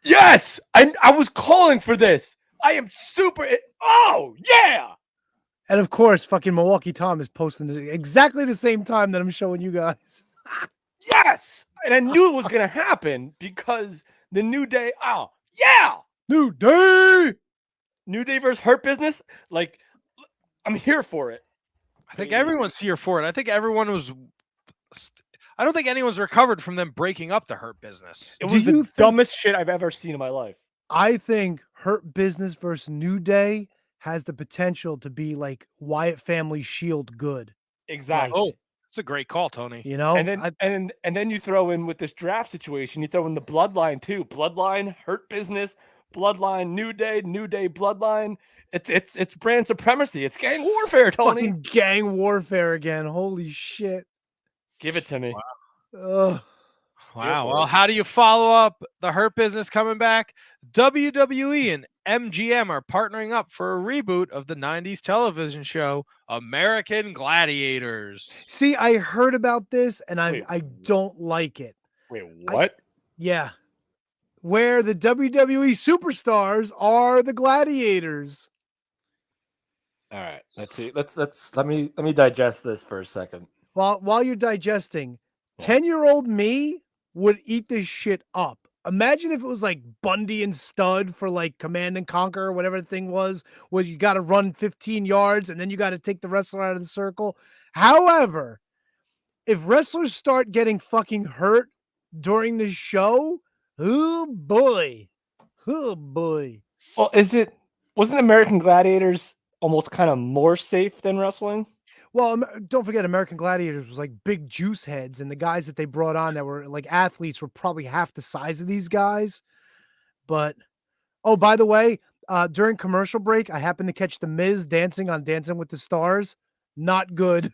Yes! I was calling for this. I am super. Oh, yeah!
And of course, fucking Milwaukee Tom is posting it exactly the same time that I'm showing you guys.
Yes! And I knew it was going to happen because the New Day. Oh, yeah!
New Day
versus Hurt Business. Like, I'm here for it.
I think everyone's here for it. I think everyone was. I don't think anyone's recovered from them breaking up the Hurt Business.
It was the dumbest shit I've ever seen in my life.
I think Hurt Business versus New Day has the potential to be like Wyatt Family Shield good.
Exactly.
Oh, it's a great call, Tony.
You know,
and then you throw in with this draft situation, you throw in the Bloodline too. Bloodline, Hurt Business, Bloodline, New Day, Bloodline. It's brand supremacy. It's gang warfare, Tony.
Fucking gang warfare again. Holy shit.
Give it to me.
Wow. Well, how do you follow up the Hurt Business coming back? WWE and MGM are partnering up for a reboot of the 90s television show American Gladiators.
See, I heard about this and I don't like it.
Wait, what?
Yeah. Where the WWE superstars are the gladiators.
All right. Let's see. Let me digest this for a second.
While you're digesting, 10-year-old me would eat this shit up. Imagine if it was like Bundy and Stud for like Command and Conquer or whatever the thing was, where you got to run 15 yards and then you got to take the wrestler out of the circle. However, if wrestlers start getting fucking hurt during the show, oh boy.
Well, wasn't American Gladiators almost kind of more safe than wrestling?
Well, don't forget, American Gladiators was like big juice heads, and the guys that they brought on that were like athletes were probably half the size of these guys. But, oh, by the way, during commercial break, I happened to catch The Miz dancing on Dancing with the Stars. Not good.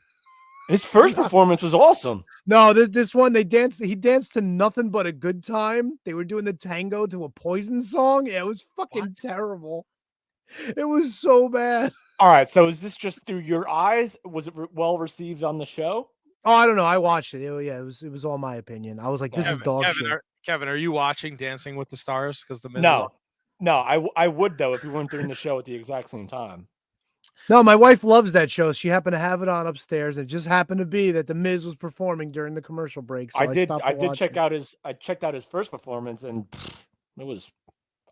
His first performance was awesome.
No, this one, he danced to Nothing But a Good Time. They were doing the tango to a Poison song. Yeah, it was fucking terrible. It was so bad.
All right, so is this just through your eyes? Was it well received on the show?
Oh, I don't know. I watched it. It was all my opinion. I was like, this is dog shit.
Kevin, are you watching Dancing with the Stars? Because the
No, I would though if we weren't doing the show at the exact same time.
No, my wife loves that show. She happened to have it on upstairs. It just happened to be that the Miz was performing during the commercial break. So I did
check out his first performance, and it was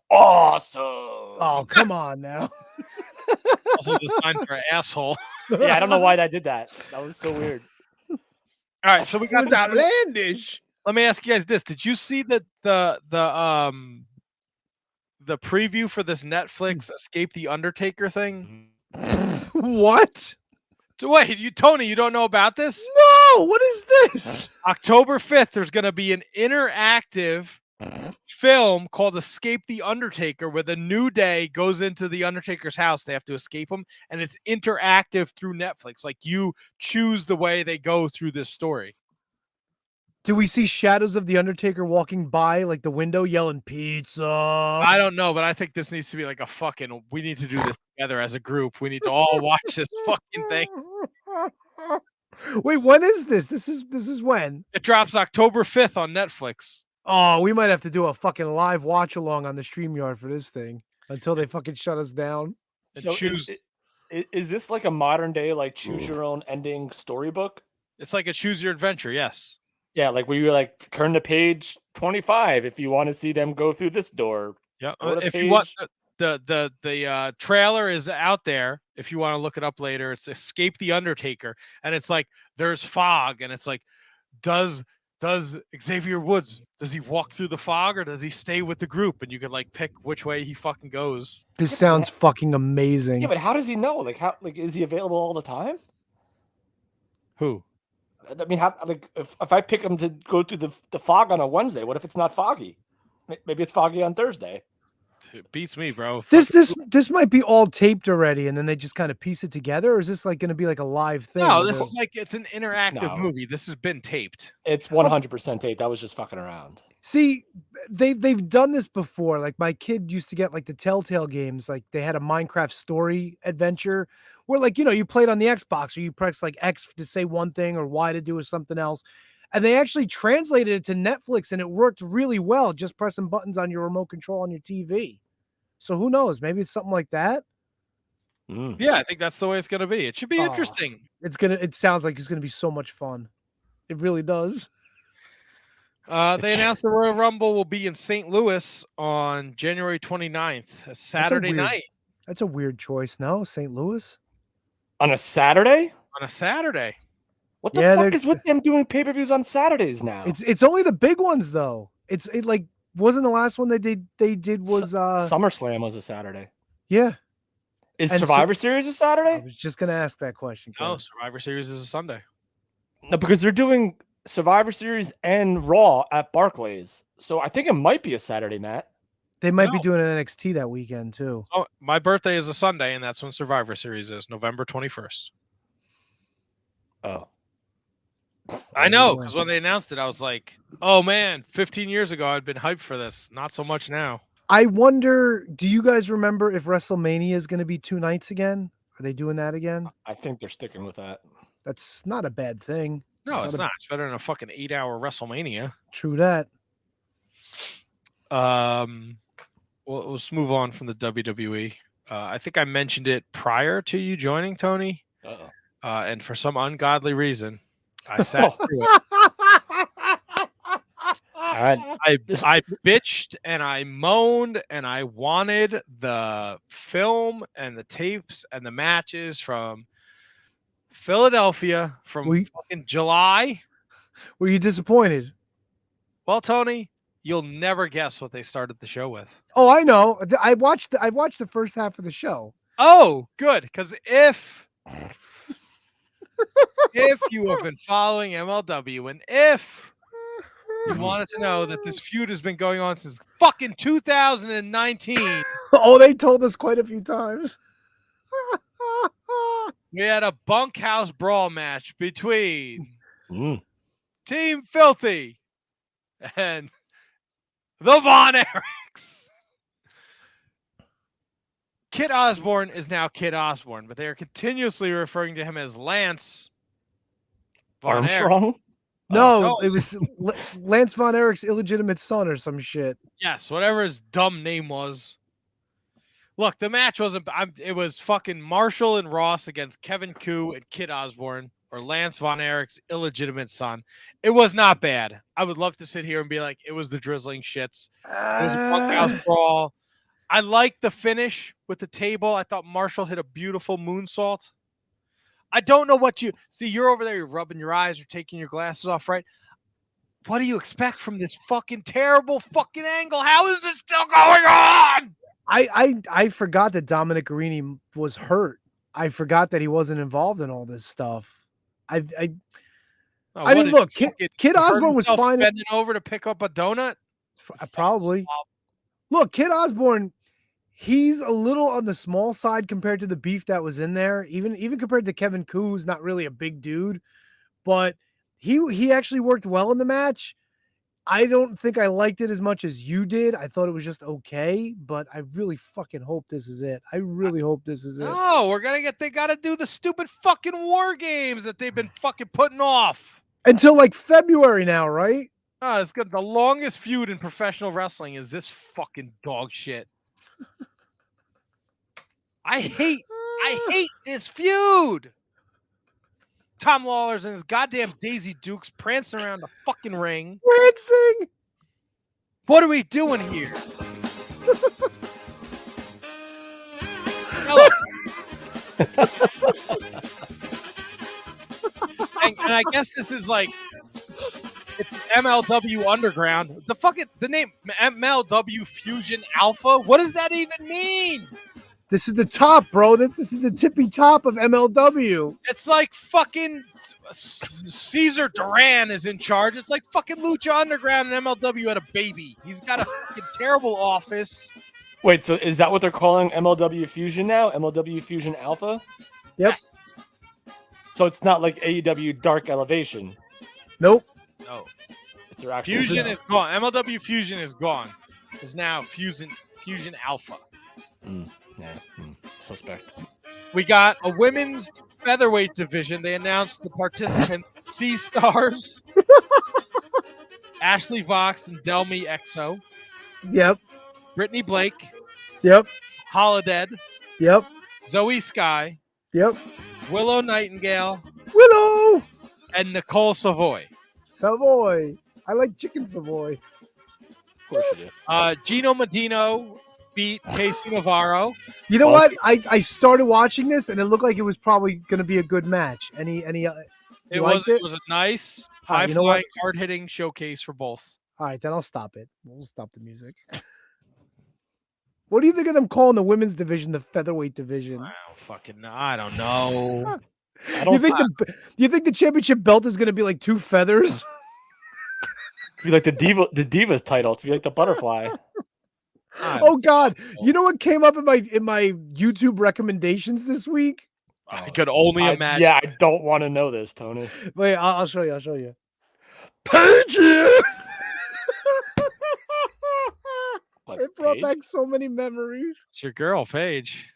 awesome.
Oh, come on now.
Also the sign for an asshole.
Yeah, I don't know why I did that. That was so weird.
All right, so we got
outlandish.
let me ask you guys this: did you see the preview for this Netflix Escape the Undertaker thing?
What?
So wait, Tony, you don't know about this?
No, what is this?
October 5th, there's going to be an interactive film called Escape the Undertaker, where the New Day goes into the Undertaker's house. They have to escape him, and it's interactive through Netflix. Like, you choose the way they go through this story.
Do we see shadows of the Undertaker walking by like the window yelling pizza?
I don't know, but I think this needs to be like we need to do this together as a group. We need to all watch this fucking thing.
Wait, when is this? This is when?
It drops October 5th on Netflix.
Oh, we might have to do a fucking live watch along on the StreamYard for this thing until they fucking shut us down.
So is this like a modern day like choose your own ending storybook?
It's like a choose your adventure, yes.
Yeah, like where you like turn to page 25 if you want to see them go through this door.
Yeah, if you want the trailer is out there. If you want to look it up later, it's Escape the Undertaker, and it's like there's fog, and it's like does Xavier Woods, does he walk through the fog or does he stay with the group? And you can like pick which way he fucking goes.
This sounds fucking amazing.
Yeah, but how does he know? Like how is he available all the time?
Who?
I mean, how like if I pick him to go through the fog on a Wednesday, what if it's not foggy? Maybe it's foggy on Thursday.
It beats me, bro.
This might be all taped already, and then they just kind of piece it together. Or is this like going to be like a live thing?
No, this is like it's an interactive movie. This has been taped.
It's 100% taped. I was just fucking around.
See, they've done this before. Like my kid used to get like the Telltale games. Like they had a Minecraft story adventure where like, you played on the Xbox or you press like X to say one thing or Y to do something else. And they actually translated it to Netflix and it worked really well. Just pressing buttons on your remote control on your TV. So who knows? Maybe it's something like that.
Yeah, I think that's the way it's going to be. It should be interesting.
It sounds like it's going to be so much fun. It really does.
They announced the Royal Rumble will be in St. Louis on January 29th, a Saturday night.
That's a weird choice. No, St. Louis?
On a Saturday?
On a Saturday.
What the fuck is with them doing pay-per-views on Saturdays now?
It's only the big ones though. It like wasn't the last one they did was
SummerSlam was a Saturday.
Yeah.
Is Survivor Series a Saturday?
I was just gonna ask that question.
No, Survivor Series is a Sunday.
No, because they're doing Survivor Series and Raw at Barclays. So I think it might be a Saturday, Matt.
They might be doing an NXT that weekend too.
Oh, my birthday is a Sunday, and that's when Survivor Series is, November 21st.
Oh.
I know, because when they announced it, I was like, oh man, 15 years ago, I'd been hyped for this. Not so much now.
I wonder, do you guys remember if WrestleMania is going to be 2 nights again? Are they doing that again?
I think they're sticking with that.
That's not a bad thing.
No, it's not. It's better than a fucking 8-hour WrestleMania.
True that.
Well, let's move on from the WWE. I think I mentioned it prior to you joining, Tony.
Uh-oh.
And for some ungodly reason, I sat through it. I bitched and I moaned and I wanted the film and the tapes and the matches from Philadelphia from fucking July.
Were you disappointed?
Well, Tony, you'll never guess what they started the show with.
Oh, I know. I watched the first half of the show.
Oh, good. Because if you have been following MLW and if you wanted to know that this feud has been going on since fucking 2019.
Oh, they told us quite a few times.
We had a bunkhouse brawl match between Team Filthy and the Von Erichs. Kit Osborne is now Kit Osborne, but they are continuously referring to him as Lance Von
Armstrong.
Erich.
No, it was Lance Von Erich's illegitimate son or some shit.
Yes, whatever his dumb name was. Look, the match wasn't. It was fucking Marshall and Ross against Kevin Koo and Kit Osborne, or Lance Von Erich's illegitimate son. It was not bad. I would love to sit here and be like, it was the drizzling shits. It was a bunkhouse brawl. I liked the finish with the table. I thought Marshall hit a beautiful moonsault. I don't know what you see. You're over there, you're rubbing your eyes or taking your glasses off, right? What do you expect from this fucking terrible fucking angle? How is this still going on?
I forgot that Dominic Garrini was hurt. I forgot that he wasn't involved in all this stuff. I mean, look, Kid Osborne was fine.
Bending over to pick up a donut?
Probably. Look, Kid Osborne, he's a little on the small side compared to the beef that was in there. Even compared to Kevin Koo, who's not really a big dude, but he actually worked well in the match. I don't think I liked it as much as you did. I thought it was just okay, but I really fucking hope this is it. I really hope this is it.
No, they got to do the stupid fucking war games that they've been fucking putting off.
Until like February now, right?
Oh, it's good. The longest feud in professional wrestling is this fucking dog shit. I hate this feud. Tom Lawler's and his goddamn Daisy Dukes prancing around the fucking ring.
Prancing?
What are we doing here? and I guess this is like, it's MLW Underground. The name MLW Fusion Alpha. What does that even mean?
This is the top, bro. This is the tippy top of MLW.
It's like fucking Caesar Duran is in charge. It's like fucking Lucha Underground and MLW had a baby. He's got a fucking terrible office.
Wait, so is that what they're calling MLW Fusion now? MLW Fusion Alpha?
Yep.
Yes.
So it's not like AEW Dark Elevation.
Nope.
No.
It's their actual
Fusion
show.
is gone. MLW Fusion is gone. It's now Fusion Alpha.
Suspect.
We got a women's featherweight division. They announced the participants: Sea Stars, Ashley Vox, and Delmi Exo.
Yep.
Brittany Blake.
Yep.
Holodead.
Yep.
Zoe Sky.
Yep.
Willow Nightingale.
Willow.
And Nicole Savoy.
Savoy. I like chicken Savoy.
Of course you do.
Gino Medino beat Casey Navarro.
You know what? I started watching this and it looked like it was probably going to be a good match.
It was a nice, high-flying, hard-hitting showcase for both.
All right, then I'll stop it. We'll stop the music. What do you think of them calling the women's division the featherweight division?
I don't know.
You think the championship belt is going to be like two feathers?
Be like the Divas title. It's be like the butterfly.
Oh God! You know what came up in my YouTube recommendations this week?
I could only imagine.
Yeah, I don't want to know this, Tony.
Wait, I'll show you. Paige! It brought back so many memories.
It's your girl, Paige.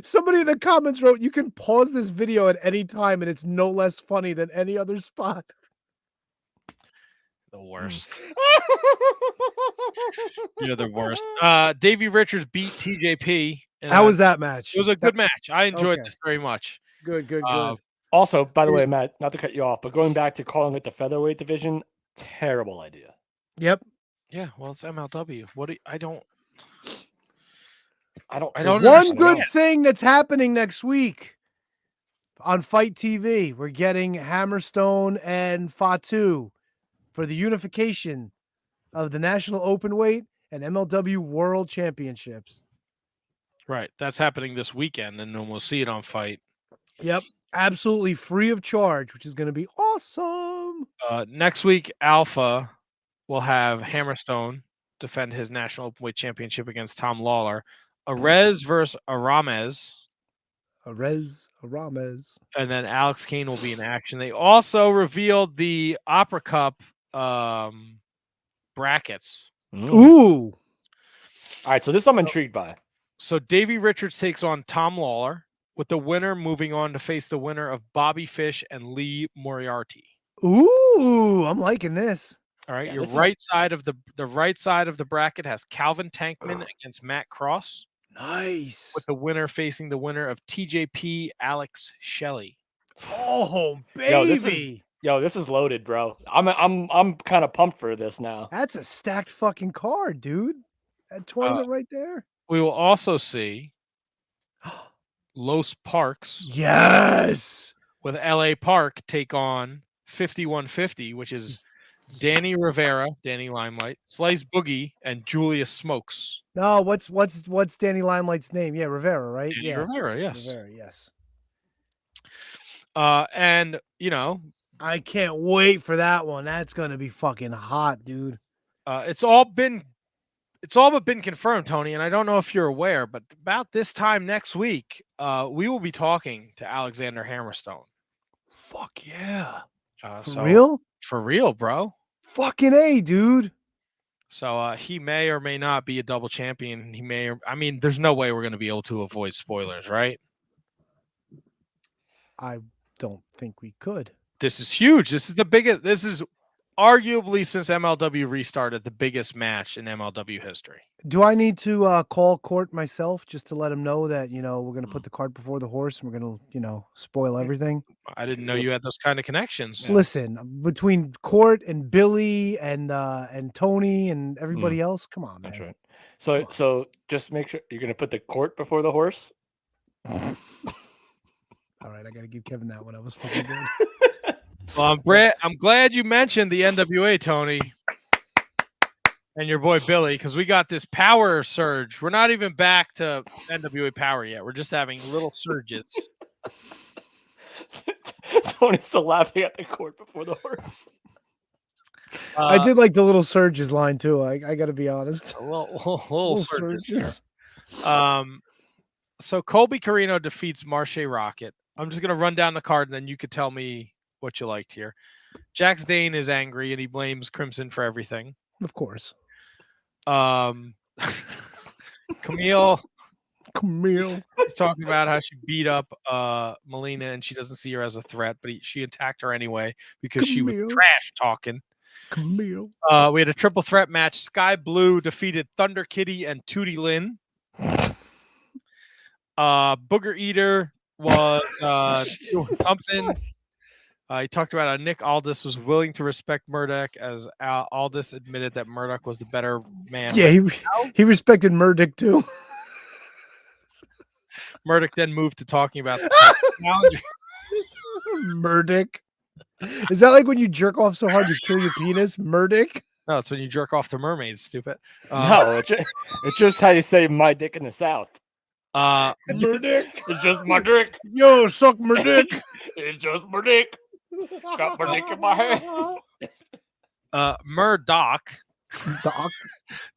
Somebody in the comments wrote, "You can pause this video at any time, and it's no less funny than any other spot."
The worst. You're the worst. Davey Richards beat TJP.
How was that match?
It was a good match. I enjoyed this very much.
Good.
Also, by the way, Matt, not to cut you off, but going back to calling it the featherweight division, terrible idea.
Yep.
Yeah, well, it's MLW. I don't.
One good thing that's happening next week on Fight TV, we're getting Hammerstone and Fatu for the unification of the National Openweight and MLW World Championships.
Right. That's happening this weekend, and then we'll see it on Fight.
Yep. Absolutely free of charge, which is going to be awesome.
Next week, Alpha will have Hammerstone defend his National Openweight Championship against Tom Lawler. Arez versus Arames.
Arames.
And then Alex Kane will be in action. They also revealed the Opera Cup brackets.
Ooh.
All right, so this I'm intrigued by.
So Davey Richards takes on Tom Lawler, with the winner moving on to face the winner of Bobby Fish and Lee Moriarty.
Ooh, I'm liking this.
All right, your right side of the right side of the bracket has Calvin Tankman against Matt Cross.
Nice.
With the winner facing the winner of TJP Alex Shelley.
Oh, baby.
This is loaded, bro. I'm kind of pumped for this now.
That's a stacked fucking card, dude. That tournament right there.
We will also see Los Parks.
Yes.
With LA Park take on 5150, which is Danny Rivera, Danny Limelight, Slice Boogie, and Julia Smokes.
No, what's Danny Limelight's name? Yeah, Rivera, right?
Danny
Yeah,
Rivera, yes.
Rivera, yes.
And you know,
I can't wait for that one. That's gonna be fucking hot, dude.
It's all but been confirmed, Tony, and I don't know if you're aware, but about this time next week, we will be talking to Alexander Hammerstone.
Fuck yeah.
For
real?
For real, bro.
Fucking A, dude.
So he may or may not be a double champion. He may, there's no way we're going to be able to avoid spoilers, right?
I don't think we could.
This is huge. This is the biggest. This is arguably, since MLW restarted, the biggest match in MLW history.
Do I need to call Court myself just to let him know that, we're going to put the cart before the horse and we're going to, spoil everything?
I didn't know you had those kind of connections.
Listen, between Court and Billy and Tony and everybody else, come on, man.
That's right. So just make sure you're going to put the cart before the horse.
All right, I got to give Kevin that one. That was fucking good.
Well, I'm glad you mentioned the NWA, Tony, and your boy Billy, because we got this power surge. We're not even back to NWA power yet. We're just having little surges.
Tony's still laughing at the court before the horse.
I did like the little surges line too. I got to be honest.
Little surges. So Colby Carino defeats Marche Rocket. I'm just gonna run down the card, and then you could tell me what you liked here. Jax Dane is angry, and he blames Crimson for everything.
Of course.
Camille
is
talking about how she beat up Melina and she doesn't see her as a threat, but she attacked her anyway because she was trash talking.
Camille.
We had a triple threat match. Sky Blue defeated Thunder Kitty and Tootie Lynn. Booger Eater was doing something. He talked about how Nick Aldis was willing to respect Murdoch, as Aldis admitted that Murdoch was the better man.
Yeah, he respected Murdoch too.
Murdoch then moved to talking about the challenger.
Murdoch. Is that like when you jerk off so hard you kill your penis? Murdoch?
No, it's when you jerk off to mermaids, stupid.
No, it's just how you say my dick in the South.
Murdoch.
It's just my dick.
Yo, suck Murdoch.
It's just my dick. Got my dick in my hand.
Murdoch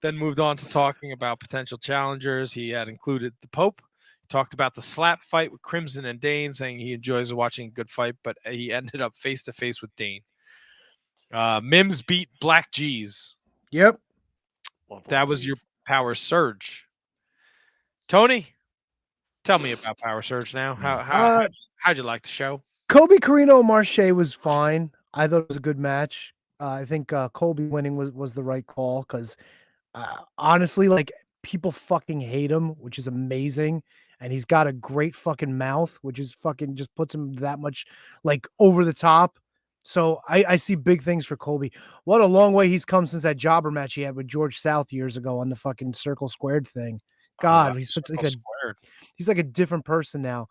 then moved on to talking about potential challengers. He had included the Pope. He talked about the slap fight with Crimson and Dane, saying he enjoys watching a good fight, but he ended up face to face with Dane. Mims beat Black G's.
Yep.
That was your power surge. Tony, tell me about Power Surge now. How'd you like the show?
Colby Carino and Marche was fine. I thought it was a good match. I think Colby winning was the right call because honestly, like, people fucking hate him, which is amazing. And he's got a great fucking mouth, which is fucking just puts him that much like over the top. So I see big things for Colby. What a long way he's come since that jobber match he had with George South years ago on the fucking Circle Squared thing. God, he's such he's like a different person now.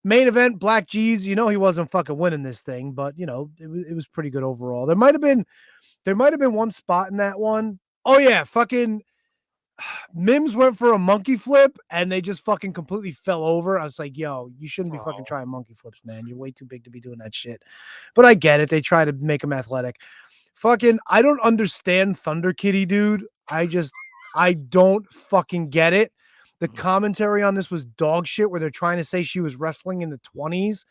Main event, Black G's. He wasn't fucking winning this thing, but it was pretty good overall. There might have been one spot in that one. Oh yeah, fucking Mims went for a monkey flip and they just fucking completely fell over. I was like, yo, you shouldn't be fucking trying monkey flips, man. You're way too big to be doing that shit. But I get it. They try to make him athletic. Fucking, I don't understand Thunder Kitty, dude. I don't fucking get it. The commentary on this was dog shit where they're trying to say she was wrestling in the 20s.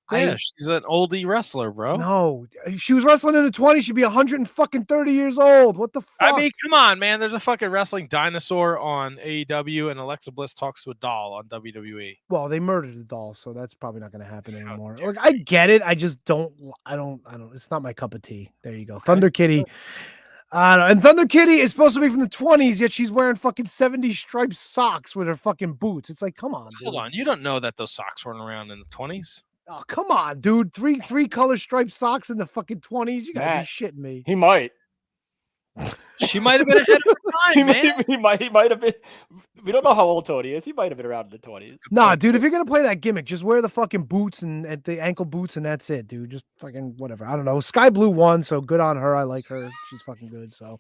Yeah, she's an oldie wrestler, bro.
No, she was wrestling in the 20s. She'd be 130 years old. What the fuck?
I mean, come on, man. There's a fucking wrestling dinosaur on AEW, and Alexa Bliss talks to a doll on WWE.
Well, they murdered the doll, so that's probably not going to happen anymore. Like, I get it. I just don't. I don't. It's not my cup of tea. There you go. Okay. Thunder Kitty. And Thunder Kitty is supposed to be from the 20s, yet she's wearing fucking 70 striped socks with her fucking boots. It's like, come on, dude.
Hold on. You don't know that those socks weren't around in the 20s?
Oh, come on, dude. Three color striped socks in the fucking 20s. You gotta be shitting me.
He might.
She might have been ahead of her time, man.
He might have been. We don't know how old Tony is. He might have been around in the 20s.
Nah, dude, if you're gonna play that gimmick, just wear the fucking boots and the ankle boots, and that's it, dude. Just fucking whatever. I don't know. Sky Blue won, so good on her. I like her. She's fucking good. So,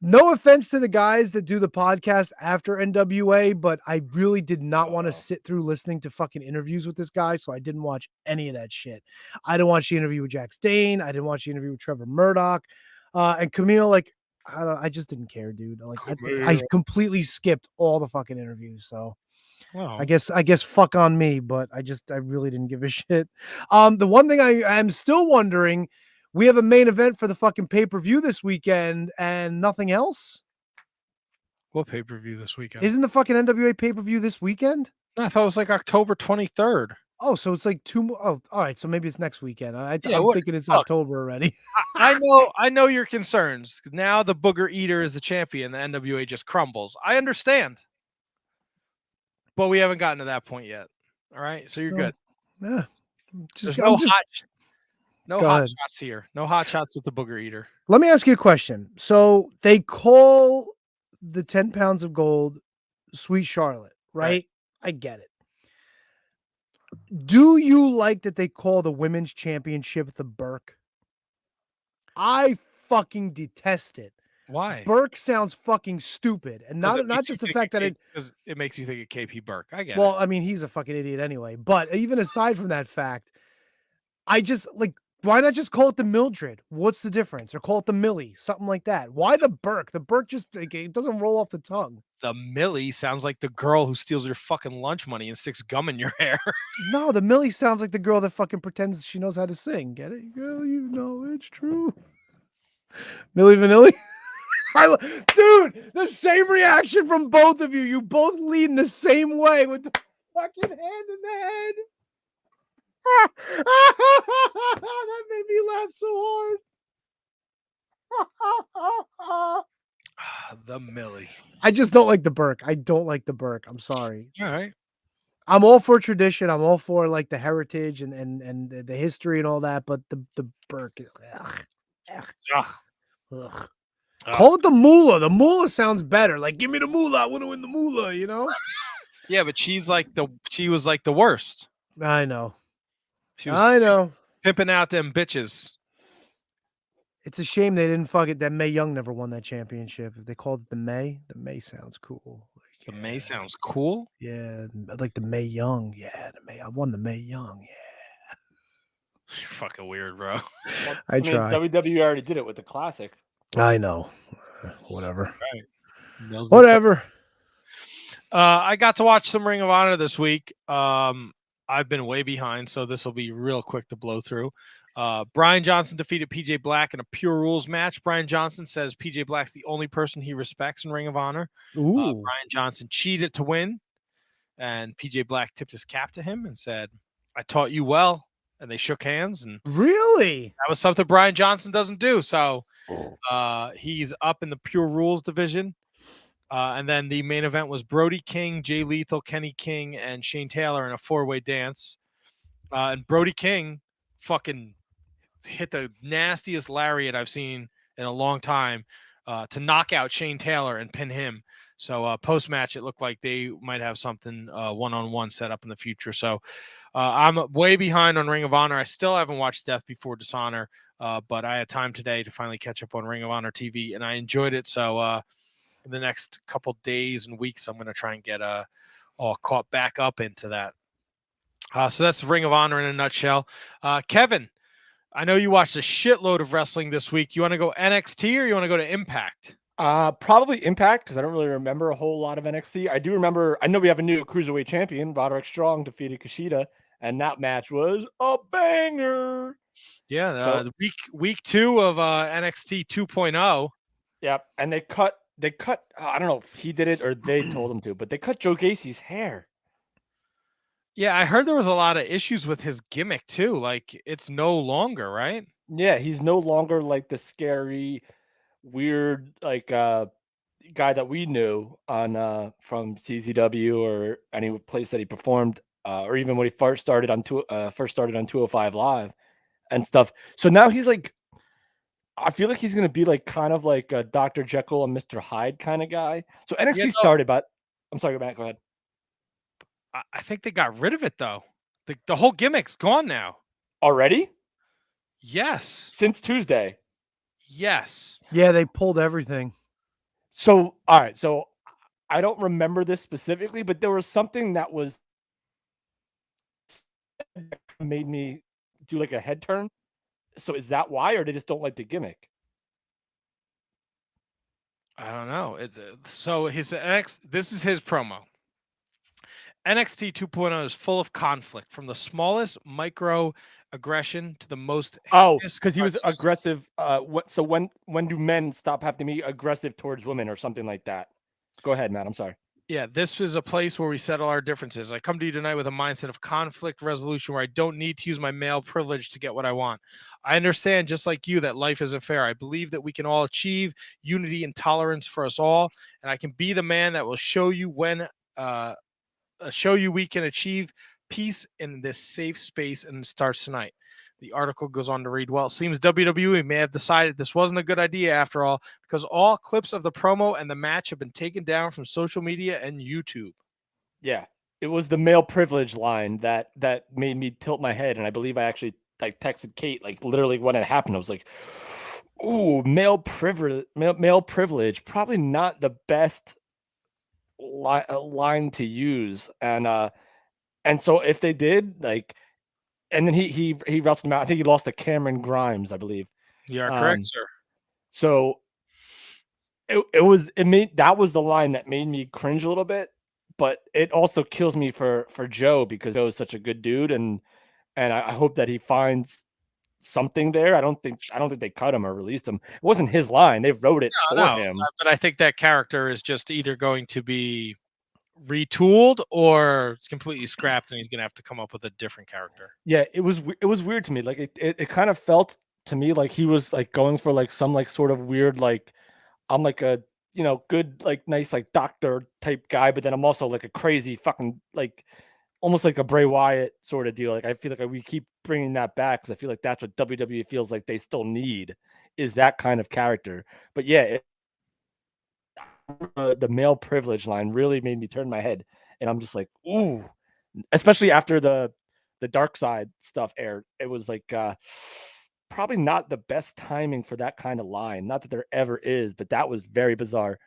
no offense to the guys that do the podcast after NWA, but I really did not want to sit through listening to fucking interviews with this guy, so I didn't watch any of that shit. I didn't watch the interview with Jack Stane. I didn't watch the interview with Trevor Murdoch, and Camille. Like, I just didn't care, dude. Like, I completely skipped all the fucking interviews. So, I guess fuck on me, but I really didn't give a shit. The one thing I'm still wondering. We have a main event for the fucking pay-per-view this weekend and nothing else.
What pay-per-view this weekend?
Isn't the fucking NWA pay-per-view this weekend?
I thought it was like October 23rd.
Oh, so it's like two more. Oh, all right. So maybe it's next weekend. I'm thinking it's
look,
October already.
I know your concerns. Now the Booger Eater is the champion. The NWA just crumbles. I understand. But we haven't gotten to that point yet. All right. So you're good.
Yeah.
There's no hot shots here. No hot shots with the Booger Eater.
Let me ask you a question. So they call the 10 pounds of gold Sweet Charlotte, right? I get it. Do you like that they call the women's championship the Burke? I fucking detest it.
Why?
Burke sounds fucking stupid. And not just the fact that
it makes you think of KP Burke. I get it.
Well, I mean, he's a fucking idiot anyway. But even aside from that fact, I just like, why not just call it the Mildred? What's the difference? Or call it the Millie, something like that. Why the Burke? The Burke just, like, it doesn't roll off the tongue.
The Millie sounds like the girl who steals your fucking lunch money and sticks gum in your hair.
No, the Millie sounds like the girl that fucking pretends she knows how to sing. Get it? Girl, you know it's true. Millie Vanilli? Dude, the same reaction from both of you. You both lean the same way with the fucking hand in the head. That made me laugh so hard.
The Millie.
I just don't like the Burke. I don't like the Burke. I'm sorry.
All right.
I'm all for tradition. I'm all for like the heritage and the history and all that. But the Burke. Ugh. Call it the Moolah. The Moolah sounds better. Like, give me the Moolah. I want to win the Moolah. You know.
Yeah, but she was like the worst.
I know.
I know. Pimping out them bitches.
It's a shame they didn't that Mae Young never won that championship. If they called it the May sounds cool.
Like, the May sounds cool?
Yeah, like the Mae Young. Yeah, the May. I won the Mae Young. Yeah.
You're fucking weird, bro.
I try.
WWE already did it with the classic.
I know. Whatever.
Right.
Whatever.
I got to watch some Ring of Honor this week. I've been way behind, so this will be real quick to blow through. Brian Johnson defeated PJ Black in a Pure Rules match. Brian Johnson says PJ Black's the only person he respects in Ring of Honor. Brian Johnson cheated to win, and PJ Black tipped his cap to him and said, "I taught you well." And they shook hands. And
really,
that was something Brian Johnson doesn't do. So he's up in the Pure Rules division. And then the main event was Brody King, Jay Lethal, Kenny King, and Shane Taylor in a four-way dance. And Brody King fucking hit the nastiest lariat I've seen in a long time to knock out Shane Taylor and pin him. So post-match, it looked like they might have something one-on-one set up in the future. So I'm way behind on Ring of Honor. I still haven't watched Death Before Dishonor, but I had time today to finally catch up on Ring of Honor TV, and I enjoyed it. So in the next couple days and weeks, I'm going to try and get all caught back up into that. So that's Ring of Honor in a nutshell. Kevin, I know you watched a shitload of wrestling this week. You want to go NXT or you want to go to Impact?
Probably Impact, because I don't really remember a whole lot of NXT. I know we have a new Cruiserweight champion. Roderick Strong defeated Kushida, and that match was a banger.
Yeah, week 2 of NXT 2.0.
Yep, and they cut. I don't know if he did it or they told him to, but they cut Joe Gacy's hair.
Yeah, I heard there was a lot of issues with his gimmick too. Like, it's no longer, right?
Yeah, he's no longer like the scary, weird, like guy that we knew on from CZW or any place that he performed, or even when he first started on 205 Live and stuff. So now he's like, I feel like he's going to be like kind of like a Dr. Jekyll and Mr. Hyde kind of guy. So NXT
Yeah, no.
started, but I'm sorry, Matt, go ahead.
I think they got rid of it though. The whole gimmick's gone now.
Already?
Yes.
Since Tuesday.
Yes.
Yeah, they pulled everything.
So, all right. So I don't remember this specifically, but there was something that was made me do like a head turn. So is that why, or they just don't like the gimmick?
I don't know. So his this is his promo. NXT 2.0 is full of conflict, from the smallest micro aggression to the most.
Because he was aggressive. So when do men stop having to be aggressive towards women or something like that? Go ahead, Matt. I'm sorry.
Yeah, this is a place where we settle our differences. I come to you tonight with a mindset of conflict resolution where I don't need to use my male privilege to get what I want. I understand, just like you, that life isn't fair. I believe that we can all achieve unity and tolerance for us all, and I can be the man that will show you we can achieve peace in this safe space, and it starts tonight. The article goes on to read, well, it seems WWE may have decided this wasn't a good idea after all, because all clips of the promo and the match have been taken down from social media and YouTube.
Yeah, it was the male privilege line that made me tilt my head, and I believe I actually like texted Kate like literally when it happened. I was like, "Ooh, male privilege, probably not the best line to use." And so if they did, like, and then he wrestled him out. I think he lost to Cameron Grimes, I believe.
You are correct, sir.
So that was the line that made me cringe a little bit, but it also kills me for Joe, because Joe is such a good dude, and I hope that he finds something there. I don't think they cut him or released him. It wasn't his line. They wrote it for him.
But I think that character is just either going to be retooled or it's completely scrapped, and he's gonna have to come up with a different character.
Yeah, it was weird to me. Like it kind of felt to me like he was like going for like some like sort of weird, like, I'm like a, good, like nice, like doctor type guy, but then I'm also like a crazy fucking, like, almost like a Bray Wyatt sort of deal. Like I feel like we keep bringing that back because I feel like that's what WWE feels like they still need, is that kind of character. But yeah, the male privilege line really made me turn my head, and I'm just like, ooh, especially after the dark side stuff aired. It was like probably not the best timing for that kind of line. Not that there ever is, but that was very bizarre.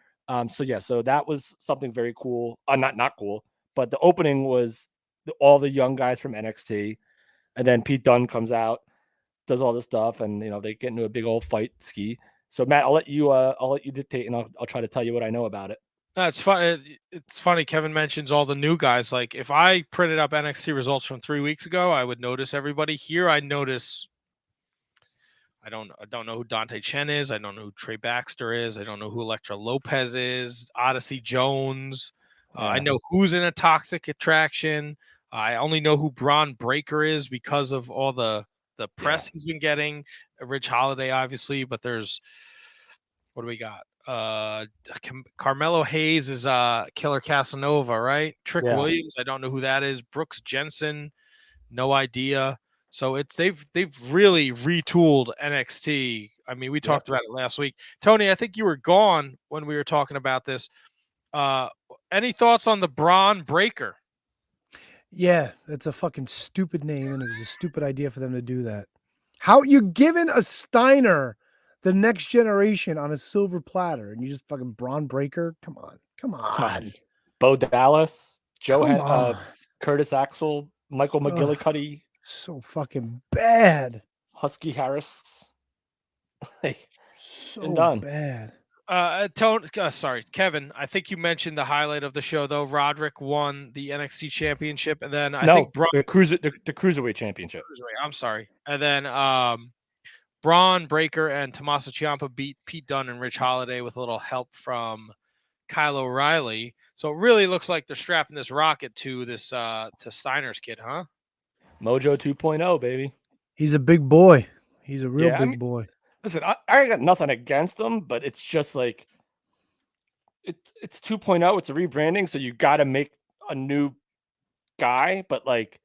So yeah, so that was something very cool. Not cool, but the opening was all the young guys from NXT, and then Pete Dunne comes out, does all this stuff, and they get into a big old fight ski. So Matt, I'll let you dictate, and I'll try to tell you what I know about it.
That's funny. It's funny. Kevin mentions all the new guys. Like if I printed up NXT results from 3 weeks ago, I would notice everybody. Here I notice. I don't know who Dante Chen is. I don't know who Trey Baxter is. I don't know who Elektra Lopez is. Odyssey Jones. I know who's in a Toxic Attraction. I only know who Braun Breaker is because of all the press he's been getting. Rich Holiday, obviously, but there's, what do we got? Carmelo Hayes is Killer Casanova, right? Trick Williams, I don't know who that is. Brooks Jensen, no idea. So they've really retooled NXT. I mean, we talked about it last week. Tony, I think you were gone when we were talking about this. Any thoughts on the Braun Breaker?
Yeah, that's a fucking stupid name, and it was a stupid idea for them to do that. How you giving a Steiner the next generation on a silver platter, and you just fucking Braun Breaker? Come on.
Bo Dallas, Curtis Axel, Michael McGillicuddy.
So fucking bad.
Husky Harris.
So
done.
bad.
Sorry, Kevin. I think you mentioned the highlight of the show, though. Roderick won the NXT Championship, and then I think
the Cruiserweight Championship.
I'm sorry, and then Braun Breaker and Tommaso Ciampa beat Pete Dunne and Rich Holiday with a little help from Kyle O'Reilly. So it really looks like they're strapping this rocket to this to Steiner's kid, huh?
Mojo 2.0, baby.
He's a big boy. He's a real big boy.
Listen, I got nothing against him, but it's just like it's 2.0. It's a rebranding, so you got to make a new guy. But like,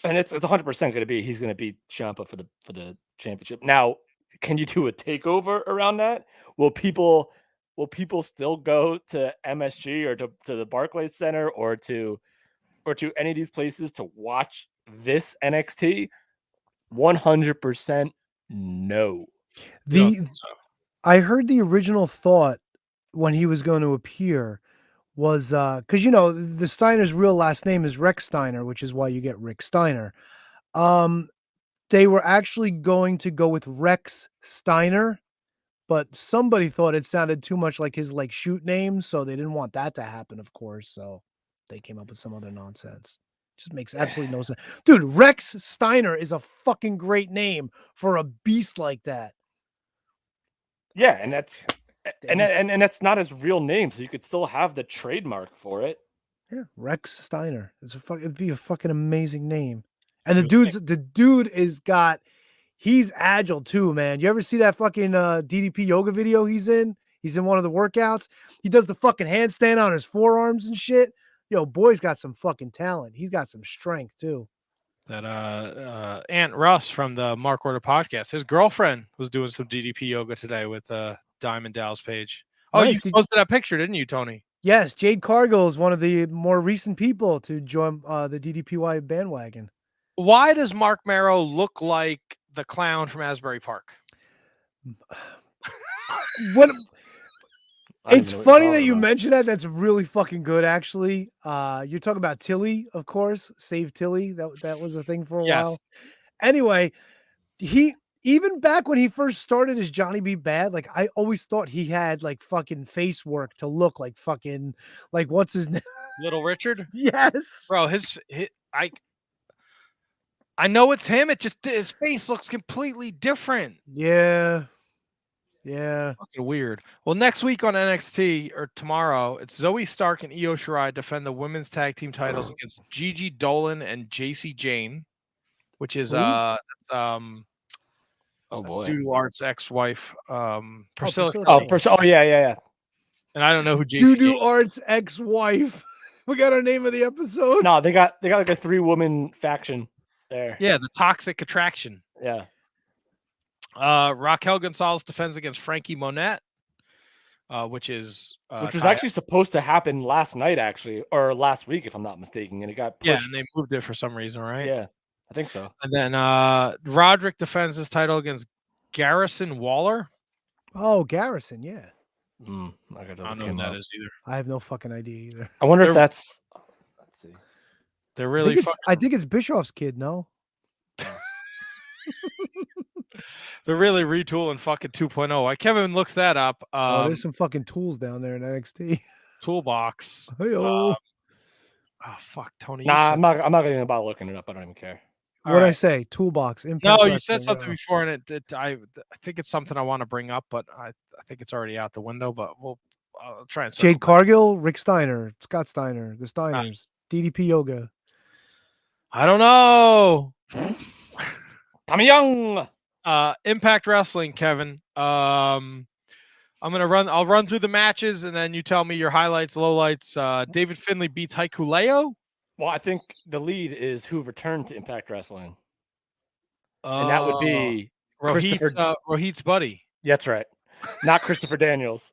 and it's 100% going to be he's going to beat Ciampa for the championship. Now can you do a takeover around that? Will people still go to MSG or to the Barclays Center or to any of these places to watch this NXT? 100% no.
I heard the original thought when he was going to appear was because the Steiner's real last name is Rex Steiner, which is why you get Rick Steiner. They were actually going to go with Rex Steiner, but somebody thought it sounded too much like his shoot name, so they didn't want that to happen, of course. So they came up with some other nonsense. Just makes absolutely no sense. Dude, Rex Steiner is a fucking great name for a beast like that.
Yeah, and that's and that's not his real name, so you could still have the trademark for it.
Yeah, Rex Steiner. It'd be a fucking amazing name. And the dude he's agile too, man. You ever see that fucking DDP yoga video he's in? He's in one of the workouts. He does the fucking handstand on his forearms and shit. Yo, boy's got some fucking talent. He's got some strength too.
That Aunt Russ from the Mark Order podcast, his girlfriend was doing some DDP yoga today with Diamond Dallas Page. Oh,
Nice.
you posted that picture, didn't you, Tony?
Yes, Jade Cargill is one of the more recent people to join the DDPY bandwagon.
Why does Mark Marrow look like the clown from Asbury Park?
What? It's funny that you mentioned that. That's really fucking good, actually. You're talking about Tilly, of course. Save Tilly. That was a thing for a while. Anyway, even back when he first started as Johnny B. Bad, I always thought he had fucking face work to look like fucking what's his name?
Little Richard?
Yes.
Bro, I know it's him. It just his face looks completely different.
Yeah. Yeah.
Fucking weird. Well, next week on NXT or tomorrow, it's Zoe Stark and Io Shirai defend the women's tag team titles against Gigi Dolan and JC Jane, which is
boy.
Stu Art's ex-wife, Priscilla.
Yeah.
And I don't know who JC
Stu Art's ex-wife. We got our name of the episode.
No, they got a 3-woman faction there.
Yeah, the Toxic Attraction.
Yeah.
Raquel Gonzalez defends against Frankie Monette, which was
actually supposed to happen last night, or last week, if I'm not mistaken, and it got pushed.
Yeah, and they moved it for some reason, right?
Yeah, I think so.
And then Roderick defends his title against Garrison Waller.
Oh, Garrison, yeah.
I don't know who that is either.
I have no fucking idea either.
I wonder if that's. Let's see.
They're really.
I think it's Bischoff's kid. No.
They're really retooling fucking 2.0. Kevin looks that up.
There's some fucking tools down there in NXT.
Toolbox.
Oh,
fuck, Tony.
Nah, I'm not even about looking it up. I don't even care.
What I say? Toolbox.
No, you said something before, and I think it's something I want to bring up, but I think it's already out the window. But I'll try and.
Jade Cargill, Rick Steiner, Scott Steiner, the Steiners, DDP Yoga.
I don't know.
Tommy Young.
Impact Wrestling, Kevin. I'll run through the matches and then you tell me your highlights, lowlights. David Finlay beats Hikuleo.
Well, I think the lead is who returned to Impact Wrestling. And that would be
Rohit's buddy.
That's right. Not Christopher Daniels,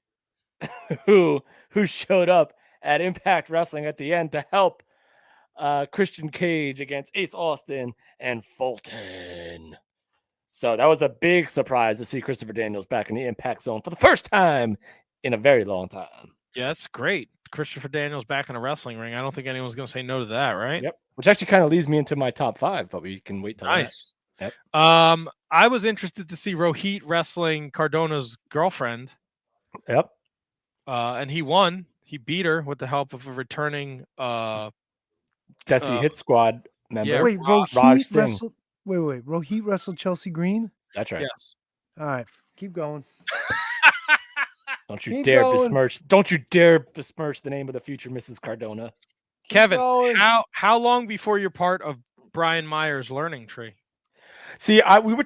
who showed up at Impact Wrestling at the end to help Christian Cage against Ace Austin and Fulton. So that was a big surprise to see Christopher Daniels back in the Impact Zone for the first time in a very long time.
Yeah, that's great. Christopher Daniels back in a wrestling ring. I don't think anyone's going to say no to that, right?
Yep. Which actually kind of leads me into my top 5, but we can wait till
nice.
Yep.
I was interested to see Rohit wrestling Cardona's girlfriend.
Yep.
And he won. He beat her with the help of a returning
Desi Hit Squad member.
Yeah, wait, Rohit wrestled. Wait. Rohit wrestled Chelsea Green?
That's right.
Yes.
All right. Keep going.
Don't you dare besmirch the name of the future Mrs. Cardona.
Kevin, how long before you're part of Brian Myers' learning tree?
See,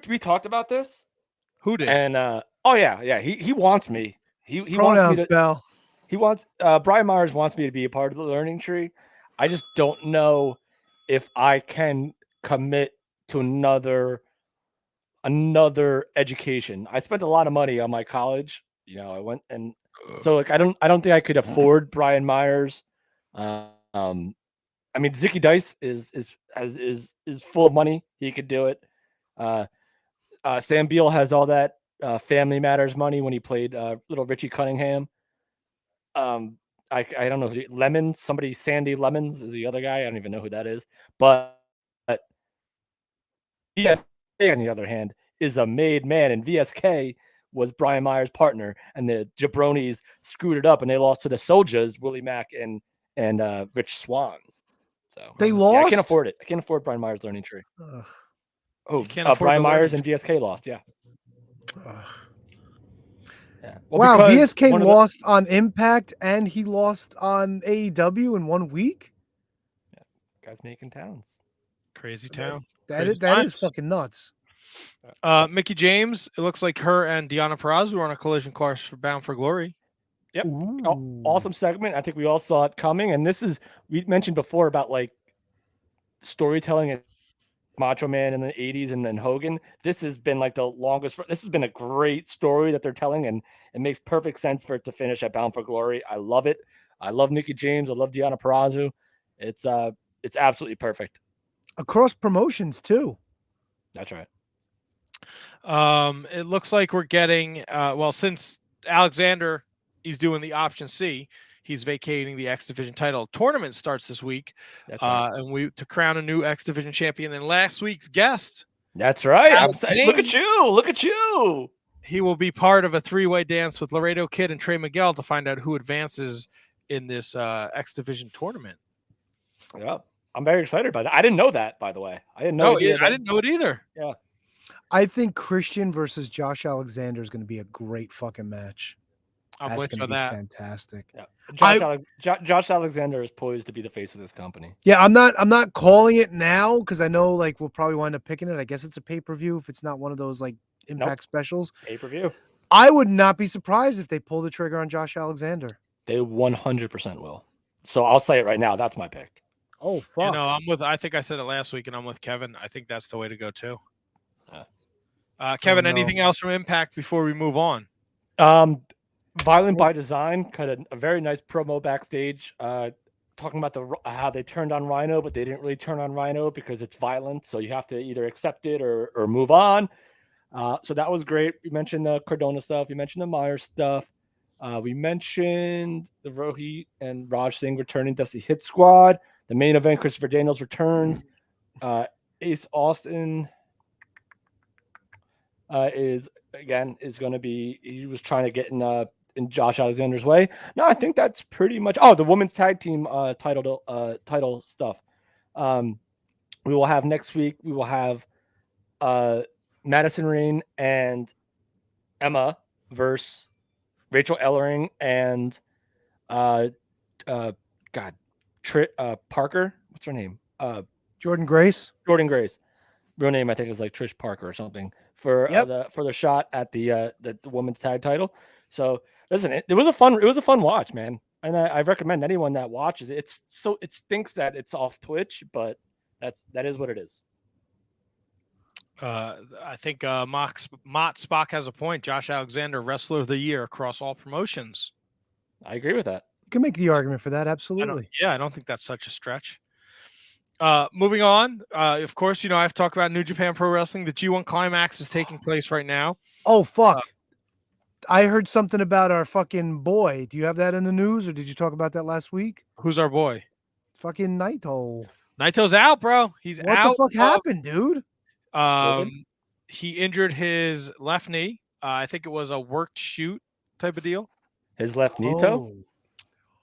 we talked about this.
Who did?
And he wants me. He
Pronouns,
wants me to.
Bell.
He wants Brian Myers wants me to be a part of the learning tree. I just don't know if I can commit to another another education. I spent a lot of money on my college. I went and so like I don't think I could afford Brian Myers. I mean, Zicky Dice is full of money. He could do it. Sam Beal has all that Family Matters money when he played little Richie Cunningham. I don't know Lemons. Somebody Sandy Lemons is the other guy. I don't even know who that is. But VSK on the other hand is a made man, and VSK was Brian Myers' partner, and the Jabronis screwed it up, and they lost to the Soldiers, Willie Mack and Rich Swann. So
they lost.
Yeah, I can't afford it. I can't afford Brian Myers' learning tree. Brian Myers and VSK lost. Yeah.
Yeah. Well, wow, VSK lost on Impact and he lost on AEW in 1 week.
Yeah. Guys making towns.
Crazy town.
That is fucking nuts.
Mickie James, it looks like her and Deonna Purrazzo were on a collision course for Bound for Glory.
Yep. Awesome segment. I think we all saw it coming. And we mentioned before about like storytelling and Macho Man in the 80s and then Hogan. This has been like the longest. This has been a great story that they're telling, and it makes perfect sense for it to finish at Bound for Glory. I love it. I love Mickie James. I love Deonna Purrazzo. It's absolutely perfect.
Across promotions too.
That's right.
It looks like we're getting since Alexander he's doing the option C, he's vacating the X Division title. Tournament starts this week.
That's right.
And to crown a new X Division champion. And last week's guest.
That's right. Look at you. Look at you.
He will be part of a 3-way dance with Laredo Kid and Trey Miguel to find out who advances in this X Division tournament.
Yeah. I'm very excited about that. I didn't know that, by the way. I didn't know.
I didn't know it either.
Yeah.
I think Christian versus Josh Alexander is going to be a great fucking match.
I'm with you on that.
Fantastic.
Yeah. Josh Alexander is poised to be the face of this company.
Yeah, I'm not calling it now because I know like we'll probably wind up picking it. I guess it's a pay-per-view if it's not one of those like Impact specials.
Pay-per-view.
I would not be surprised if they pull the trigger on Josh Alexander.
They 100% will. So I'll say it right now. That's my pick.
Oh fuck.
I think I said it last week and I'm with Kevin. I think that's the way to go too. Kevin, anything else from Impact before we move on?
Violent by Design cut a very nice promo backstage, talking about how they turned on Rhino, but they didn't really turn on Rhino because it's violent, so you have to either accept it or move on. So that was great. We mentioned the Cardona stuff. We mentioned the Myers stuff. We mentioned the Rohit and Raj Singh returning to the Hit Squad. The main event, Christopher Daniels returns. Ace Austin is going to be. He was trying to get in Josh Alexander's way. No, I think that's pretty much. Oh, the women's tag team title stuff. We will have next week. We will have Madison Rain and Emma versus Rachel Ellering and Parker. What's her name?
Jordan Grace.
Jordan Grace. Real name I think is like Trish Parker or something for the shot at the women's tag title. So listen, it was a fun watch, man, and I recommend anyone that watches it. It stinks that it's off Twitch, but that is what it is.
I think Mott Spock has a point. Josh Alexander, Wrestler of the Year across all promotions.
I agree with that.
You can make the argument for that, absolutely.
I don't think that's such a stretch. Moving on, of course, I've talked about New Japan Pro Wrestling. The G1 Climax is taking place right now.
Oh, fuck. I heard something about our fucking boy. Do you have that in the news, or did you talk about that last week?
Who's our boy?
Fucking Naito.
Naito's out, bro. He's out.
What the fuck happened, dude?
He injured his left knee. I think it was a worked shoot type of deal.
His left knee toe?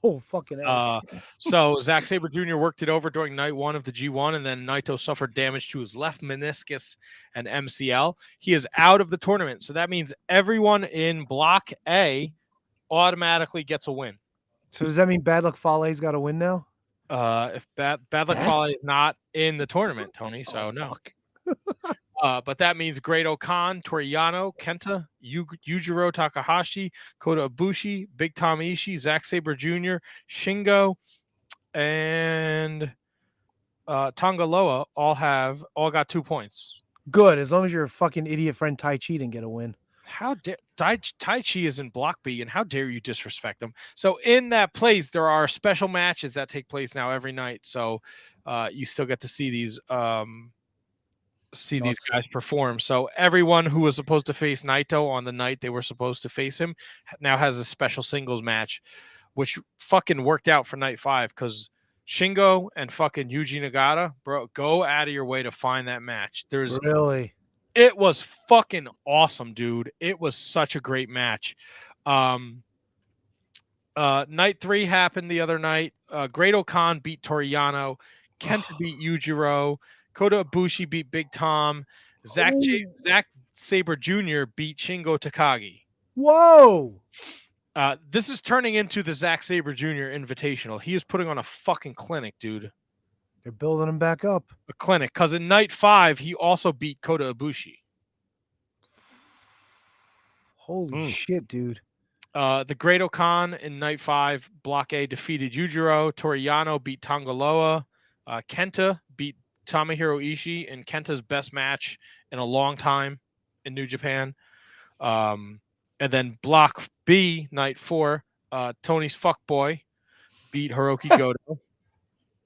Oh, fucking hell.
So Zack Sabre Jr. worked it over during night 1 of the G1, and then Naito suffered damage to his left meniscus and MCL. He is out of the tournament. So that means everyone in Block A automatically gets a win.
So does that mean Bad Luck Fale's got a win now?
If Bad Luck Fale is not in the tournament, Tony, so no. But that means Great Okan, Toriyano, Kenta, Yujiro Takahashi, Kota Ibushi, Big Tom Ishii, Zack Sabre Jr., Shingo, and Tonga Loa all got 2 points.
Good, as long as your fucking idiot friend Tai Chi didn't get a win.
How dare Tai Chi is in Block B, and how dare you disrespect them? So in that place, there are special matches that take place now every night. So you still get to see these these guys perform. So everyone who was supposed to face Naito on the night they were supposed to face him now has a special singles match, which fucking worked out for night 5 because Shingo and fucking Yuji Nagata, bro, go out of your way to find that match. It was fucking awesome, dude. It was such a great match. Night 3 happened the other night. Great Okan beat Toriano. Kenta beat Yujiro. Kota Ibushi beat Big Tom. Zack Sabre Jr. beat Shingo Takagi.
Whoa!
This is turning into the Zack Sabre Jr. Invitational. He is putting on a fucking clinic, dude.
They're building him back up.
A clinic, because in night 5, he also beat Kota Ibushi.
Holy shit, dude.
The Great Okan in night 5, Block A defeated Yujiro. Toriano beat Tangaloa. Kenta beat Tomohiro Ishii in Kenta's best match in a long time in New Japan. And then Block B, night 4, Tony's fuckboy beat Hiroki Goto.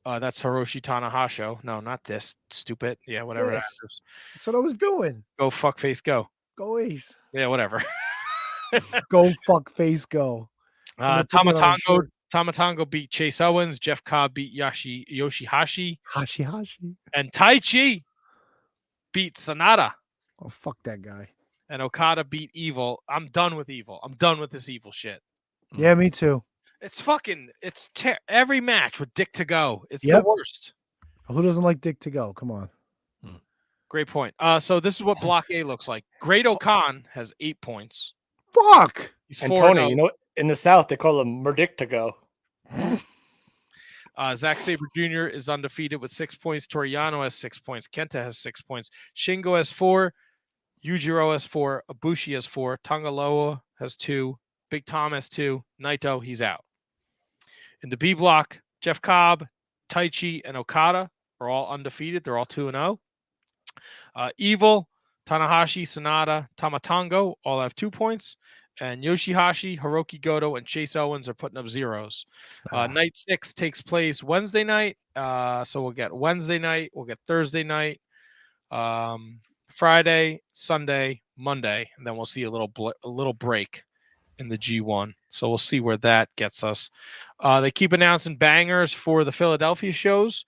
That's Hiroshi Tanahashi. No, not this. Stupid. Yeah, whatever that is.
That's what I was doing.
Go fuckface go.
Go Ace.
Yeah, whatever.
Go fuckface go.
Tamatongo beat Chase Owens. Jeff Cobb beat Yoshihashi.
Hashi.
And Tai Chi beat Sonata.
Oh, fuck that guy.
And Okada beat Evil. I'm done with Evil. I'm done with this Evil shit.
Yeah, me too.
It's fucking, every match with Dick to go. It's the worst.
Who doesn't like Dick to go? Come on.
Great point. So this is what Block A looks like. Great Okan has 8 points.
Fuck.
He's
and
4-0.
Tony, you know, in the South, they call him Murdick to go.
Zack Sabre Jr. is undefeated with 6 points. Toriano has 6 points. Kenta has 6 points. Shingo has 4. Yujiro has 4. Ibushi has 4. Tangaloa has 2. Big Tom has 2. Naito, he's out. In the B block, Jeff Cobb, Taichi, and Okada are all undefeated. They're all 2-0. Evil, Tanahashi, Sonata, Tamatongo all have 2 points. And Yoshihashi, Hiroki Goto, and Chase Owens are putting up 0s. Night 6 takes place Wednesday night. So we'll get Wednesday night. We'll get Thursday night, Friday, Sunday, Monday. And then we'll see a little break in the G1. So we'll see where that gets us. They keep announcing bangers for the Philadelphia shows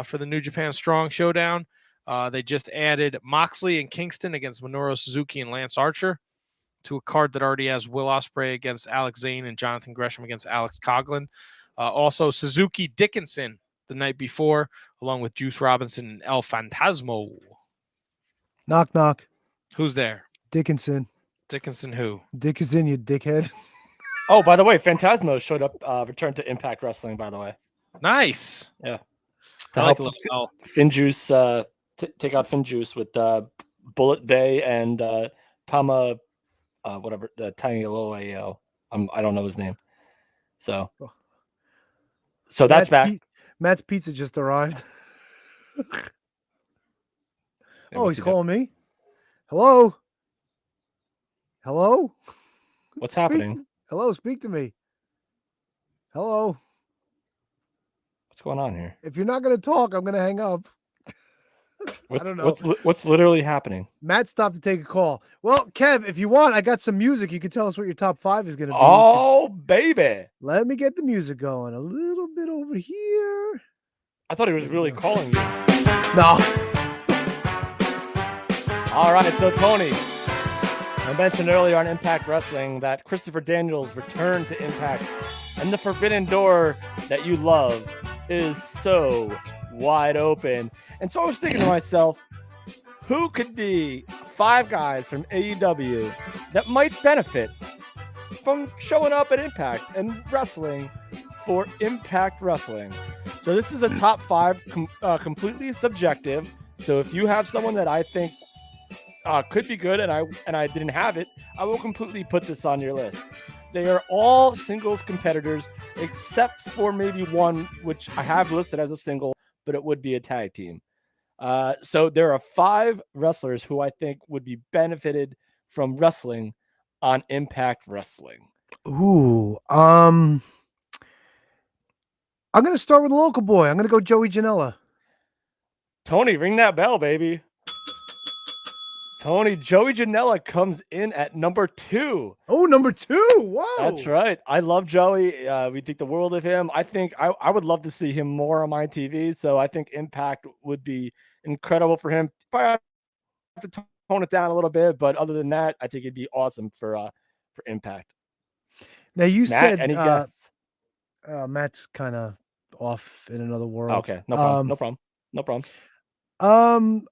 for the New Japan Strong Showdown. They just added Moxley and Kingston against Minoru Suzuki and Lance Archer to a card that already has Will Ospreay against Alex Zane and Jonathan Gresham against Alex Coughlin. Also, Suzuki Dickinson the night before, along with Juice Robinson and El Fantasmo.
Knock, knock.
Who's there?
Dickinson.
Dickinson who?
Dickinson, you dickhead.
Oh, by the way, Phantasmo showed up, returned to Impact Wrestling, by the way.
Nice.
Yeah.
I like
Finjuice, take out Finjuice with Bullet Bay and Tama, whatever, Tiny Loa. I don't know his name. So that's back.
Matt's Pizza just arrived. Oh, he's calling me. Hello? Hello?
What's happening?
Hello, speak to me. Hello?
What's going on here?
If you're not going to talk, I'm going to hang up. I don't know.
What's literally happening?
Matt stopped to take a call. Well, Kev, if you want, I got some music. You can tell us what your top 5 is going to be.
Oh, baby.
Let me get the music going. A little bit over here.
I thought he was really calling you.
No.
All right, so Tony, I mentioned earlier on Impact Wrestling that Christopher Daniels returned to Impact, and the forbidden door that you love is so wide open. And so I was thinking to myself, who could be 5 guys from AEW that might benefit from showing up at Impact and wrestling for Impact Wrestling? So this is a top 5, completely subjective. So if you have someone that I think could be good and I didn't have it, I will completely put this on your list. They are all singles competitors except for maybe one, which I have listed as a single, but it would be a tag team. So there are 5 wrestlers who I think would be benefited from wrestling on Impact Wrestling.
Ooh, I'm gonna start with a local boy. I'm gonna go Joey Janela.
Tony, ring that bell, baby. Joey Janela comes in at number 2.
Oh, number 2. Whoa.
That's right. I love Joey. We think the world of him. I think I would love to see him more on my TV. So I think Impact would be incredible for him. Probably have to tone it down a little bit, but other than that, I think it'd be awesome for Impact.
Now you said
any guests?
Matt's kind of off in another world.
Okay, no problem. No problem.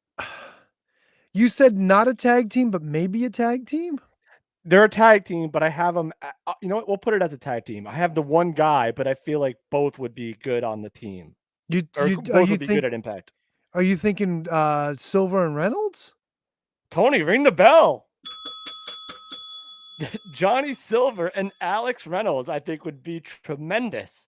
You said not a tag team, but maybe a tag team?
They're a tag team, but I have them. You know what? We'll put it as a tag team. I have the one guy, but I feel like both would be good on the team. Both would be good at Impact.
Are you thinking Silver and Reynolds?
Tony, ring the bell. Johnny Silver and Alex Reynolds, I think, would be tremendous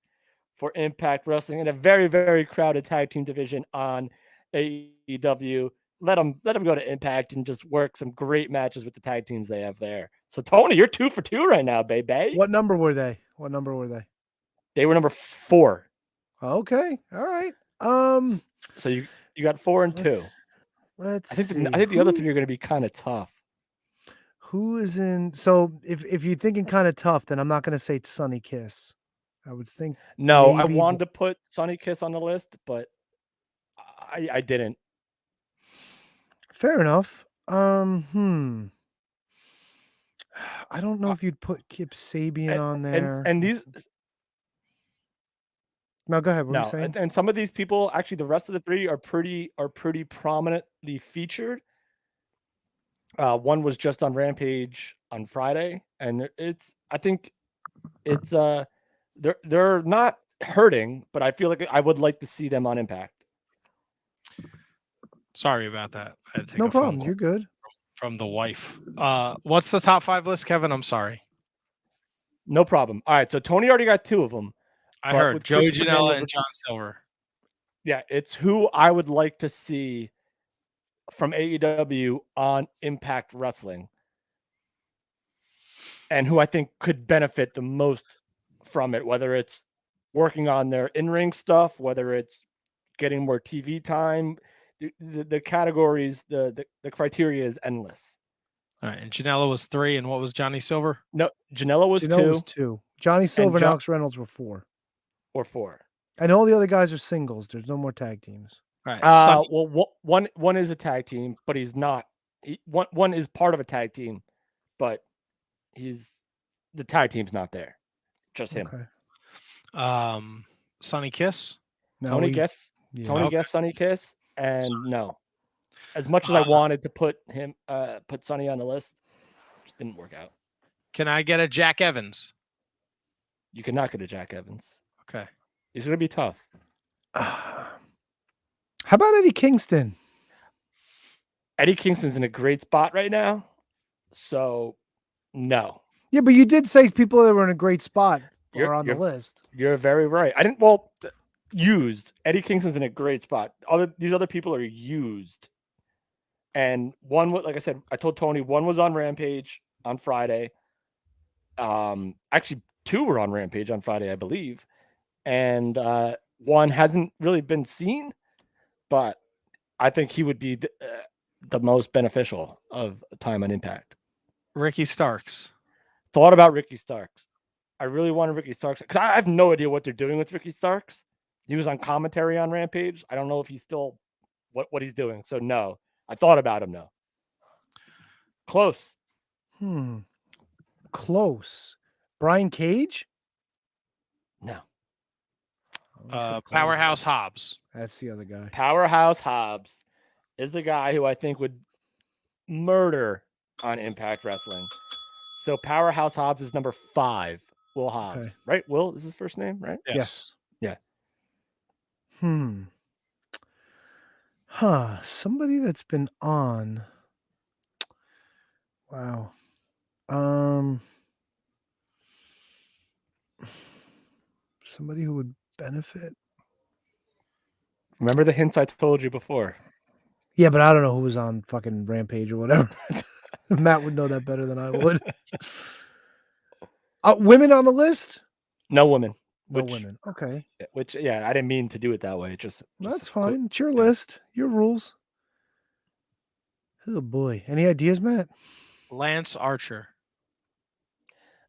for Impact Wrestling in a very, very crowded tag team division on AEW. Let them go to Impact and just work some great matches with the tag teams they have there. So Tony, you're 2 for 2 right now, baby.
What number were they?
They were number 4.
Okay, all right.
So you got 4 and 2.
Let's
I think
see.
the other 3 are going to be kind of tough.
Who is in? So if you're thinking kind of tough, then I'm not going to say Sonny Kiss. I would think.
No, I wanted to put Sonny Kiss on the list, but I didn't.
Fair enough. I don't know if you'd put Kip Sabian on there.
And these.
No, go ahead. What were you saying?
And some of these people, actually, the rest of the 3 are pretty prominently featured. One was just on Rampage on Friday, and I think it's they're not hurting, but I feel like I would like to see them on Impact.
Sorry about that. I had to take
no
a phone
problem.
call
You're good.
from the wife. What's the top 5 list, Kevin? I'm sorry.
No problem. All right, so Tony already got 2 of them.
I heard Joey Janela and John Silver.
Yeah, it's who I would like to see from AEW on Impact Wrestling, and who I think could benefit the most from it, whether it's working on their in-ring stuff, whether it's getting more TV time. The categories, the criteria is endless.
All right, and Janela was 3, and what was Johnny Silver?
No, Janela was 2.
Johnny Silver and Alex Reynolds were 4.
Or 4.
And all the other guys are singles. There's no more tag teams.
Right.
Well, one is a tag team, but he's not. One is part of a tag team, but the tag team's not there. Just him.
Okay.
Sonny Kiss.
No,
Tony Guess. Tony Guess. Sonny Kiss. And no, as much as I wanted to put Sonny on the list, it just didn't work out.
Can I get a Jack Evans?
You cannot get a Jack Evans.
Okay.
He's going to be tough.
How about Eddie Kingston?
Eddie Kingston's in a great spot right now. So, no.
Yeah, but you did say people that were in a great spot are on the list.
You're very right. Used. Eddie Kingston's in a great spot. These other people are used. And one, like I said, I told Tony, one was on Rampage on Friday. Actually, 2 were on Rampage on Friday, I believe. And one hasn't really been seen, but I think he would be the most beneficial of time on Impact.
Ricky Starks.
Thought about Ricky Starks. I really wanted Ricky Starks because I have no idea what they're doing with Ricky Starks. He was on commentary on Rampage. I don't know if he's still what he's doing. So no, I thought about him though. Close.
Close. Brian Cage?
No.
Powerhouse Hobbs.
That's the other guy.
Powerhouse Hobbs is the guy who I think would murder on Impact Wrestling. So Powerhouse Hobbs is number 5. Will Hobbs. Okay. Right? Will is his first name, right?
Yes.
Yeah.
Somebody that's been on. Wow. Somebody who would benefit.
Remember the hints I told you before.
Yeah, but I don't know who was on fucking Rampage or whatever. Matt would know that better than I would. Women on the list?
No women.
No women. Okay.
Which, yeah, I didn't mean to do it that way.
That's fine. It's your list, your rules. Oh boy. Any ideas, Matt?
Lance Archer.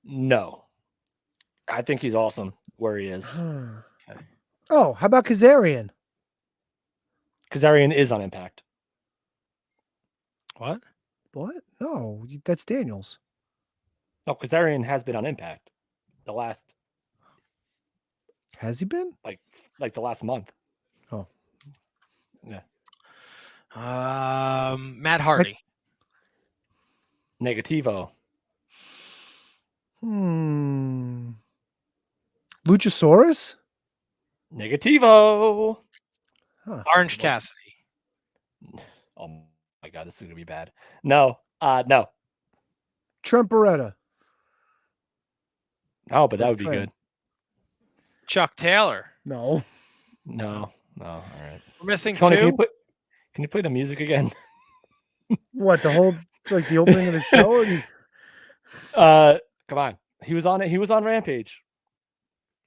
No. I think he's awesome where he is.
Okay.
Oh, how about Kazarian?
Kazarian is on Impact.
What?
What? No, that's Daniels.
No, Kazarian has been on Impact. The last.
Has he been?
Like the last month.
Oh.
Yeah.
Matt Hardy.
Negativo.
Luchasaurus?
Negativo.
Huh.
Orange Cassidy.
Oh my god, this is gonna be bad. No. No.
Trent Beretta.
Oh, but that would be good.
Chuck Taylor.
No.
All right.
We're missing
Tony,
two.
Can you play the music again?
What, the whole the opening of the show? Or
come on. He was on it. He was on Rampage.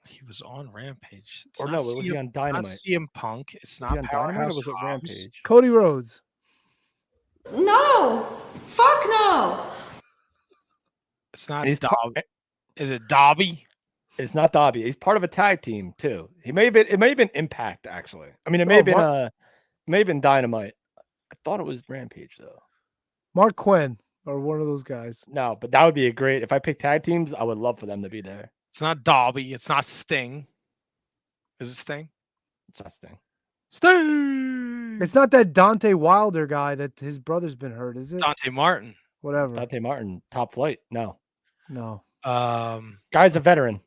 He was on Rampage.
Or no, was he on Dynamite?
Not CM Punk. It's not
on Dynamite or
Powerhouse
was it
Hobbs.
Rampage?
Cody Rhodes.
No. Fuck no.
It's not Dobby. Is it Dobby?
It's not Dobby. He's part of a tag team too. It may have been Impact actually. I mean, it may have been Dynamite. I thought it was Rampage though.
Mark Quinn or one of those guys.
No, but that would be a great. If I pick tag teams, I would love for them to be there.
It's not Dobby. It's not Sting. Is it Sting?
It's not Sting.
Sting.
It's not that Dante Wilder guy that his brother's been hurt, is it?
Dante Martin.
Whatever.
Dante Martin, Top Flight. No.
Guy's
a veteran.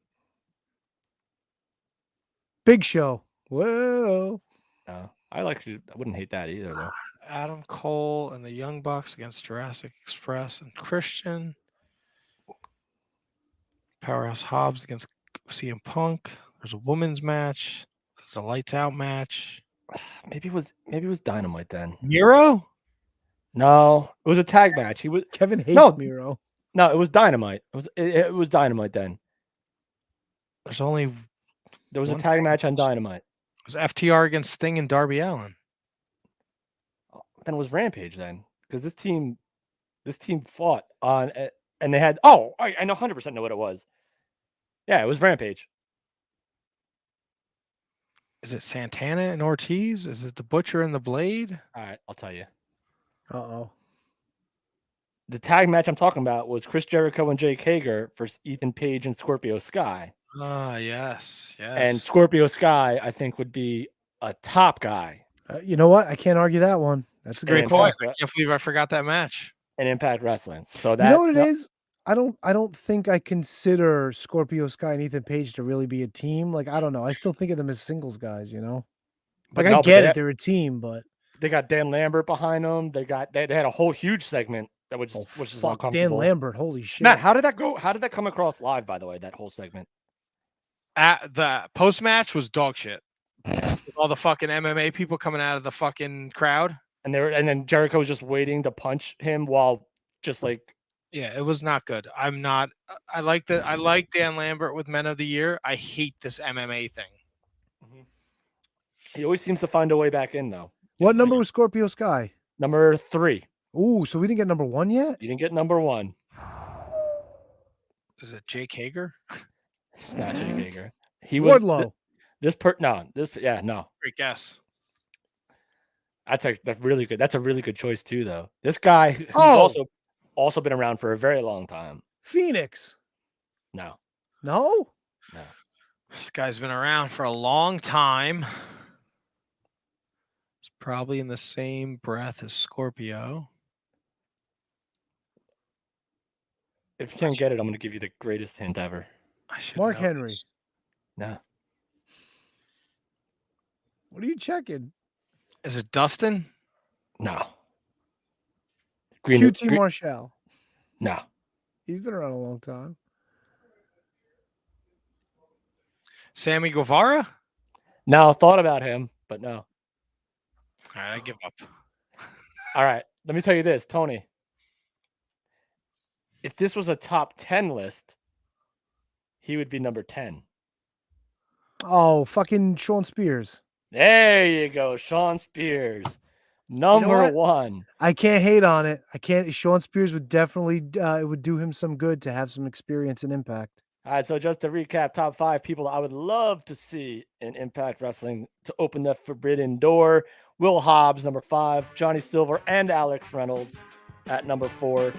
Big Show. Whoa.
No, I wouldn't hate that either though.
Adam Cole and the Young Bucks against Jurassic Express and Christian. Powerhouse Hobbs against CM Punk. There's a women's match. There's a lights out match.
Maybe it was Dynamite then.
Miro?
No, it was a tag match.
Kevin hates Miro.
No, it was Dynamite. It was Dynamite then. There was a tag match on Dynamite.
It was FTR against Sting and Darby Allin.
Then it was Rampage then, because this team fought on, and they had. Oh, I know 100% know what it was. Yeah, it was Rampage.
Is it Santana and Ortiz? Is it the Butcher and the Blade?
All right, I'll tell you.
Uh-oh.
The tag match I'm talking about was Chris Jericho and Jake Hager versus Ethan Page and Scorpio Sky.
Ah, yes.
And Scorpio Sky, I think, would be a top guy.
You know what? I can't argue that one. That's a great
point. I can't believe I forgot that match.
In Impact Wrestling. So that's
you know what it is? I don't think I consider Scorpio Sky and Ethan Page to really be a team. Like, I don't know. I still think of them as singles guys, you know? Like, I get it. They're a team, but
they got Dan Lambert behind them. They had a whole huge segment that was which is uncomfortable.
Dan Lambert, holy shit.
Matt, how did that go? How did that come across live, by the way, that whole segment?
The post match was dog shit. With all the fucking MMA people coming out of the fucking crowd.
And then Jericho was just waiting to punch him while just like.
Yeah, it was not good. I like Dan Lambert with Men of the Year. I hate this MMA thing.
He always seems to find a way back in, though.
What number was Scorpio Sky?
Number 3.
Ooh, so we didn't get number 1 yet?
You didn't get number 1.
Is it Jake Hager?
It's not Jake Hager. He was
Wardlow.
No.
Great guess.
That's really good. That's a really good choice too, though. This guy who's also been around for a very long time.
Phoenix.
No.
This guy's been around for a long time. It's probably in the same breath as Scorpio.
If you can't get it, I'm going to give you the greatest hint ever.
Mark Henry.
No.
What are you checking?
Is it Dustin?
No.
QT Marshall.
No.
He's been around a long time.
Sammy Guevara?
No, thought about him, but no.
All right, I give up.
All right. Let me tell you this, Tony. If this was a top 10 list, he would be number 10.
Oh, fucking Sean Spears.
There you go. Sean Spears. Number one.
I can't hate on it. I can't. Sean Spears would definitely, it would do him some good to have some experience and impact.
All right, so just to recap, top 5 people I would love to see in Impact Wrestling to open the forbidden door. Will Hobbs, number 5. Johnny Silver and Alex Reynolds at number 4.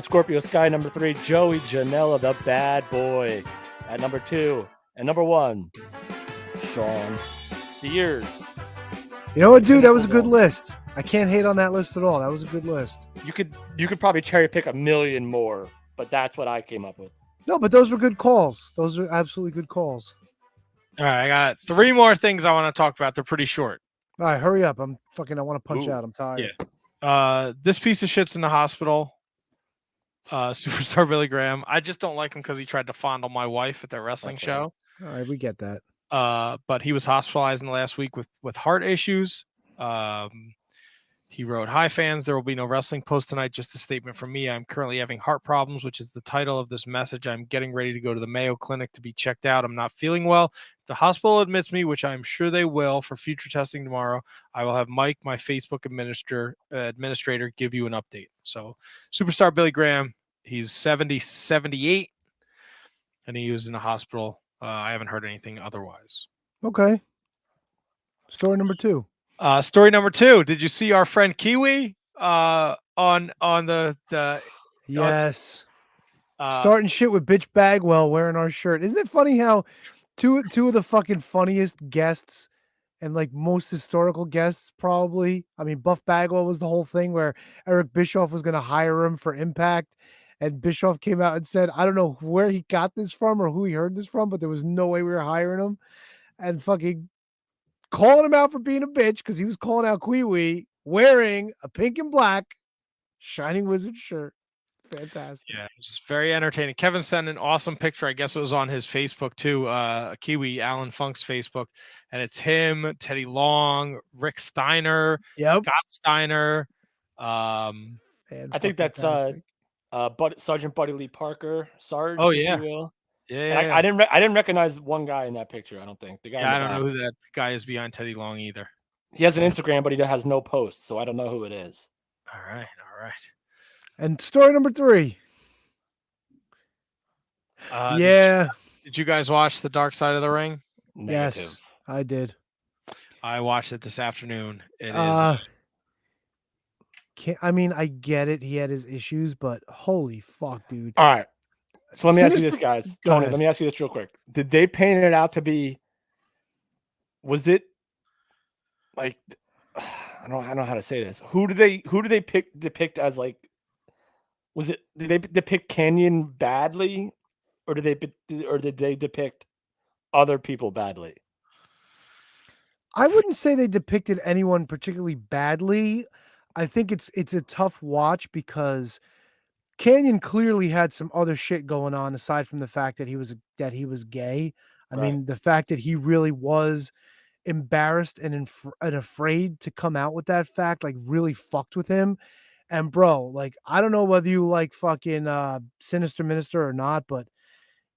Scorpio Sky, number 3. Joey Janela, the bad boy, at number 2. And number 1, Sean Spears.
You know what, dude? That was a good list. I can't hate on that list at all. That was a good list.
You could probably cherry pick a million more, but that's what I came up with.
No, but those were good calls. Those are absolutely good calls.
All right, I got 3 more things I want to talk about. They're pretty short.
All right, hurry up. I want to punch out. I'm tired.
Yeah. This piece of shit's in the hospital. Superstar Billy Graham. I just don't like him because he tried to fondle my wife at their wrestling show.
All right, we get that.
But he was hospitalized in the last week with heart issues. He wrote, "Hi fans, there will be no wrestling post tonight. Just a statement from me. I'm currently having heart problems, which is the title of this message. I'm getting ready to go to the Mayo Clinic to be checked out. I'm not feeling well. If the hospital admits me, which I'm sure they will for future testing tomorrow, I will have Mike, my Facebook administrator, give you an update." So Superstar Billy Graham, he's 78, and he was in the hospital. I haven't heard anything otherwise.
Okay. Story number 2.
Story number 2. Did you see our friend Kiwi on the
yes starting shit with Bitch Bagwell wearing our shirt? Isn't it funny how two of the fucking funniest guests and like most historical guests probably? I mean, Buff Bagwell was the whole thing where Eric Bischoff was going to hire him for Impact, and Bischoff came out and said, I don't know where he got this from or who he heard this from, but there was no way we were hiring him, and fucking calling him out for being a bitch because he was calling out Kiwi wearing a pink and black Shining Wizard shirt. Fantastic.
Yeah, it's just very entertaining. Kevin sent an awesome picture. I guess it was on his Facebook too. Kiwi, Alan Funk's Facebook, and it's him, Teddy Long, Rick Steiner, Scott Steiner.
I think that's Sergeant Buddy Lee Parker. Sarge.
Oh yeah.
If you will.
Yeah,
I didn't recognize one guy in that picture. I don't think the guy.
Yeah, I don't know who that guy is behind Teddy Long either.
He has an Instagram, but he has no posts, so I don't know who it is.
All right.
And story number 3.
Did you guys watch The Dark Side of the Ring?
Negative.
Yes, I did.
I watched it this afternoon. It is.
I get it. He had his issues, but holy fuck, dude.
All right. So let me ask you this, guys. Tony, let me ask you this real quick. Did they paint it out to be? Was it like? I don't know how to say this. Who do they depict as like? Was it? Did they depict Canyon badly, or did they depict other people badly?
I wouldn't say they depicted anyone particularly badly. I think it's a tough watch because Canyon clearly had some other shit going on aside from the fact that he was gay. I mean, the fact that he really was embarrassed and afraid to come out with that fact, like, really fucked with him. And bro, like, I don't know whether you like fucking Sinister Minister or not, but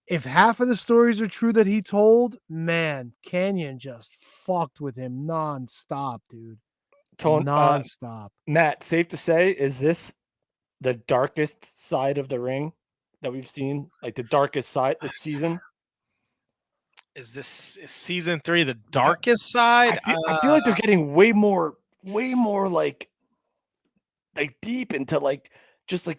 if half of the stories are true that he told, man, Canyon just fucked with him nonstop, dude. Nonstop.
Matt, safe to say, is this the darkest side of the ring that we've seen? Like the darkest side this season?
Is season 3 the darkest side?
I feel like they're getting way more like deep into like just like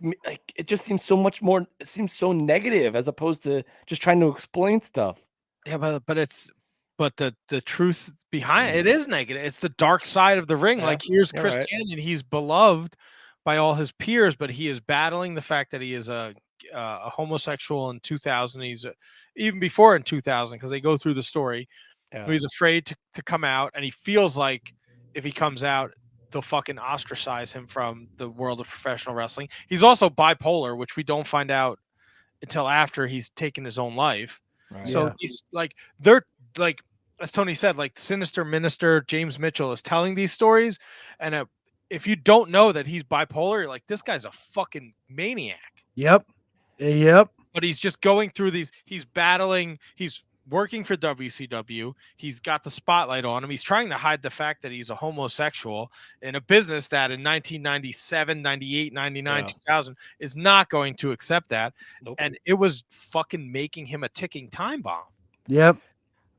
it just seems so much more. It seems so negative as opposed to just trying to explain stuff.
Yeah, but the truth behind it is negative. It's the dark side of the ring.
Yeah,
like here's Chris
right.
Canyon. He's beloved by all his peers, but he is battling the fact that he is a homosexual in 2000. He's even before in 2000 because they go through the story.
Yeah.
He's afraid to come out, and he feels like if he comes out, they'll fucking ostracize him from the world of professional wrestling. He's also bipolar, which we don't find out until after he's taken his own life.
Right.
So
Yeah.
he's like, they're like, as Tony said, like Sinister Minister James Mitchell is telling these stories, and if you don't know that he's bipolar, you're like, this guy's a fucking maniac.
Yep. Yep.
But he's just going through these. He's battling. He's working for WCW. He's got the spotlight on him. He's trying to hide the fact that he's a homosexual in a business that in 1997, 98, 99, 2000 is not going to accept that.
Nope.
And it was fucking making him a ticking time bomb.
Yep.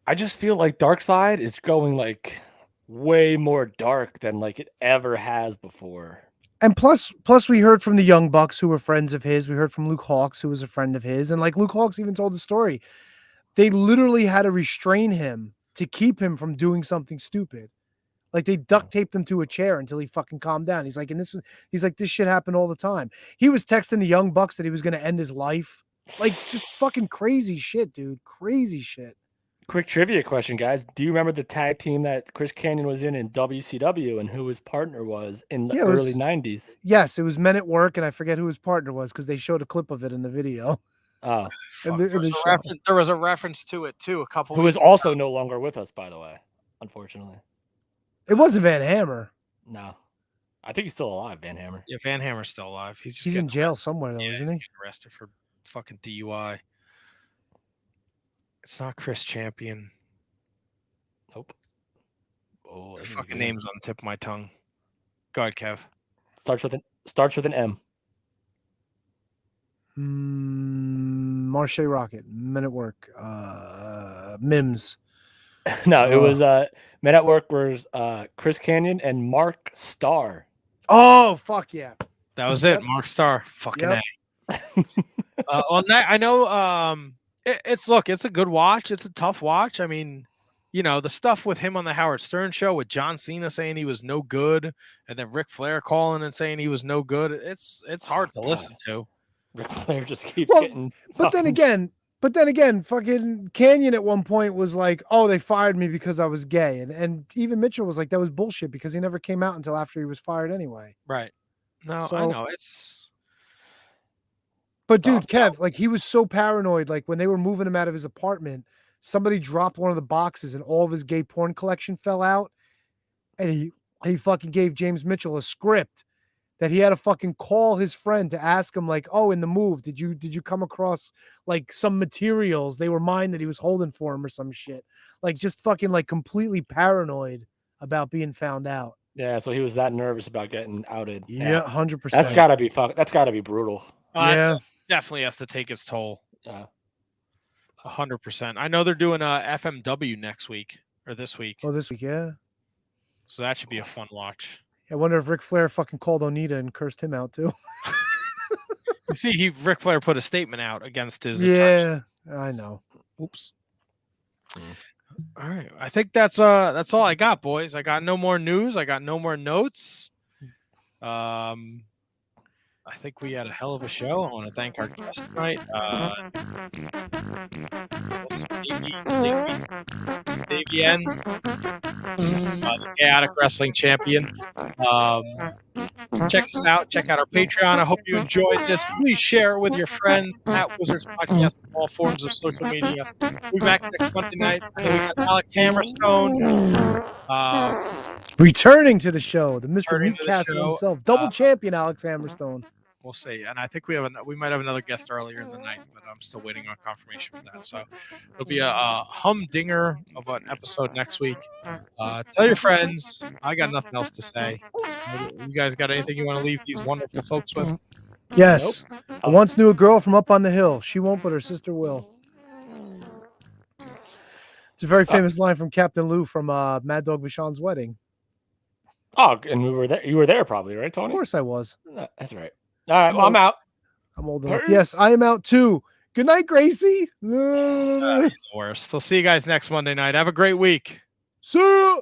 I just feel like Dark Side is going like way more dark than like it ever has before.
And plus we heard from the Young Bucks who were friends of his. We heard from Luke Hawx, who was a friend of his. And like Luke Hawx even told the story. They literally had to restrain him to keep him from doing something stupid. Like they duct taped him to a chair until he fucking calmed down. He's like, this shit happened all the time. He was texting the Young Bucks that he was going to end his life. Like just fucking crazy shit, dude. Crazy shit.
Quick trivia question, guys. Do you remember the tag team that Chris Kanyon was in WCW and who his partner was in the early 90s?
Yes, it was Men at Work, and I forget who his partner was because they showed a clip of it in the video.
Oh,
there was a reference to it too.
Who is also no longer with us, by the way, unfortunately.
It wasn't Van Hammer.
No, I think he's still alive. Van Hammer.
Yeah, Van Hammer's still alive. He's
in jail somewhere, though, isn't he?
He's getting arrested for fucking DUI. It's not Chris Champion.
Nope. Oh,
the fucking name's on the tip of my tongue. Go ahead, Kev.
Starts with an M.
Marche Rocket, Men at Work, Mims.
No, it was Men at Work was Chris Kanyon and Mark Starr.
Oh, fuck yeah.
That was it. Mark Starr. Fucking A. On that, I know it's a good watch. It's a tough watch. I mean, the stuff with him on the Howard Stern show with John Cena saying he was no good and then Ric Flair calling and saying he was no good. It's hard to listen to.
Ric Flair just keeps getting.
But then again, fucking Kanyon at one point was like, "Oh, they fired me because I was gay," and even Mitchell was like, "That was bullshit because he never came out until after he was fired anyway."
Right. No, I know it's.
But dude, Kev, like he was so paranoid. Like when they were moving him out of his apartment, somebody dropped one of the boxes and all of his gay porn collection fell out, and he fucking gave James Mitchell a script that he had to fucking call his friend to ask him, like, "Oh, in the move, did you come across like some materials? They were mine that he was holding for him or some shit." Like just fucking like completely paranoid about being found out.
Yeah, so he was that nervous about getting outed.
Yeah, 100%.
That's gotta be brutal.
Yeah, definitely has to take its toll.
Yeah,
100%. I know they're doing FMW next week or this week.
Oh, this week, yeah.
So that should be a fun watch.
I wonder if Ric Flair fucking called Onita and cursed him out too.
You see, Ric Flair put a statement out against his
attorney. I know.
Oops. All right. I think that's all I got, boys. I got no more news. I got no more notes. I think we had a hell of a show. I want to thank our guest tonight. Davienne, the Chaotic Wrestling Champion. Check us out. Check out our Patreon. I hope you enjoyed this. Please share it with your friends at Wizards Podcast on all forms of social media. We'll be back next Monday night. We got Alex Hammerstone.
Returning to the show, the Mr. Meatcast himself, double champion Alex Hammerstone.
We'll see, and I think we might have another guest earlier in the night, but I'm still waiting on confirmation for that. So it'll be a humdinger of an episode next week. Tell your friends. I got nothing else to say. You guys got anything you want to leave these wonderful folks with?
Yes. Nope. I once knew a girl from up on the hill. She won't, but her sister will. It's a very famous line from Captain Lou from Mad Dog Vachon's wedding.
Oh, and we were there. You were there probably, right, Tony?
Of course I was.
That's right. All right, well, I'm out.
I'm old enough. Yes, I am out too. Good night, Gracie.
The worst. We'll see you guys next Monday night. Have a great week.
See ya.